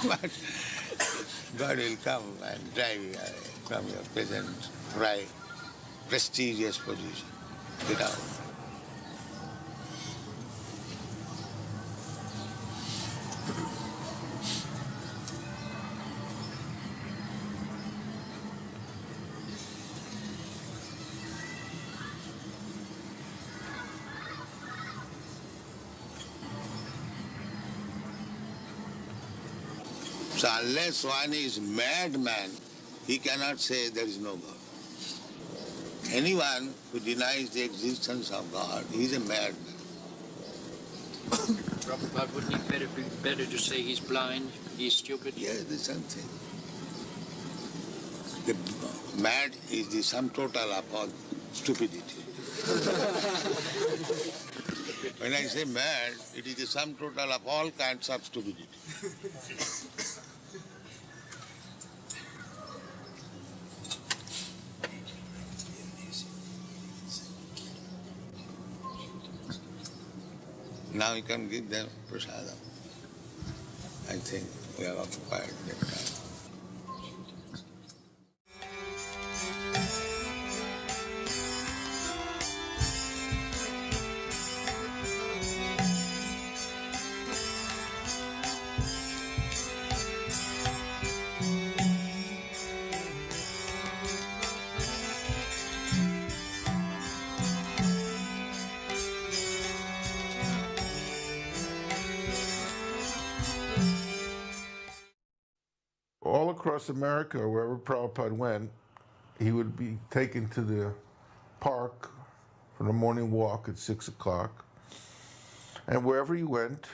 But God will come and drive you away from your present right, prestigious position. Get out. So unless one is madman, he cannot say there is no God. Anyone who denies the existence of God is a madman. Prabhupada, wouldn't it be better to say he's blind, he's stupid? Yes, the same thing. The mad is the sum total of all stupidity. When I say mad, it is the sum total of all kinds of stupidity. Now you can give them prasadam. I think we have occupied that time. All across America, wherever Prabhupada went, he would be taken to the park for the morning walk at 6 o'clock. And wherever he went,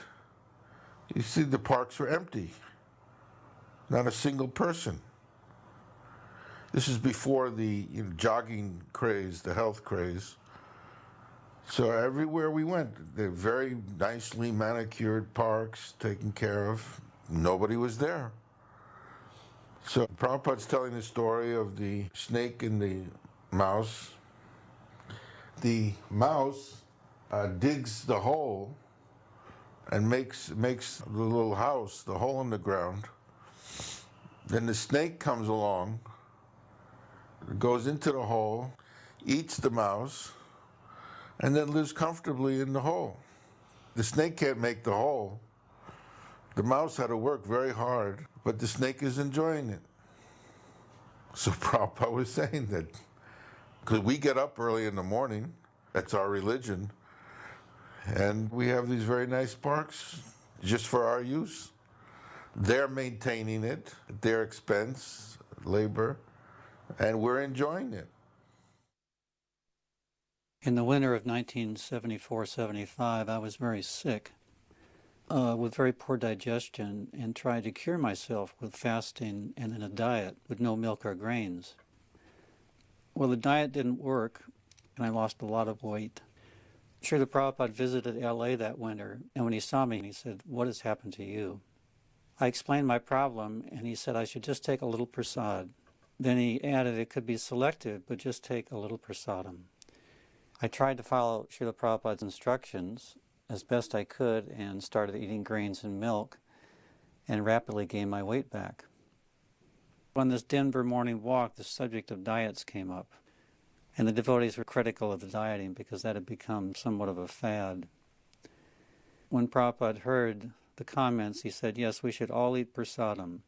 you see the parks were empty. Not a single person. This is before the jogging craze, the health craze. So everywhere we went, they're very nicely manicured parks, taken care of. Nobody was there. So Prabhupada's telling the story of the snake and the mouse. The mouse digs the hole and makes the little house, the hole in the ground. Then the snake comes along, goes into the hole, eats the mouse, and then lives comfortably in the hole. The snake can't make the hole. The mouse had to work very hard, but the snake is enjoying it. So Prabhupada was saying that, because we get up early in the morning, that's our religion, and we have these very nice parks just for our use. They're maintaining it at their expense, labor, and we're enjoying it. In the winter of 1974-75, I was very sick. with very poor digestion and tried to cure myself with fasting and in a diet with no milk or grains. Well, the diet didn't work, and I lost a lot of weight. Srila Prabhupada visited LA that winter, and when he saw me, he said, "What has happened to you?" I explained my problem, and he said I should just take a little prasad. Then he added it could be selective, but just take a little prasadam. I tried to follow Srila Prabhupada's instructions as best I could and started eating grains and milk and rapidly gained my weight back. On this Denver morning walk, the subject of diets came up, and the devotees were critical of the dieting because that had become somewhat of a fad. When Prabhupada heard the comments, he said, yes, we should all eat prasadam.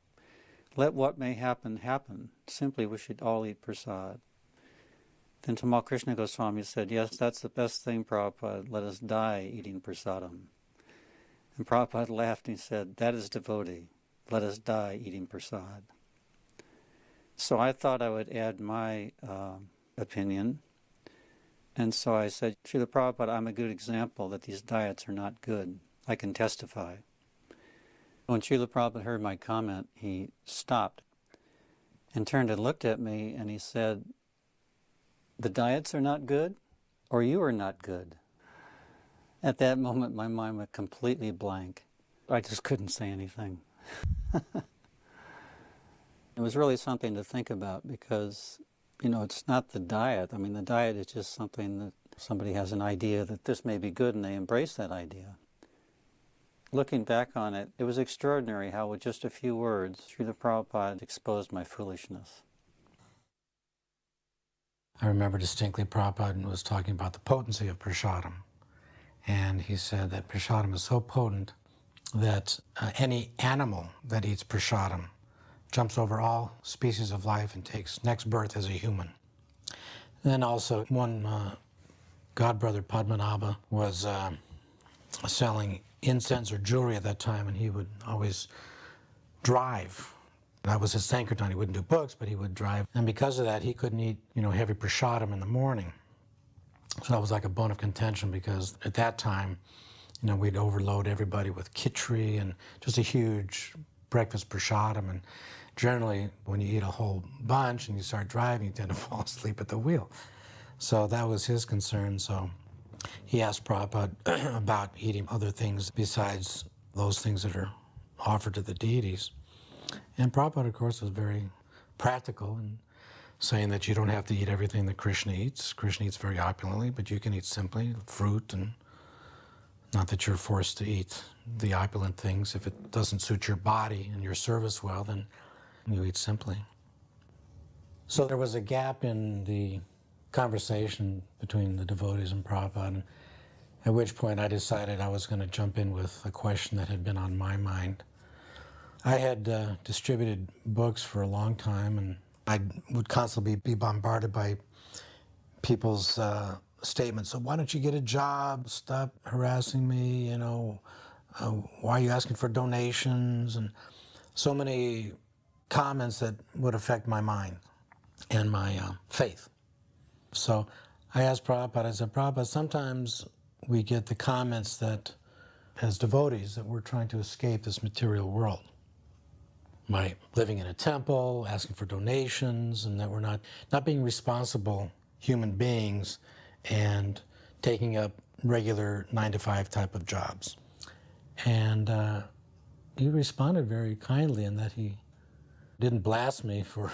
Let what may happen, happen. Simply, we should all eat prasad. Then Tamal Krishna Goswami said, yes, that's the best thing, Prabhupada. Let us die eating prasadam. And Prabhupada laughed and he said, that is devotee. Let us die eating prasad. So I thought I would add my opinion. And so I said, Srila Prabhupada, I'm a good example that these diets are not good. I can testify. When Srila Prabhupada heard my comment, he stopped and turned and looked at me and he said, the diets are not good, or you are not good. At that moment, my mind went completely blank. I just couldn't say anything. It was really something to think about because, you know, it's not the diet. I mean, the diet is just something that somebody has an idea that this may be good and they embrace that idea. Looking back on it, it was extraordinary how with just a few words, Srila Prabhupada exposed my foolishness. I remember distinctly Prabhupada was talking about the potency of prasadam. And he said that prasadam is so potent that any animal that eats prasadam jumps over all species of life and takes next birth as a human. Then also one godbrother, Padmanabha, was selling incense or jewelry at that time, and he would always drive. That was his Sankirtan. He wouldn't do books, but he would drive. And because of that, he couldn't eat, heavy prasadam in the morning. So that was like a bone of contention because at that time, we'd overload everybody with khichdi and just a huge breakfast prasadam. And generally, when you eat a whole bunch and you start driving, you tend to fall asleep at the wheel. So that was his concern. So he asked Prabhupada about eating other things besides those things that are offered to the deities. And Prabhupada, of course, was very practical in saying that you don't have to eat everything that Krishna eats. Krishna eats very opulently, but you can eat simply fruit, and not that you're forced to eat the opulent things. If it doesn't suit your body and your service well, then you eat simply. So there was a gap in the conversation between the devotees and Prabhupada, at which point I decided I was going to jump in with a question that had been on my mind. I had distributed books for a long time, and I would constantly be bombarded by people's statements. So why don't you get a job? Stop harassing me, why are you asking for donations? And so many comments that would affect my mind and my faith. So I asked Prabhupada, I said, Prabhupada, sometimes we get the comments that, as devotees, that we're trying to escape this material world by living in a temple, asking for donations, and that we're not being responsible human beings and taking up regular 9-to-5 type of jobs. And he responded very kindly in that he didn't blast me for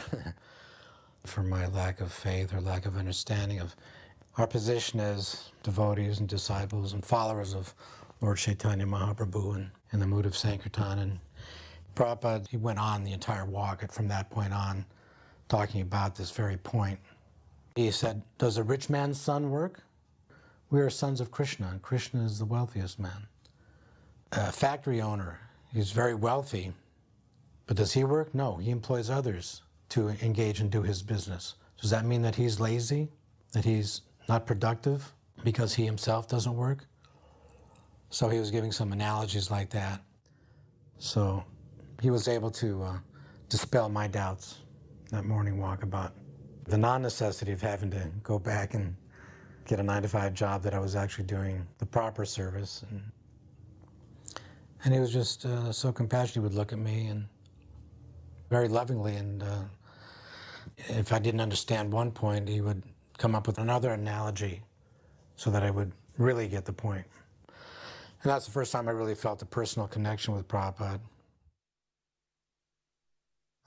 for my lack of faith or lack of understanding of our position as devotees and disciples and followers of Lord Chaitanya Mahaprabhu and in the mood of Sankirtan. And Prabhupada, he went on the entire walk from that point on, talking about this very point. He said, does a rich man's son work? We are sons of Krishna, and Krishna is the wealthiest man. A factory owner, he's very wealthy, but does he work? No, he employs others to engage and do his business. Does that mean that he's lazy, that he's not productive because he himself doesn't work? So he was giving some analogies like that. So he was able to dispel my doubts that morning walk about the non-necessity of having to go back and get a 9-to-5 job, that I was actually doing the proper service. And he was just so compassionate. He would look at me and very lovingly, and if I didn't understand one point, he would come up with another analogy so that I would really get the point. And that's the first time I really felt a personal connection with Prabhupada.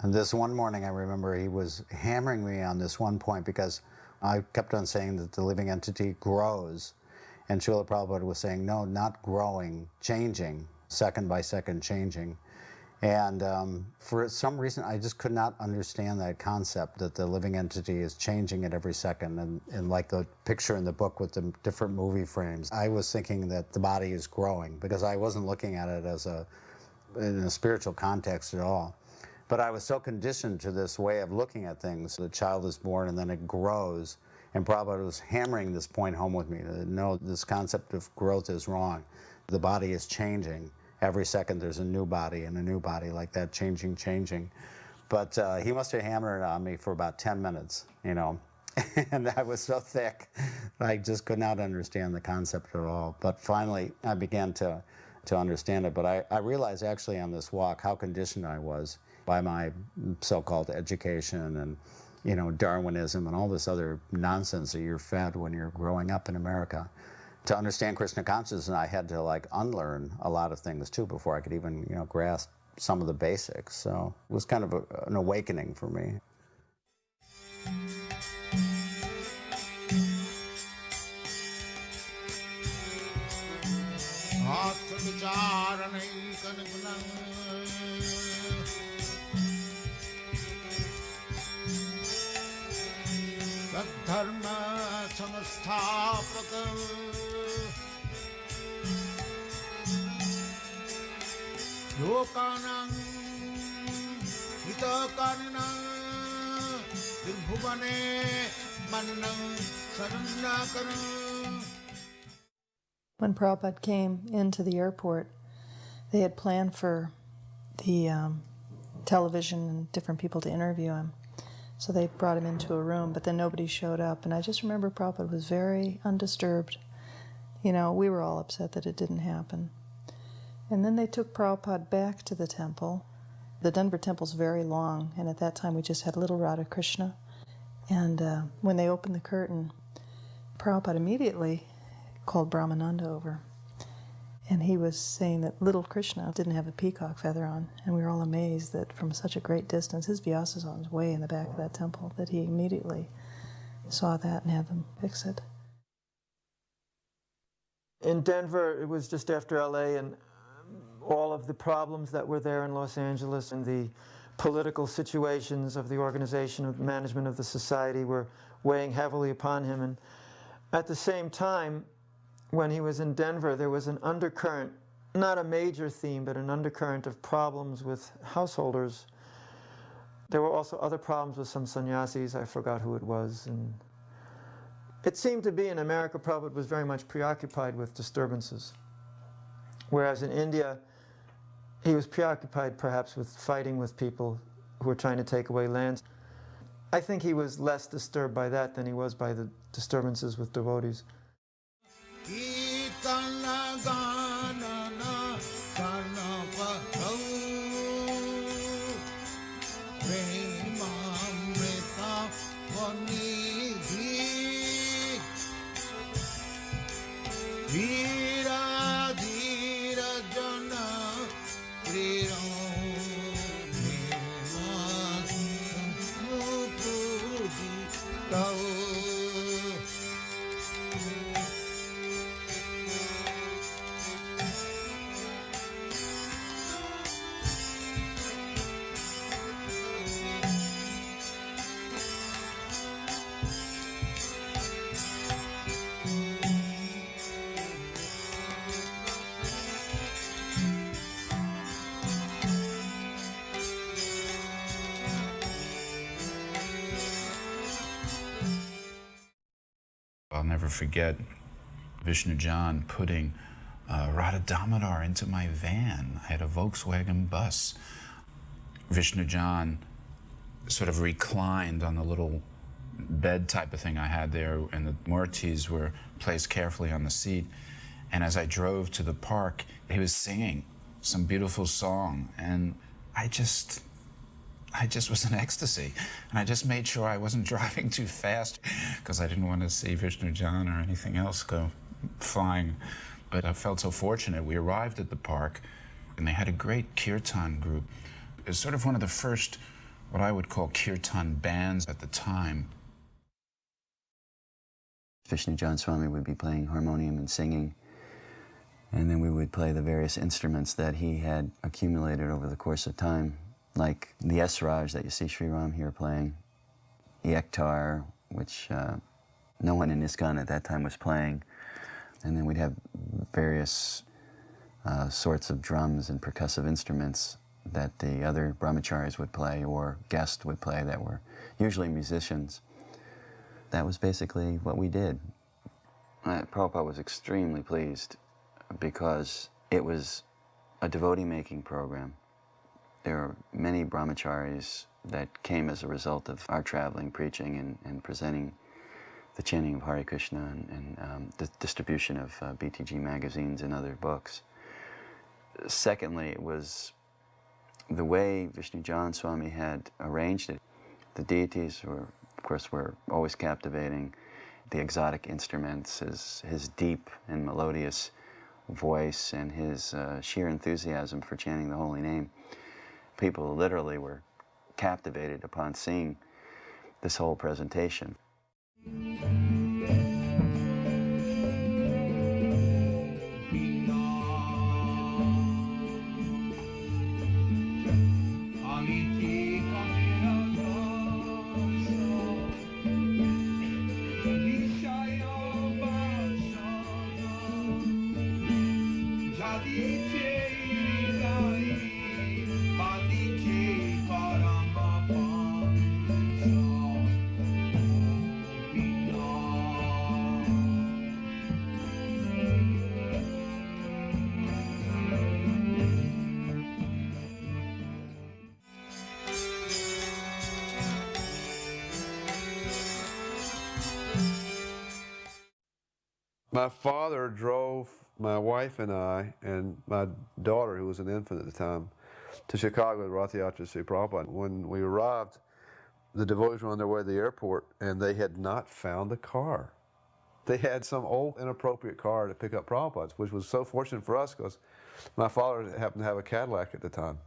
And this one morning, I remember he was hammering me on this one point because I kept on saying that the living entity grows. And Srila Prabhupada was saying, no, not growing, changing, second by second changing. And for some reason, I just could not understand that concept that the living entity is changing at every second. And like the picture in the book with the different movie frames, I was thinking that the body is growing because I wasn't looking at it as in a spiritual context at all. But I was so conditioned to this way of looking at things. The child is born and then it grows. And Prabhupada was hammering this point home with me. That, no, this concept of growth is wrong. The body is changing. Every second there's a new body and a new body like that, changing. But he must have hammered it on me for about 10 minutes, you know. And I was so thick, I just could not understand the concept at all. But finally, I began to understand it. But I realized actually on this walk how conditioned I was by my so-called education and, you know, Darwinism and all this other nonsense that you're fed when you're growing up in America. To understand Krishna consciousness, I had to like unlearn a lot of things too before I could even, you know, grasp some of the basics. So it was kind of an awakening for me. Lokanang hitakarnang dirbhuvane mannang sarannakarang. When Prabhupada came into the airport, they had planned for the television and different people to interview him. So they brought him into a room, but then nobody showed up. And I just remember Prabhupada was very undisturbed. You know, we were all upset that it didn't happen. And then they took Prabhupada back to the temple. The Denver temple's very long, and at that time we just had little Radha Krishna. And when they opened the curtain, Prabhupada immediately called Brahmananda over. And he was saying that little Krishna didn't have a peacock feather on. And we were all amazed that from such a great distance, his Vyasasana was way in the back of that temple, that he immediately saw that and had them fix it. In Denver, it was just after LA, and all of the problems that were there in Los Angeles and the political situations of the organization, of the management of the society were weighing heavily upon him. And at the same time, when he was in Denver, there was an undercurrent, not a major theme, but an undercurrent of problems with householders. There were also other problems with some sannyasis. I forgot who it was. And it seemed to be in America, Prabhupada was very much preoccupied with disturbances. Whereas in India, he was preoccupied perhaps with fighting with people who were trying to take away lands. I think he was less disturbed by that than he was by the disturbances with devotees. I'll never forget Vishnu John putting Radha Damodar into my van. I had a Volkswagen bus. Vishnu John sort of reclined on the little bed type of thing I had there, and the murtis were placed carefully on the seat. And as I drove to the park, he was singing some beautiful song, and I just was in ecstasy. And I just made sure I wasn't driving too fast because I didn't want to see Vishnu John or anything else go flying. But I felt so fortunate. We arrived at the park, and they had a great kirtan group. It was sort of one of the first, what I would call kirtan bands at the time. Vishnu John Swami would be playing harmonium and singing, and then we would play the various instruments that he had accumulated over the course of time, like the Esraj that you see Sri Ram here playing, the Ektar, which no one in ISKCON at that time was playing, and then we'd have various sorts of drums and percussive instruments that the other brahmacharis would play or guests would play that were usually musicians. That was basically what we did. Prabhupada was extremely pleased because it was a devotee-making program. There are many brahmacharis that came as a result of our traveling, preaching, and presenting the chanting of Hare Krishna and the distribution of BTG magazines and other books. Secondly, it was the way Vishnu John Swami had arranged it. The deities were, of course, were always captivating. The exotic instruments, his deep and melodious voice, and his sheer enthusiasm for chanting the holy name. People literally were captivated upon seeing this whole presentation. My father drove my wife and I and my daughter, who was an infant at the time, to Chicago to Rath Yatra to see Prabhupada. When we arrived, the devotees were on their way to the airport, and they had not found the car. They had some old, inappropriate car to pick up Prabhupada, which was so fortunate for us because my father happened to have a Cadillac at the time.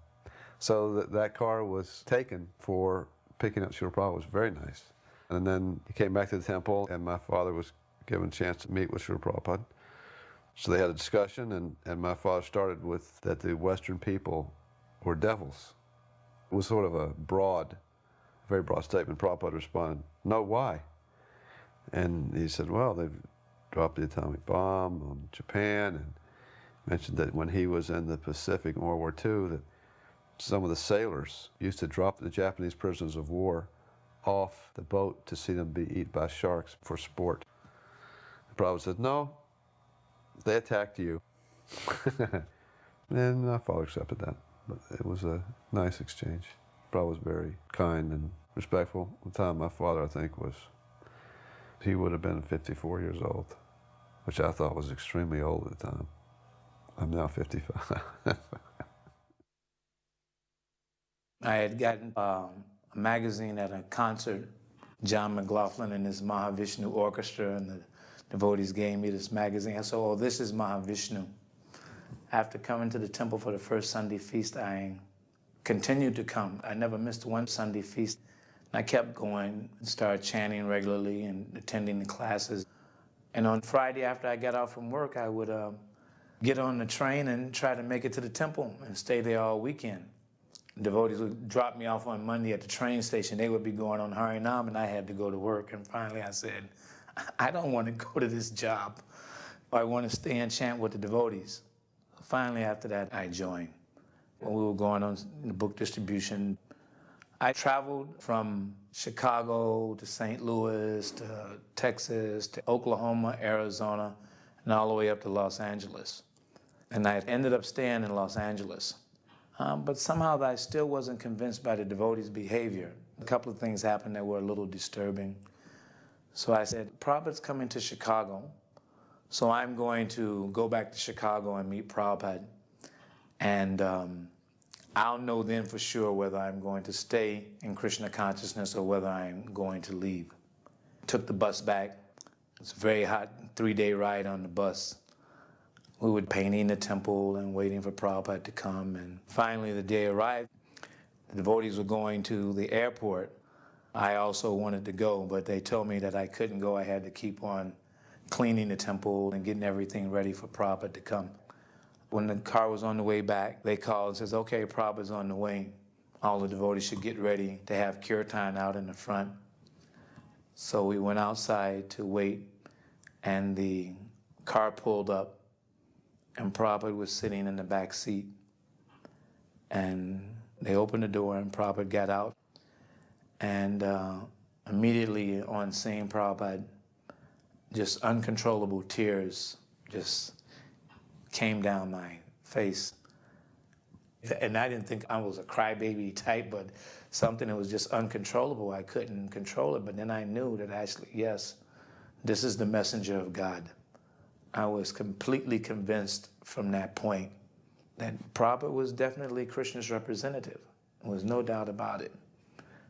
So that car was taken for picking up Srila Prabhupada. It was very nice. And then he came back to the temple, and my father was given a chance to meet with Srila Prabhupada. So they had a discussion, and my father started with that the Western people were devils. It was sort of a very broad statement. Prabhupada responded, "No, why?" And he said, well, they've dropped the atomic bomb on Japan, and mentioned that when he was in the Pacific in World War II, that some of the sailors used to drop the Japanese prisoners of war off the boat to see them be eaten by sharks for sport. Prabhupada said, no, they attacked you. And my father accepted that. But it was a nice exchange. Prabhupada was very kind and respectful. At the time, my father, I think, he would have been 54 years old, which I thought was extremely old at the time. I'm now 55. I had gotten a magazine at a concert. John McLaughlin and his Mahavishnu Orchestra and the devotees gave me this magazine. I said, oh, this is Mahavishnu. After coming to the temple for the first Sunday feast, I continued to come. I never missed one Sunday feast. I kept going, started chanting regularly and attending the classes. And on Friday after I got out from work, I would get on the train and try to make it to the temple and stay there all weekend. Devotees would drop me off on Monday at the train station. They would be going on Harinam, and I had to go to work. And finally I said, I don't want to go to this job. I want to stay and chant with the devotees. Finally, after that, I joined. When we were going on the book distribution, I traveled from Chicago to St. Louis to Texas to Oklahoma, Arizona, and all the way up to Los Angeles. And I ended up staying in Los Angeles. But somehow I still wasn't convinced by the devotees' behavior. A couple of things happened that were a little disturbing. So I said, Prabhupada's coming to Chicago, so I'm going to go back to Chicago and meet Prabhupada. And I'll know then for sure whether I'm going to stay in Krishna consciousness or whether I'm going to leave. Took the bus back. It's a very hot 3-day ride on the bus. We were painting the temple and waiting for Prabhupada to come. And finally the day arrived. The devotees were going to the airport. I also wanted to go, but they told me that I couldn't go. I had to keep on cleaning the temple and getting everything ready for Prabhupada to come. When the car was on the way back, they called and says, okay, Prabhupada's on the way. All the devotees should get ready to have kirtan out in the front. So we went outside to wait, and the car pulled up, and Prabhupada was sitting in the back seat. And they opened the door, and Prabhupada got out. And immediately on seeing Prabhupada, just uncontrollable tears just came down my face. And I didn't think I was a crybaby type, but something that was just uncontrollable. I couldn't control it, but then I knew that actually, yes, this is the messenger of God. I was completely convinced from that point that Prabhupada was definitely Krishna's representative. There was no doubt about it.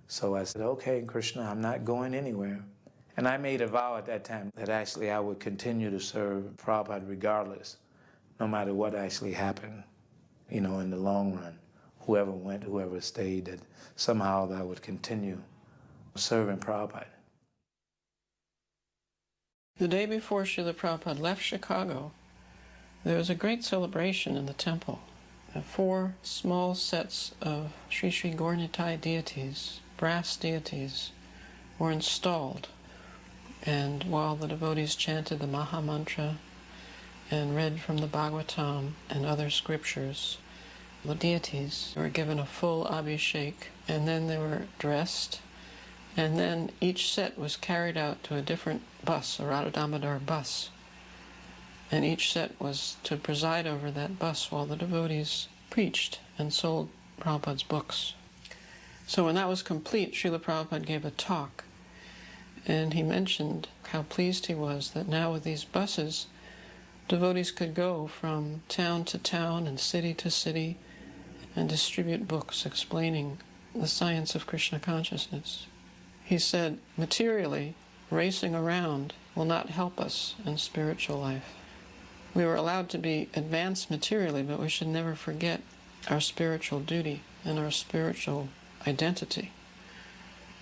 So I said, okay, Krishna, I'm not going anywhere. And I made a vow at that time that actually I would continue to serve Prabhupada regardless, no matter what actually happened, you know, in the long run. Whoever went, whoever stayed, that somehow I would continue serving Prabhupada. The day before Srila Prabhupada left Chicago, there was a great celebration in the temple. 4 small sets of Sri Sri Gaurnitai deities, brass deities, were installed. And while the devotees chanted the Maha Mantra and read from the Bhagavatam and other scriptures, the deities were given a full abhishek, and then they were dressed, and then each set was carried out to a different bus, a Radha Damodar bus. And each set was to preside over that bus while the devotees preached and sold Prabhupada's books. So when that was complete, Srila Prabhupada gave a talk, and he mentioned how pleased he was that now with these buses, devotees could go from town to town and city to city and distribute books explaining the science of Krishna consciousness. He said, materially, racing around will not help us in spiritual life. We were allowed to be advanced materially, but we should never forget our spiritual duty and our spiritual identity.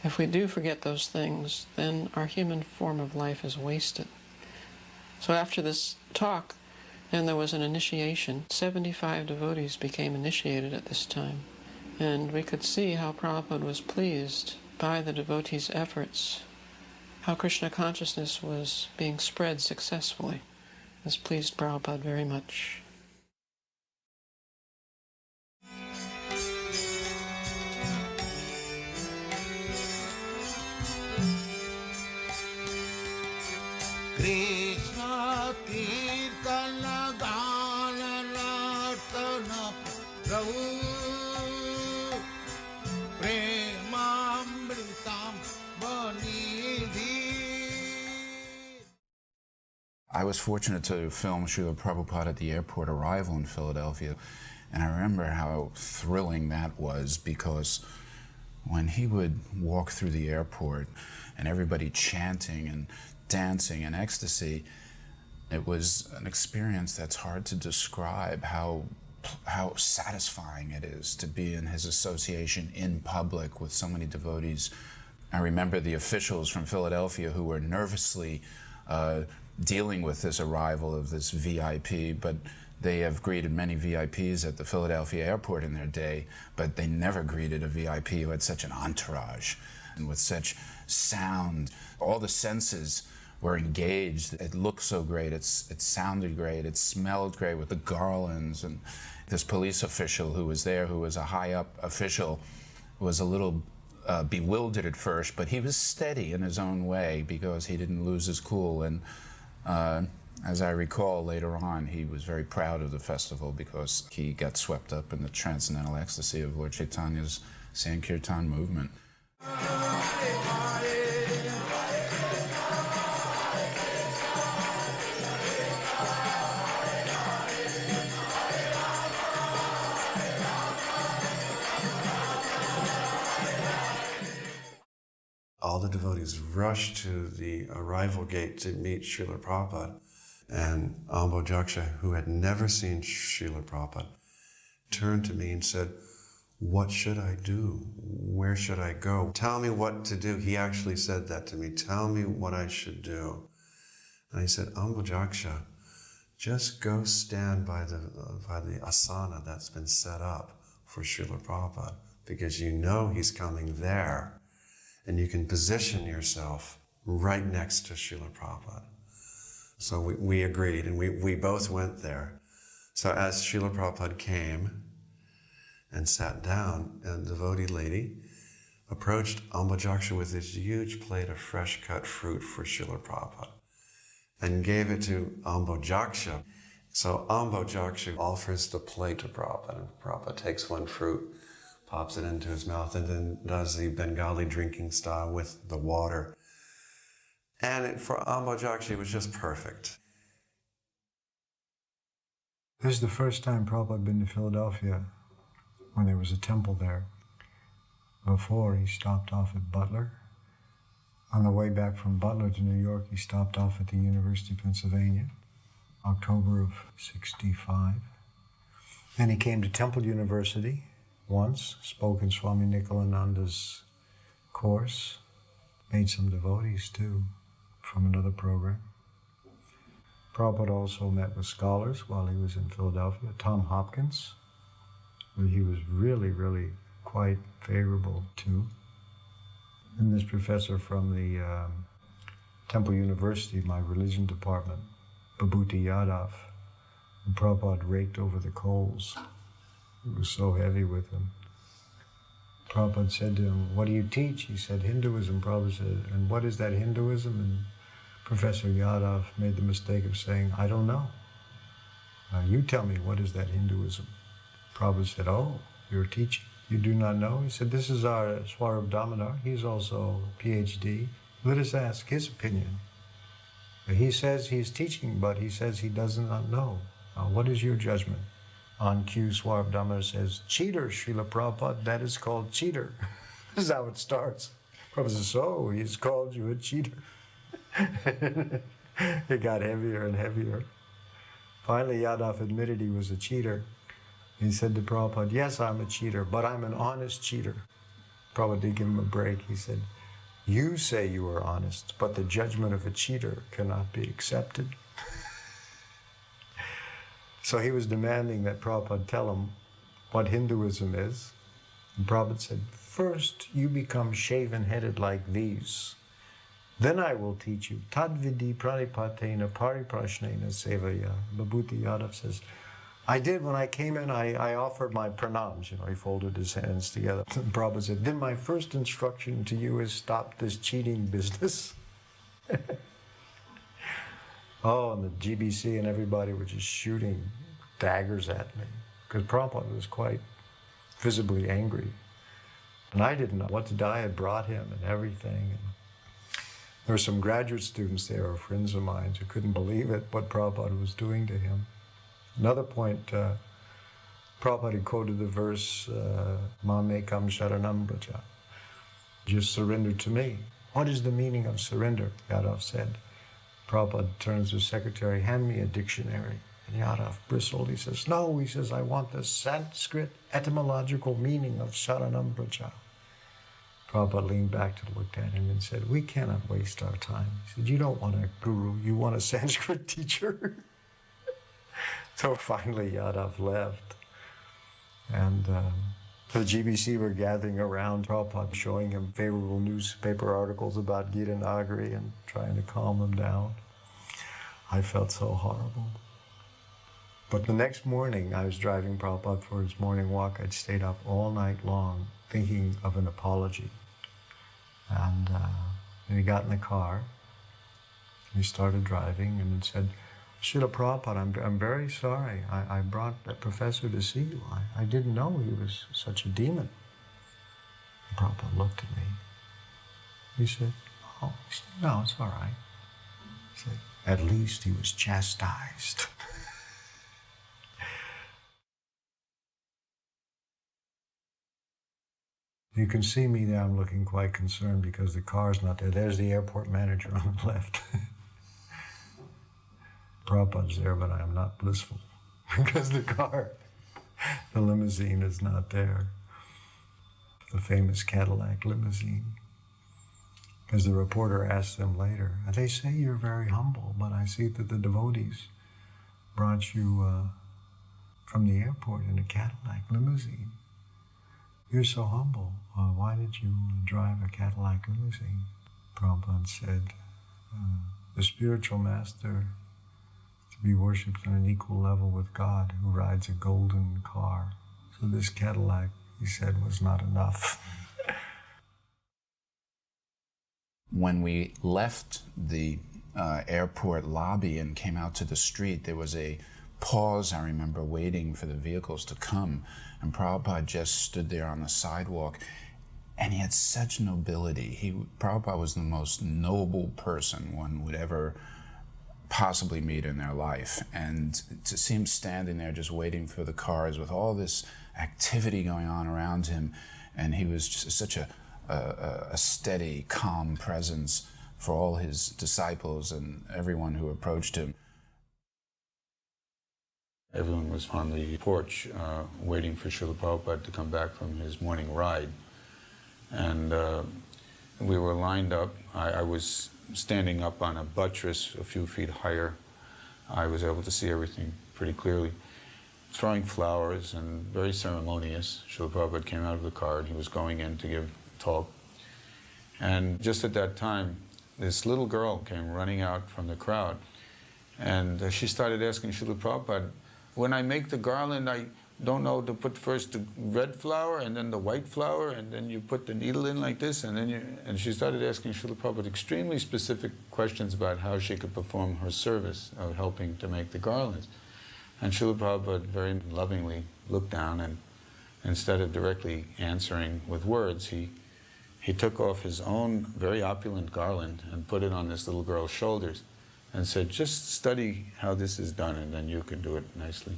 If we do forget those things, then our human form of life is wasted. So after this talk, then there was an initiation. 75 devotees became initiated at this time. And we could see how Prabhupada was pleased by the devotees' efforts, how Krishna consciousness was being spread successfully. This pleased Prabhupada very much. Krishna Kirtana Gana Nartana Prabhu Premamritam Banidhi. I was fortunate to film Srila Prabhupada at the airport arrival in Philadelphia, and I remember how thrilling that was, because when he would walk through the airport and everybody chanting and dancing in ecstasy, it was an experience that's hard to describe how satisfying it is to be in his association in public with so many devotees. I remember the officials from Philadelphia who were nervously dealing with this arrival of this VIP, but they have greeted many VIPs at the Philadelphia airport in their day, but they never greeted a VIP who had such an entourage and with such sound. All the senses were engaged. It looked so great, it sounded great, it smelled great with the garlands. And this police official who was there, who was a high-up official, was a little bewildered at first, but he was steady in his own way because he didn't lose his cool. And as I recall later on, he was very proud of the festival because he got swept up in the transcendental ecstasy of Lord Chaitanya's Sankirtan movement. the devotees rushed to the arrival gate to meet Srila Prabhupada. And Ambojaksha, who had never seen Srila Prabhupada, turned to me and said, "What should I do? Where should I go? Tell me what to do." He actually said that to me. "Tell me what I should do." And I said, "Ambojaksha, just go stand by the asana that's been set up for Srila Prabhupada, because you know he's coming there, and you can position yourself right next to Srila Prabhupada." So we agreed, and we both went there. So as Srila Prabhupada came and sat down, a devotee lady approached Ambojaksha with this huge plate of fresh cut fruit for Srila Prabhupada and gave it to Ambojaksha. So Ambojaksha offers the plate to Prabhupada, and Prabhupada takes one fruit, pops it into his mouth, and then does the Bengali drinking style with the water. And for Ambojaksha, it was just perfect. This is the first time Prabhupada had been to Philadelphia when there was a temple there. Before, he stopped off at Butler. On the way back from Butler to New York, he stopped off at the University of Pennsylvania, October of '65. Then he came to Temple University once, spoke in Swami Nikalananda's course, made some devotees too from another program. Prabhupada also met with scholars while he was in Philadelphia. Tom Hopkins, who he was really, really quite favorable to. And this professor from the Temple University, my religion department, Babhuti Yadav, and Prabhupada raked over the coals. It was so heavy with him. Prabhupada said to him, "What do you teach?" He said, "Hinduism." Prabhupada said, "And what is that Hinduism?" And Professor Yadav made the mistake of saying, "I don't know. You tell me, what is that Hinduism?" Prabhupada said, "Oh, you're teaching. You do not know?" He said, "This is our Swarab Damodar. He's also a PhD. Let us ask his opinion. He says he's teaching, but he says he does not know. What is your judgment?" On cue, Swarab Damodar says, "Cheater, Srila Prabhupada, that is called cheater." This is how it starts. Prabhupada says, "So, he's called you a cheater." It got heavier and heavier. Finally, Yadav admitted he was a cheater. He said to Prabhupada, "Yes, I'm a cheater, but I'm an honest cheater." Prabhupada did give him a break. He said, "You say you are honest, but the judgment of a cheater cannot be accepted." So he was demanding that Prabhupada tell him what Hinduism is. And Prabhupada said, "First, you become shaven-headed like these. Then I will teach you. Tadvidi pranipatena pariprashnena sevaya." Babhuti Yadav says, "I did when I came in, I offered my pranams." He folded his hands together. And Prabhupada said, "Then my first instruction to you is stop this cheating business." Oh, and the GBC and everybody were just shooting daggers at me, because Prabhupada was quite visibly angry. And I didn't know what to do. I had brought him and everything. And there were some graduate students there, or friends of mine, who couldn't believe it, what Prabhupada was doing to him. Another point, Prabhupada had quoted the verse, "Mamekam sharanam braja." Just surrender to me. What is the meaning of surrender? Yadav said. Prabhupada turns to his secretary, "Hand me a dictionary." And Yadav bristled. He says, "No," he says, "I want the Sanskrit etymological meaning of sharanam braja." Prabhupada leaned back to look at him and said, "We cannot waste our time." He said, "You don't want a guru, you want a Sanskrit teacher." So finally Yadav left. And the GBC were gathering around Prabhupada, showing him favorable newspaper articles about Gita Nagari and trying to calm him down. I felt so horrible. But the next morning, I was driving Prabhupada for his morning walk. I'd stayed up all night long thinking of an apology. And he got in the car. He started driving and said, "Srila Prabhupada, I'm very sorry. I brought that professor to see you. I didn't know he was such a demon." And Prabhupada looked at me. He said, "Oh," he said, "No, it's all right." He said, "At least he was chastised." You can see me there, I'm looking quite concerned because the car's not there. There's the airport manager on the left. Prabhupada's there, but I am not blissful because the limousine is not there. The famous Cadillac limousine. Because the reporter asked them later, they say you're very humble, but I see that the devotees brought you from the airport in a Cadillac limousine. You're so humble. Why did you drive a Cadillac limousine? Prabhupada said, the spiritual master to be worshipped on an equal level with God who rides a golden car. So this Cadillac, he said, was not enough. When we left the airport lobby and came out to the street, there was a pause, I remember, waiting for the vehicles to come. And Prabhupada just stood there on the sidewalk. And he had such nobility. Prabhupada was the most noble person one would ever possibly meet in their life. And to see him standing there just waiting for the cars with all this activity going on around him, and he was just such a steady, calm presence for all his disciples and everyone who approached him. Everyone was on the porch waiting for Srila Prabhupada to come back from his morning ride. And we were lined up. I was standing up on a buttress a few feet higher. I was able to see everything pretty clearly. Throwing flowers and very ceremonious. Srila Prabhupada came out of the car and he was going in to give a talk. And just at that time, this little girl came running out from the crowd. And she started asking Srila Prabhupada, when I make the garland, I don't know to put first the red flower and then the white flower, and then you put the needle in like this, and then and she started asking Srila Prabhupada extremely specific questions about how she could perform her service of helping to make the garlands. And Srila Prabhupada very lovingly looked down, and instead of directly answering with words, he took off his own very opulent garland and put it on this little girl's shoulders and said, just study how this is done and then you can do it nicely.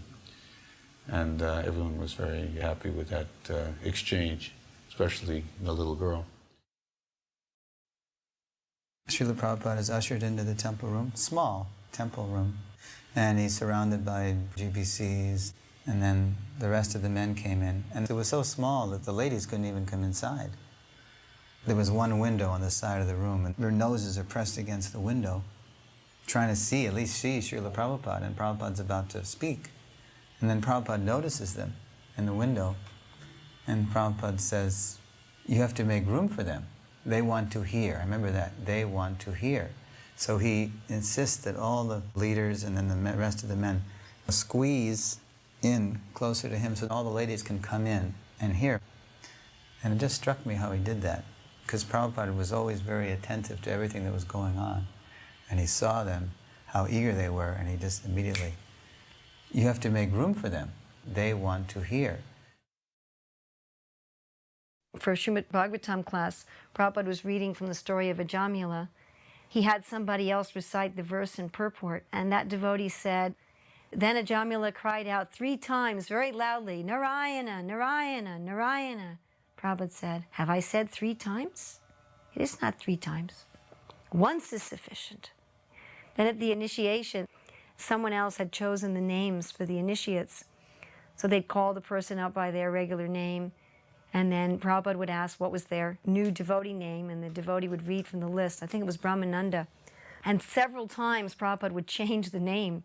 And everyone was very happy with that exchange, especially the little girl. Srila Prabhupada is ushered into the temple room, small temple room, and he's surrounded by GBCs, and then the rest of the men came in. And it was so small that the ladies couldn't even come inside. There was one window on the side of the room, and their noses are pressed against the window, trying to see, at least see Srila Prabhupada, and Prabhupada's about to speak. And then Prabhupada notices them in the window, and Prabhupada says, you have to make room for them. They want to hear. I remember that. They want to hear. So he insists that all the leaders and then the rest of the men squeeze in closer to him so all the ladies can come in and hear. And it just struck me how he did that, because Prabhupada was always very attentive to everything that was going on. And he saw them, how eager they were, and he just immediately, you have to make room for them. They want to hear. For Srimad Bhagavatam class, Prabhupada was reading from the story of Ajamila. He had somebody else recite the verse in purport, and that devotee said, then Ajamila cried out 3 times very loudly, Narayana, Narayana, Narayana. Prabhupada said, have I said 3 times? It is not 3 times. Once is sufficient. Then at the initiation, someone else had chosen the names for the initiates. So they'd call the person up by their regular name, and then Prabhupada would ask what was their new devotee name, and the devotee would read from the list. I think it was Brahmananda. And several times Prabhupada would change the name.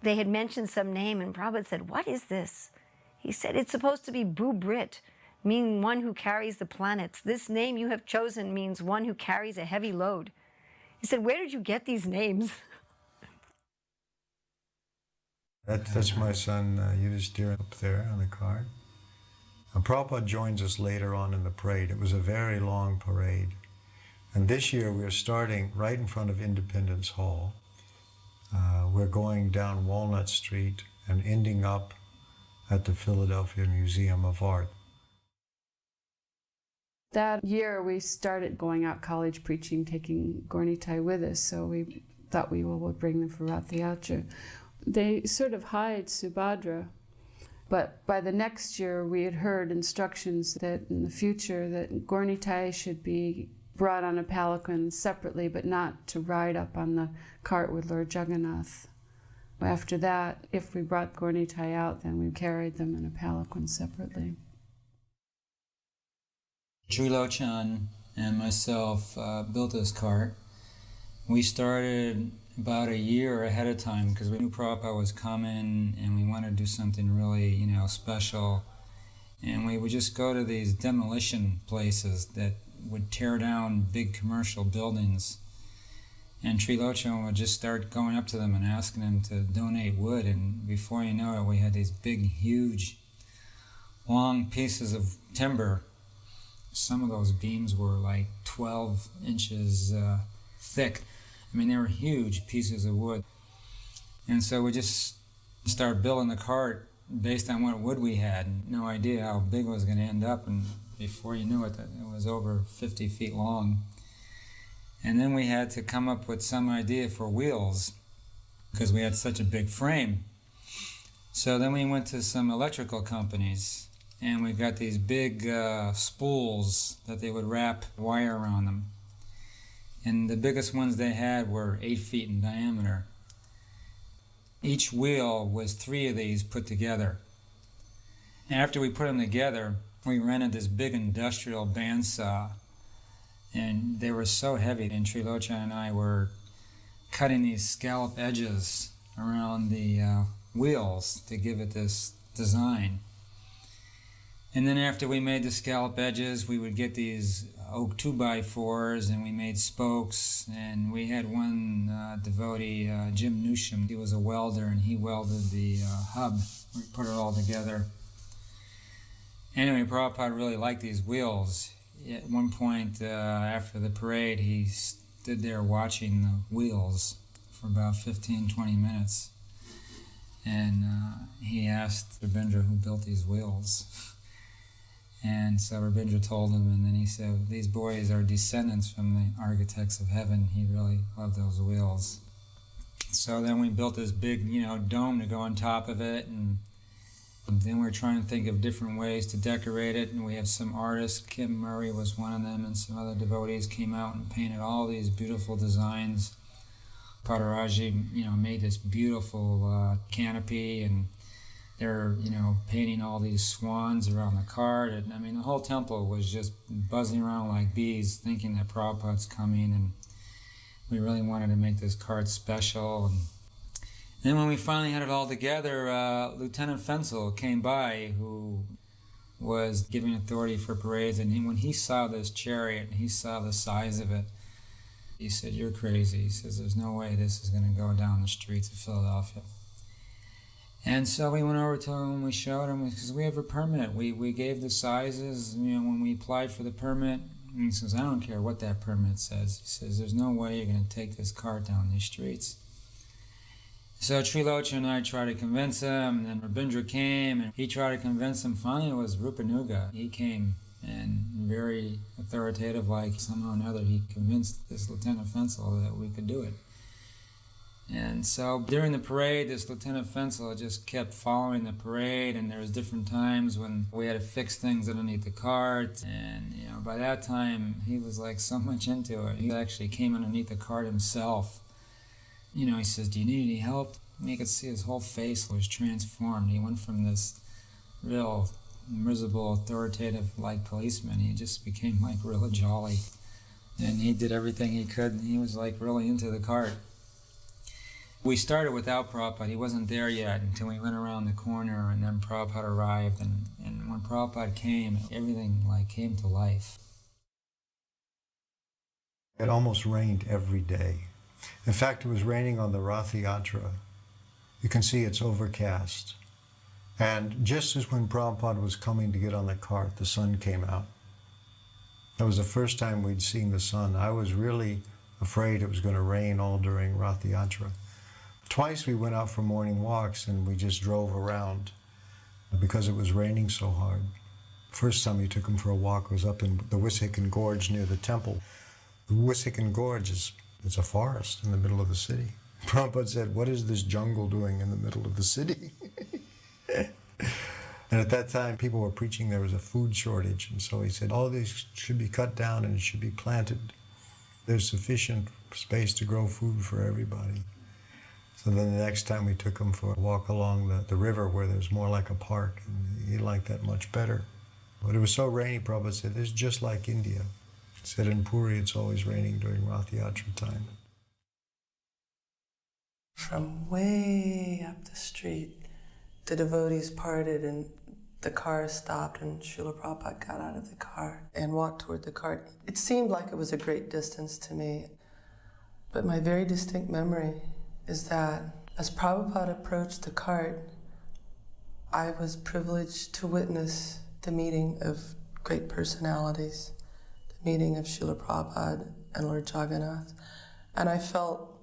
They had mentioned some name, and Prabhupada said, what is this? He said, it's supposed to be Bhubrit, meaning one who carries the planets. This name you have chosen means one who carries a heavy load. He said, where did you get these names? That's my son Yudhishthira up there on the card. And Prabhupada joins us later on in the parade. It was a very long parade. And this year we're starting right in front of Independence Hall. We're going down Walnut Street and ending up at the Philadelphia Museum of Art. That year we started going out college preaching, taking Gaurnitai with us, so we thought we would bring them for Rath Yatra. They sort of hide Subhadra But by the next year, we had heard instructions that in the future that Gaur Nitai should be brought on a palanquin separately, but not to ride up on the cart with Lord Jagannath. After that, if we brought Gaur Nitai out, then we carried them in a palanquin separately. Srila and myself built this cart. We started about a year ahead of time because we knew Prabhupada was coming and we wanted to do something really, special. And we would just go to these demolition places that would tear down big commercial buildings. And Srila would just start going up to them and asking them to donate wood. And before you know it, we had these big, huge, long pieces of timber. Some of those beams were like 12 inches thick. I mean, they were huge pieces of wood. And so we just started building the cart based on what wood we had. No idea how big it was going to end up. And before you knew it, it was over 50 feet long. And then we had to come up with some idea for wheels because we had such a big frame. So then we went to some electrical companies and we got these big spools that they would wrap wire around them. And the biggest ones they had were 8 feet in diameter. Each wheel was 3 of these put together. And after we put them together, we rented this big industrial bandsaw. And they were so heavy, and Srila and I were cutting these scallop edges around the wheels to give it this design. And then after we made the scallop edges, we would get these oak 2x4s, and we made spokes. And we had one devotee, Jim Newsham. He was a welder, and he welded the hub. We put it all together. Anyway, Prabhupada really liked these wheels. At one point after the parade, he stood there watching the wheels for about 15-20 minutes. And he asked Rabindra who built these wheels. And so Rabindra told him, and then he said, these boys are descendants from the architects of heaven. He really loved those wheels. So then we built this big, dome to go on top of it, and then we're trying to think of different ways to decorate it, and we have some artists. Kim Murray was one of them, and some other devotees came out and painted all these beautiful designs. Padaraji, made this beautiful canopy, and they're, painting all these swans around the cart. And, the whole temple was just buzzing around like bees, thinking that Prabhupada's coming, and we really wanted to make this cart special. And then when we finally had it all together, Lieutenant Fensel came by, who was giving authority for parades, and when he saw this chariot and he saw the size of it, he said, "You're crazy." He says, "There's no way this is going to go down the streets of Philadelphia." And so we went over to him and we showed him, because we have a permit. We gave the sizes, when we applied for the permit. And he says, "I don't care what that permit says." He says, "There's no way you're going to take this cart down these streets." So Srila and I tried to convince him, and then Rabindra came, and he tried to convince him. Finally, it was Rupanuga. He came, and very authoritative, like somehow or another, he convinced this Lieutenant Fensel that we could do it. And so during the parade, this Lieutenant Fensel just kept following the parade, and there was different times when we had to fix things underneath the cart. And by that time, he was like so much into it. He actually came underneath the cart himself. He says, "Do you need any help?" And you could see his whole face was transformed. He went from this real miserable, authoritative, like policeman. He just became like really jolly. And he did everything he could. He was like really into the cart. We started without Prabhupada. He wasn't there yet until we went around the corner, and then Prabhupada arrived. And when Prabhupada came, everything came to life. It almost rained every day. In fact, it was raining on the Rath Yatra. You can see it's overcast. And just as when Prabhupada was coming to get on the cart, the sun came out. That was the first time we'd seen the sun. I was really afraid it was going to rain all during Rath Yatra. Twice we went out for morning walks and we just drove around because it was raining so hard. First time we took him for a walk was up in the Wissahickon Gorge near the temple. The Wissahickon Gorge is a forest in the middle of the city. Prabhupada said, "What is this jungle doing in the middle of the city?" And at that time, people were preaching there was a food shortage. And so he said, all these should be cut down and it should be planted. There's sufficient space to grow food for everybody. So then the next time we took him for a walk along the river where there's more like a park, and he liked that much better. But it was so rainy, Prabhupada said, this is just like India. He said in Puri it's always raining during Rath Yatra time. From way up the street, the devotees parted and the car stopped and Srila Prabhupada got out of the car and walked toward the cart. It seemed like it was a great distance to me, but my very distinct memory is that as Prabhupada approached the cart, I was privileged to witness the meeting of great personalities, the meeting of Srila Prabhupada and Lord Jagannath, and I felt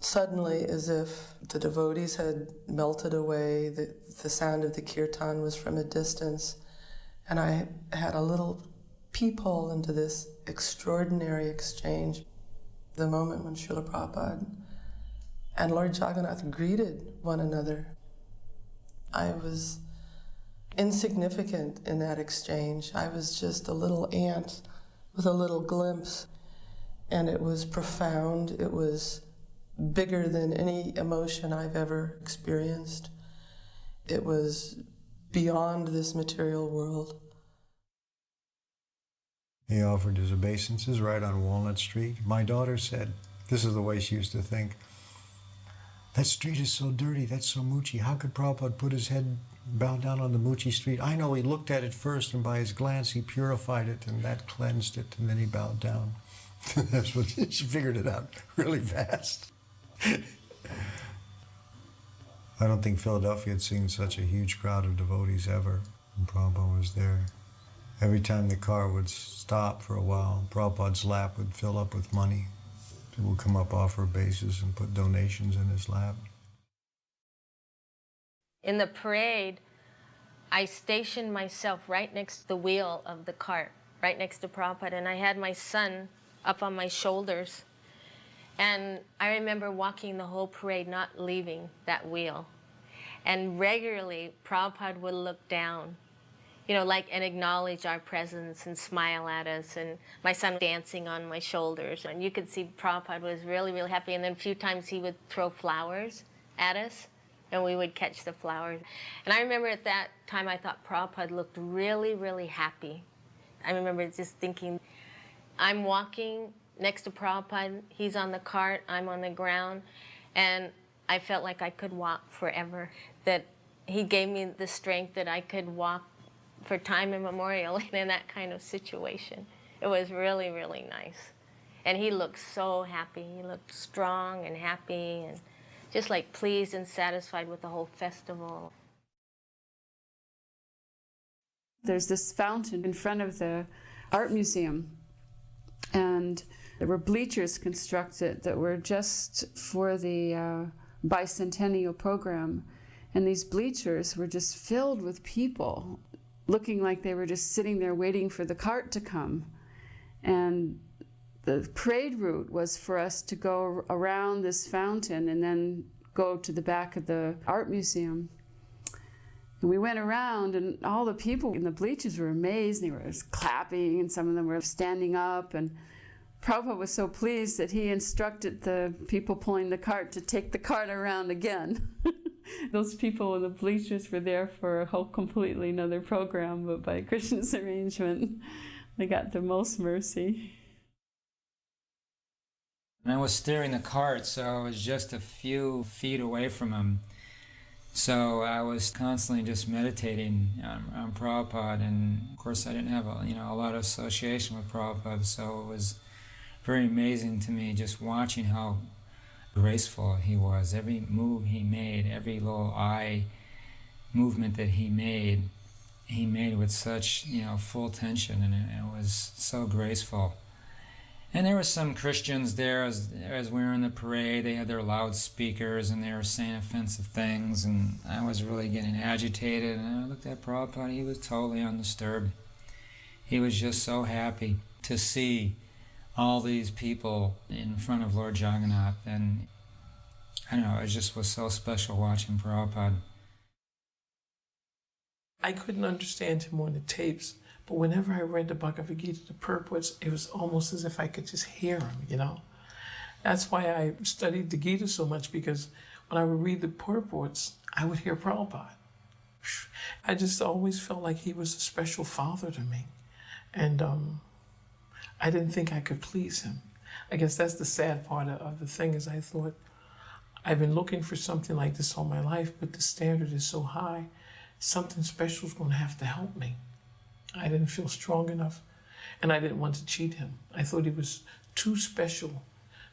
suddenly as if the devotees had melted away, the sound of the kirtan was from a distance, and I had a little peephole into this extraordinary exchange. The moment when Srila Prabhupada and Lord Jagannath greeted one another. I was insignificant in that exchange. I was just a little ant with a little glimpse, and it was profound. It was bigger than any emotion I've ever experienced. It was beyond this material world. He offered his obeisances right on Walnut Street. My daughter said, this is the way she used to think, that street is so dirty, that's so moochy. How could Prabhupada put his head bow down on the moochy street? I know he looked at it first, and by his glance he purified it, and that cleansed it, and then he bowed down. That's what she figured it out really fast. I don't think Philadelphia had seen such a huge crowd of devotees ever when Prabhupada was there. Every time the car would stop for a while, Prabhupada's lap would fill up with money. People would come up, offer obeisances, and put donations in his lap. In the parade, I stationed myself right next to the wheel of the cart, right next to Prabhupada, and I had my son up on my shoulders. And I remember walking the whole parade, not leaving that wheel. And regularly, Prabhupada would look down, you know, like, and acknowledge our presence and smile at us, and my son dancing on my shoulders. And you could see Prabhupada was really, really happy. And then a few times he would throw flowers at us, and we would catch the flowers. And I remember at that time I thought Prabhupada looked really, really happy. I remember just thinking, I'm walking next to Prabhupada, he's on the cart, I'm on the ground, and I felt like I could walk forever, that he gave me the strength that I could walk for time immemorial in that kind of situation. It was really, really nice. And he looked so happy. He looked strong and happy and just like pleased and satisfied with the whole festival. There's this fountain in front of the art museum, and there were bleachers constructed that were just for the bicentennial program. And these bleachers were just filled with people, looking like they were just sitting there waiting for the cart to come. And the parade route was for us to go around this fountain and then go to the back of the art museum. And we went around, and all the people in the bleachers were amazed. They were clapping, and some of them were standing up. And Prabhupada was so pleased that he instructed the people pulling the cart to take the cart around again. Those people in the bleachers were there for a whole completely another program, but by Krishna's arrangement, they got the most mercy. And I was steering the cart, so I was just a few feet away from him. So I was constantly just meditating on Prabhupada, and of course I didn't have a lot of association with Prabhupada, so it was very amazing to me just watching how graceful he was. Every move he made, every little eye movement that he made with such full attention, and it was so graceful. And there were some Christians there as we were in the parade. They had their loudspeakers and they were saying offensive things, and I was really getting agitated. And I looked at Prabhupada, he was totally undisturbed. He was just so happy to see all these people in front of Lord Jagannath, and I don't know, it just was so special watching Prabhupada. I couldn't understand him on the tapes, but whenever I read the Bhagavad Gita, the purports, it was almost as if I could just hear him, you know? That's why I studied the Gita so much, because when I would read the purports, I would hear Prabhupada. I just always felt like he was a special father to me. And I didn't think I could please him. I guess that's the sad part of the thing, is I thought, I've been looking for something like this all my life, but the standard is so high, something special is going to have to help me. I didn't feel strong enough, and I didn't want to cheat him. I thought he was too special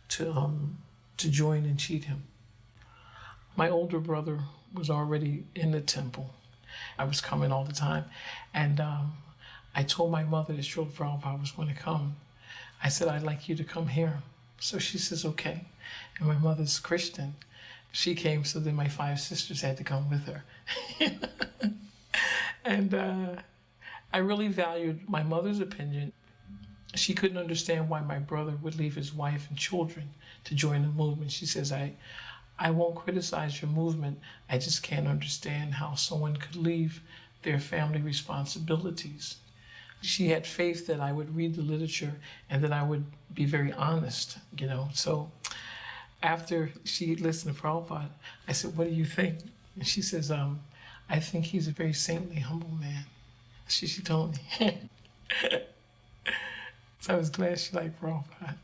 to join and cheat him. My older brother was already in the temple. I was coming all the time, and I told my mother that Srila Prabhupada was going to come. I said, I'd like you to come here. So she says, okay. And my mother's Christian. She came, so then my 5 sisters had to come with her. And I really valued my mother's opinion. She couldn't understand why my brother would leave his wife and children to join the movement. She says, I won't criticize your movement. I just can't understand how someone could leave their family responsibilities. She had faith that I would read the literature and that I would be very honest, you know. So after she listened to Prabhupada, I said, what do you think? And she says, I think he's a very saintly, humble man. She told me. So I was glad she liked Prabhupada.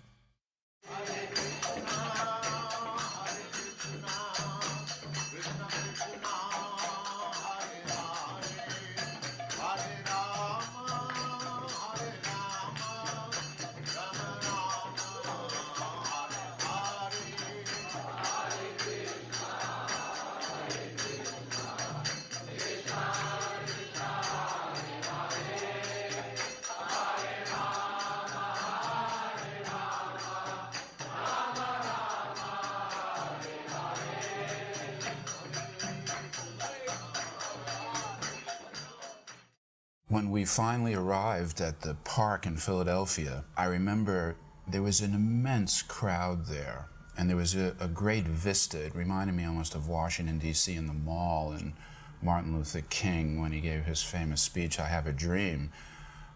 When we finally arrived at the park in Philadelphia, I remember there was an immense crowd there, and there was a great vista. It reminded me almost of Washington, D.C. and the Mall, and Martin Luther King when he gave his famous speech, I Have a Dream.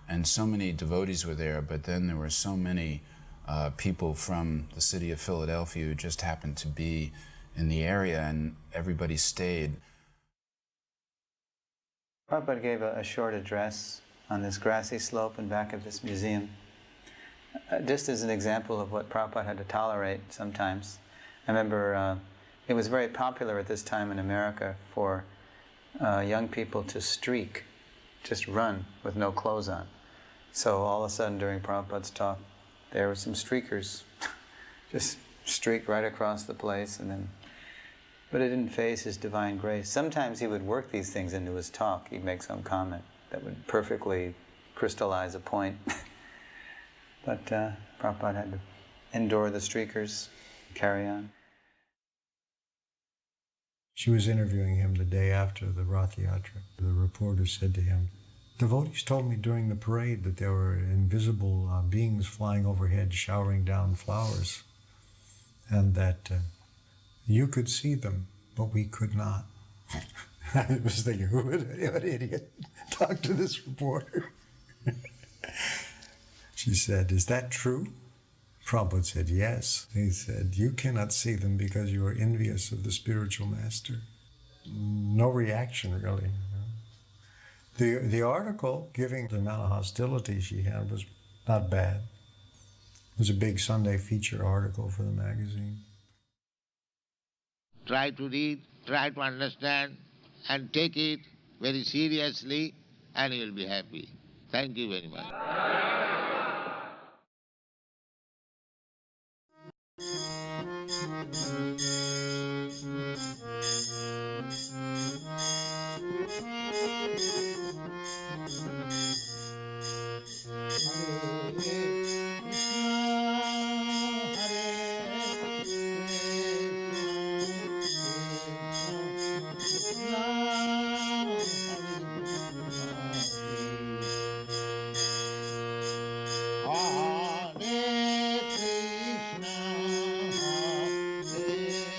And so many devotees were there, but then there were so many people from the city of Philadelphia who just happened to be in the area, and everybody stayed. Prabhupada gave a short address on this grassy slope in back of this museum, just as an example of what Prabhupada had to tolerate sometimes. I remember it was very popular at this time in America for young people to streak, just run with no clothes on. So all of a sudden during Prabhupada's talk, there were some streakers just streaked right across the place, and then but it didn't phase his divine grace. Sometimes he would work these things into his talk. He'd make some comment that would perfectly crystallize a point. But Prabhupada had to endure the streakers, carry on. She was interviewing him the day after the Rath Yatra. The reporter said to him, devotees told me during the parade that there were invisible beings flying overhead showering down flowers, and that you could see them, but we could not. I was thinking, what an idiot. Talk to this reporter. She said, is that true? Prabhupada said, yes. He said, you cannot see them because you are envious of the spiritual master. No reaction, really. The article giving the amount of hostility she had was not bad. It was a big Sunday feature article for the magazine. Try to read, try to understand, and take it very seriously, and you will be happy. Thank you very much. Hare Krishna, Hare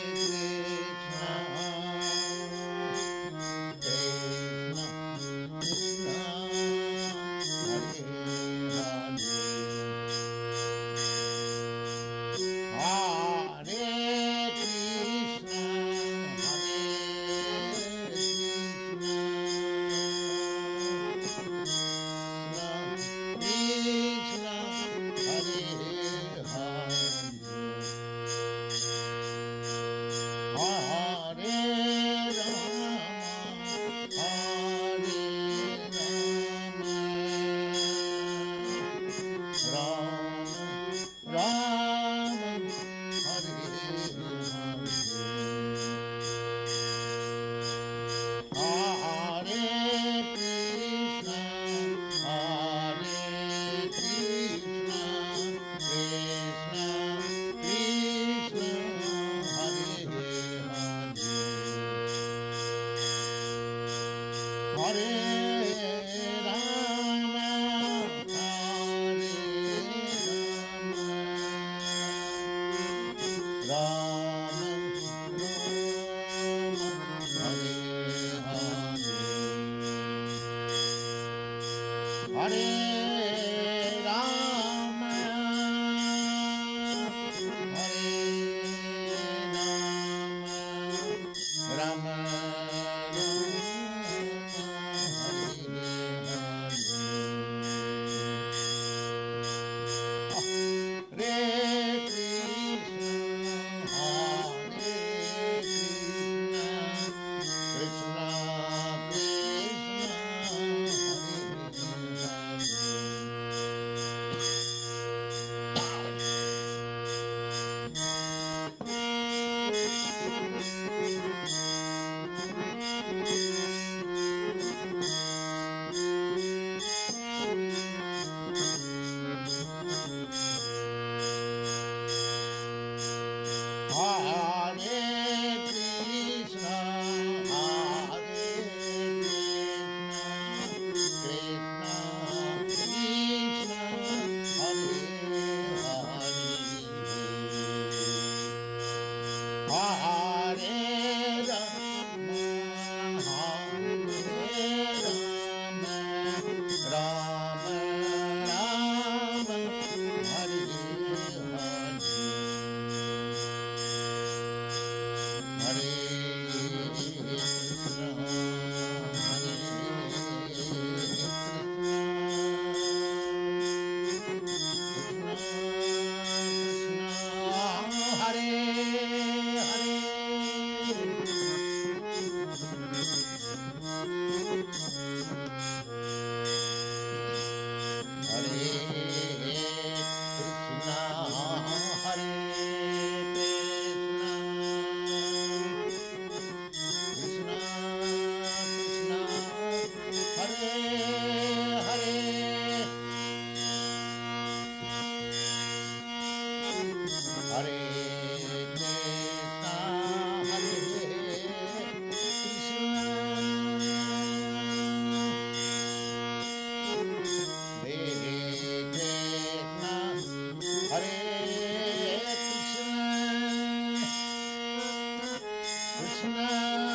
Krishna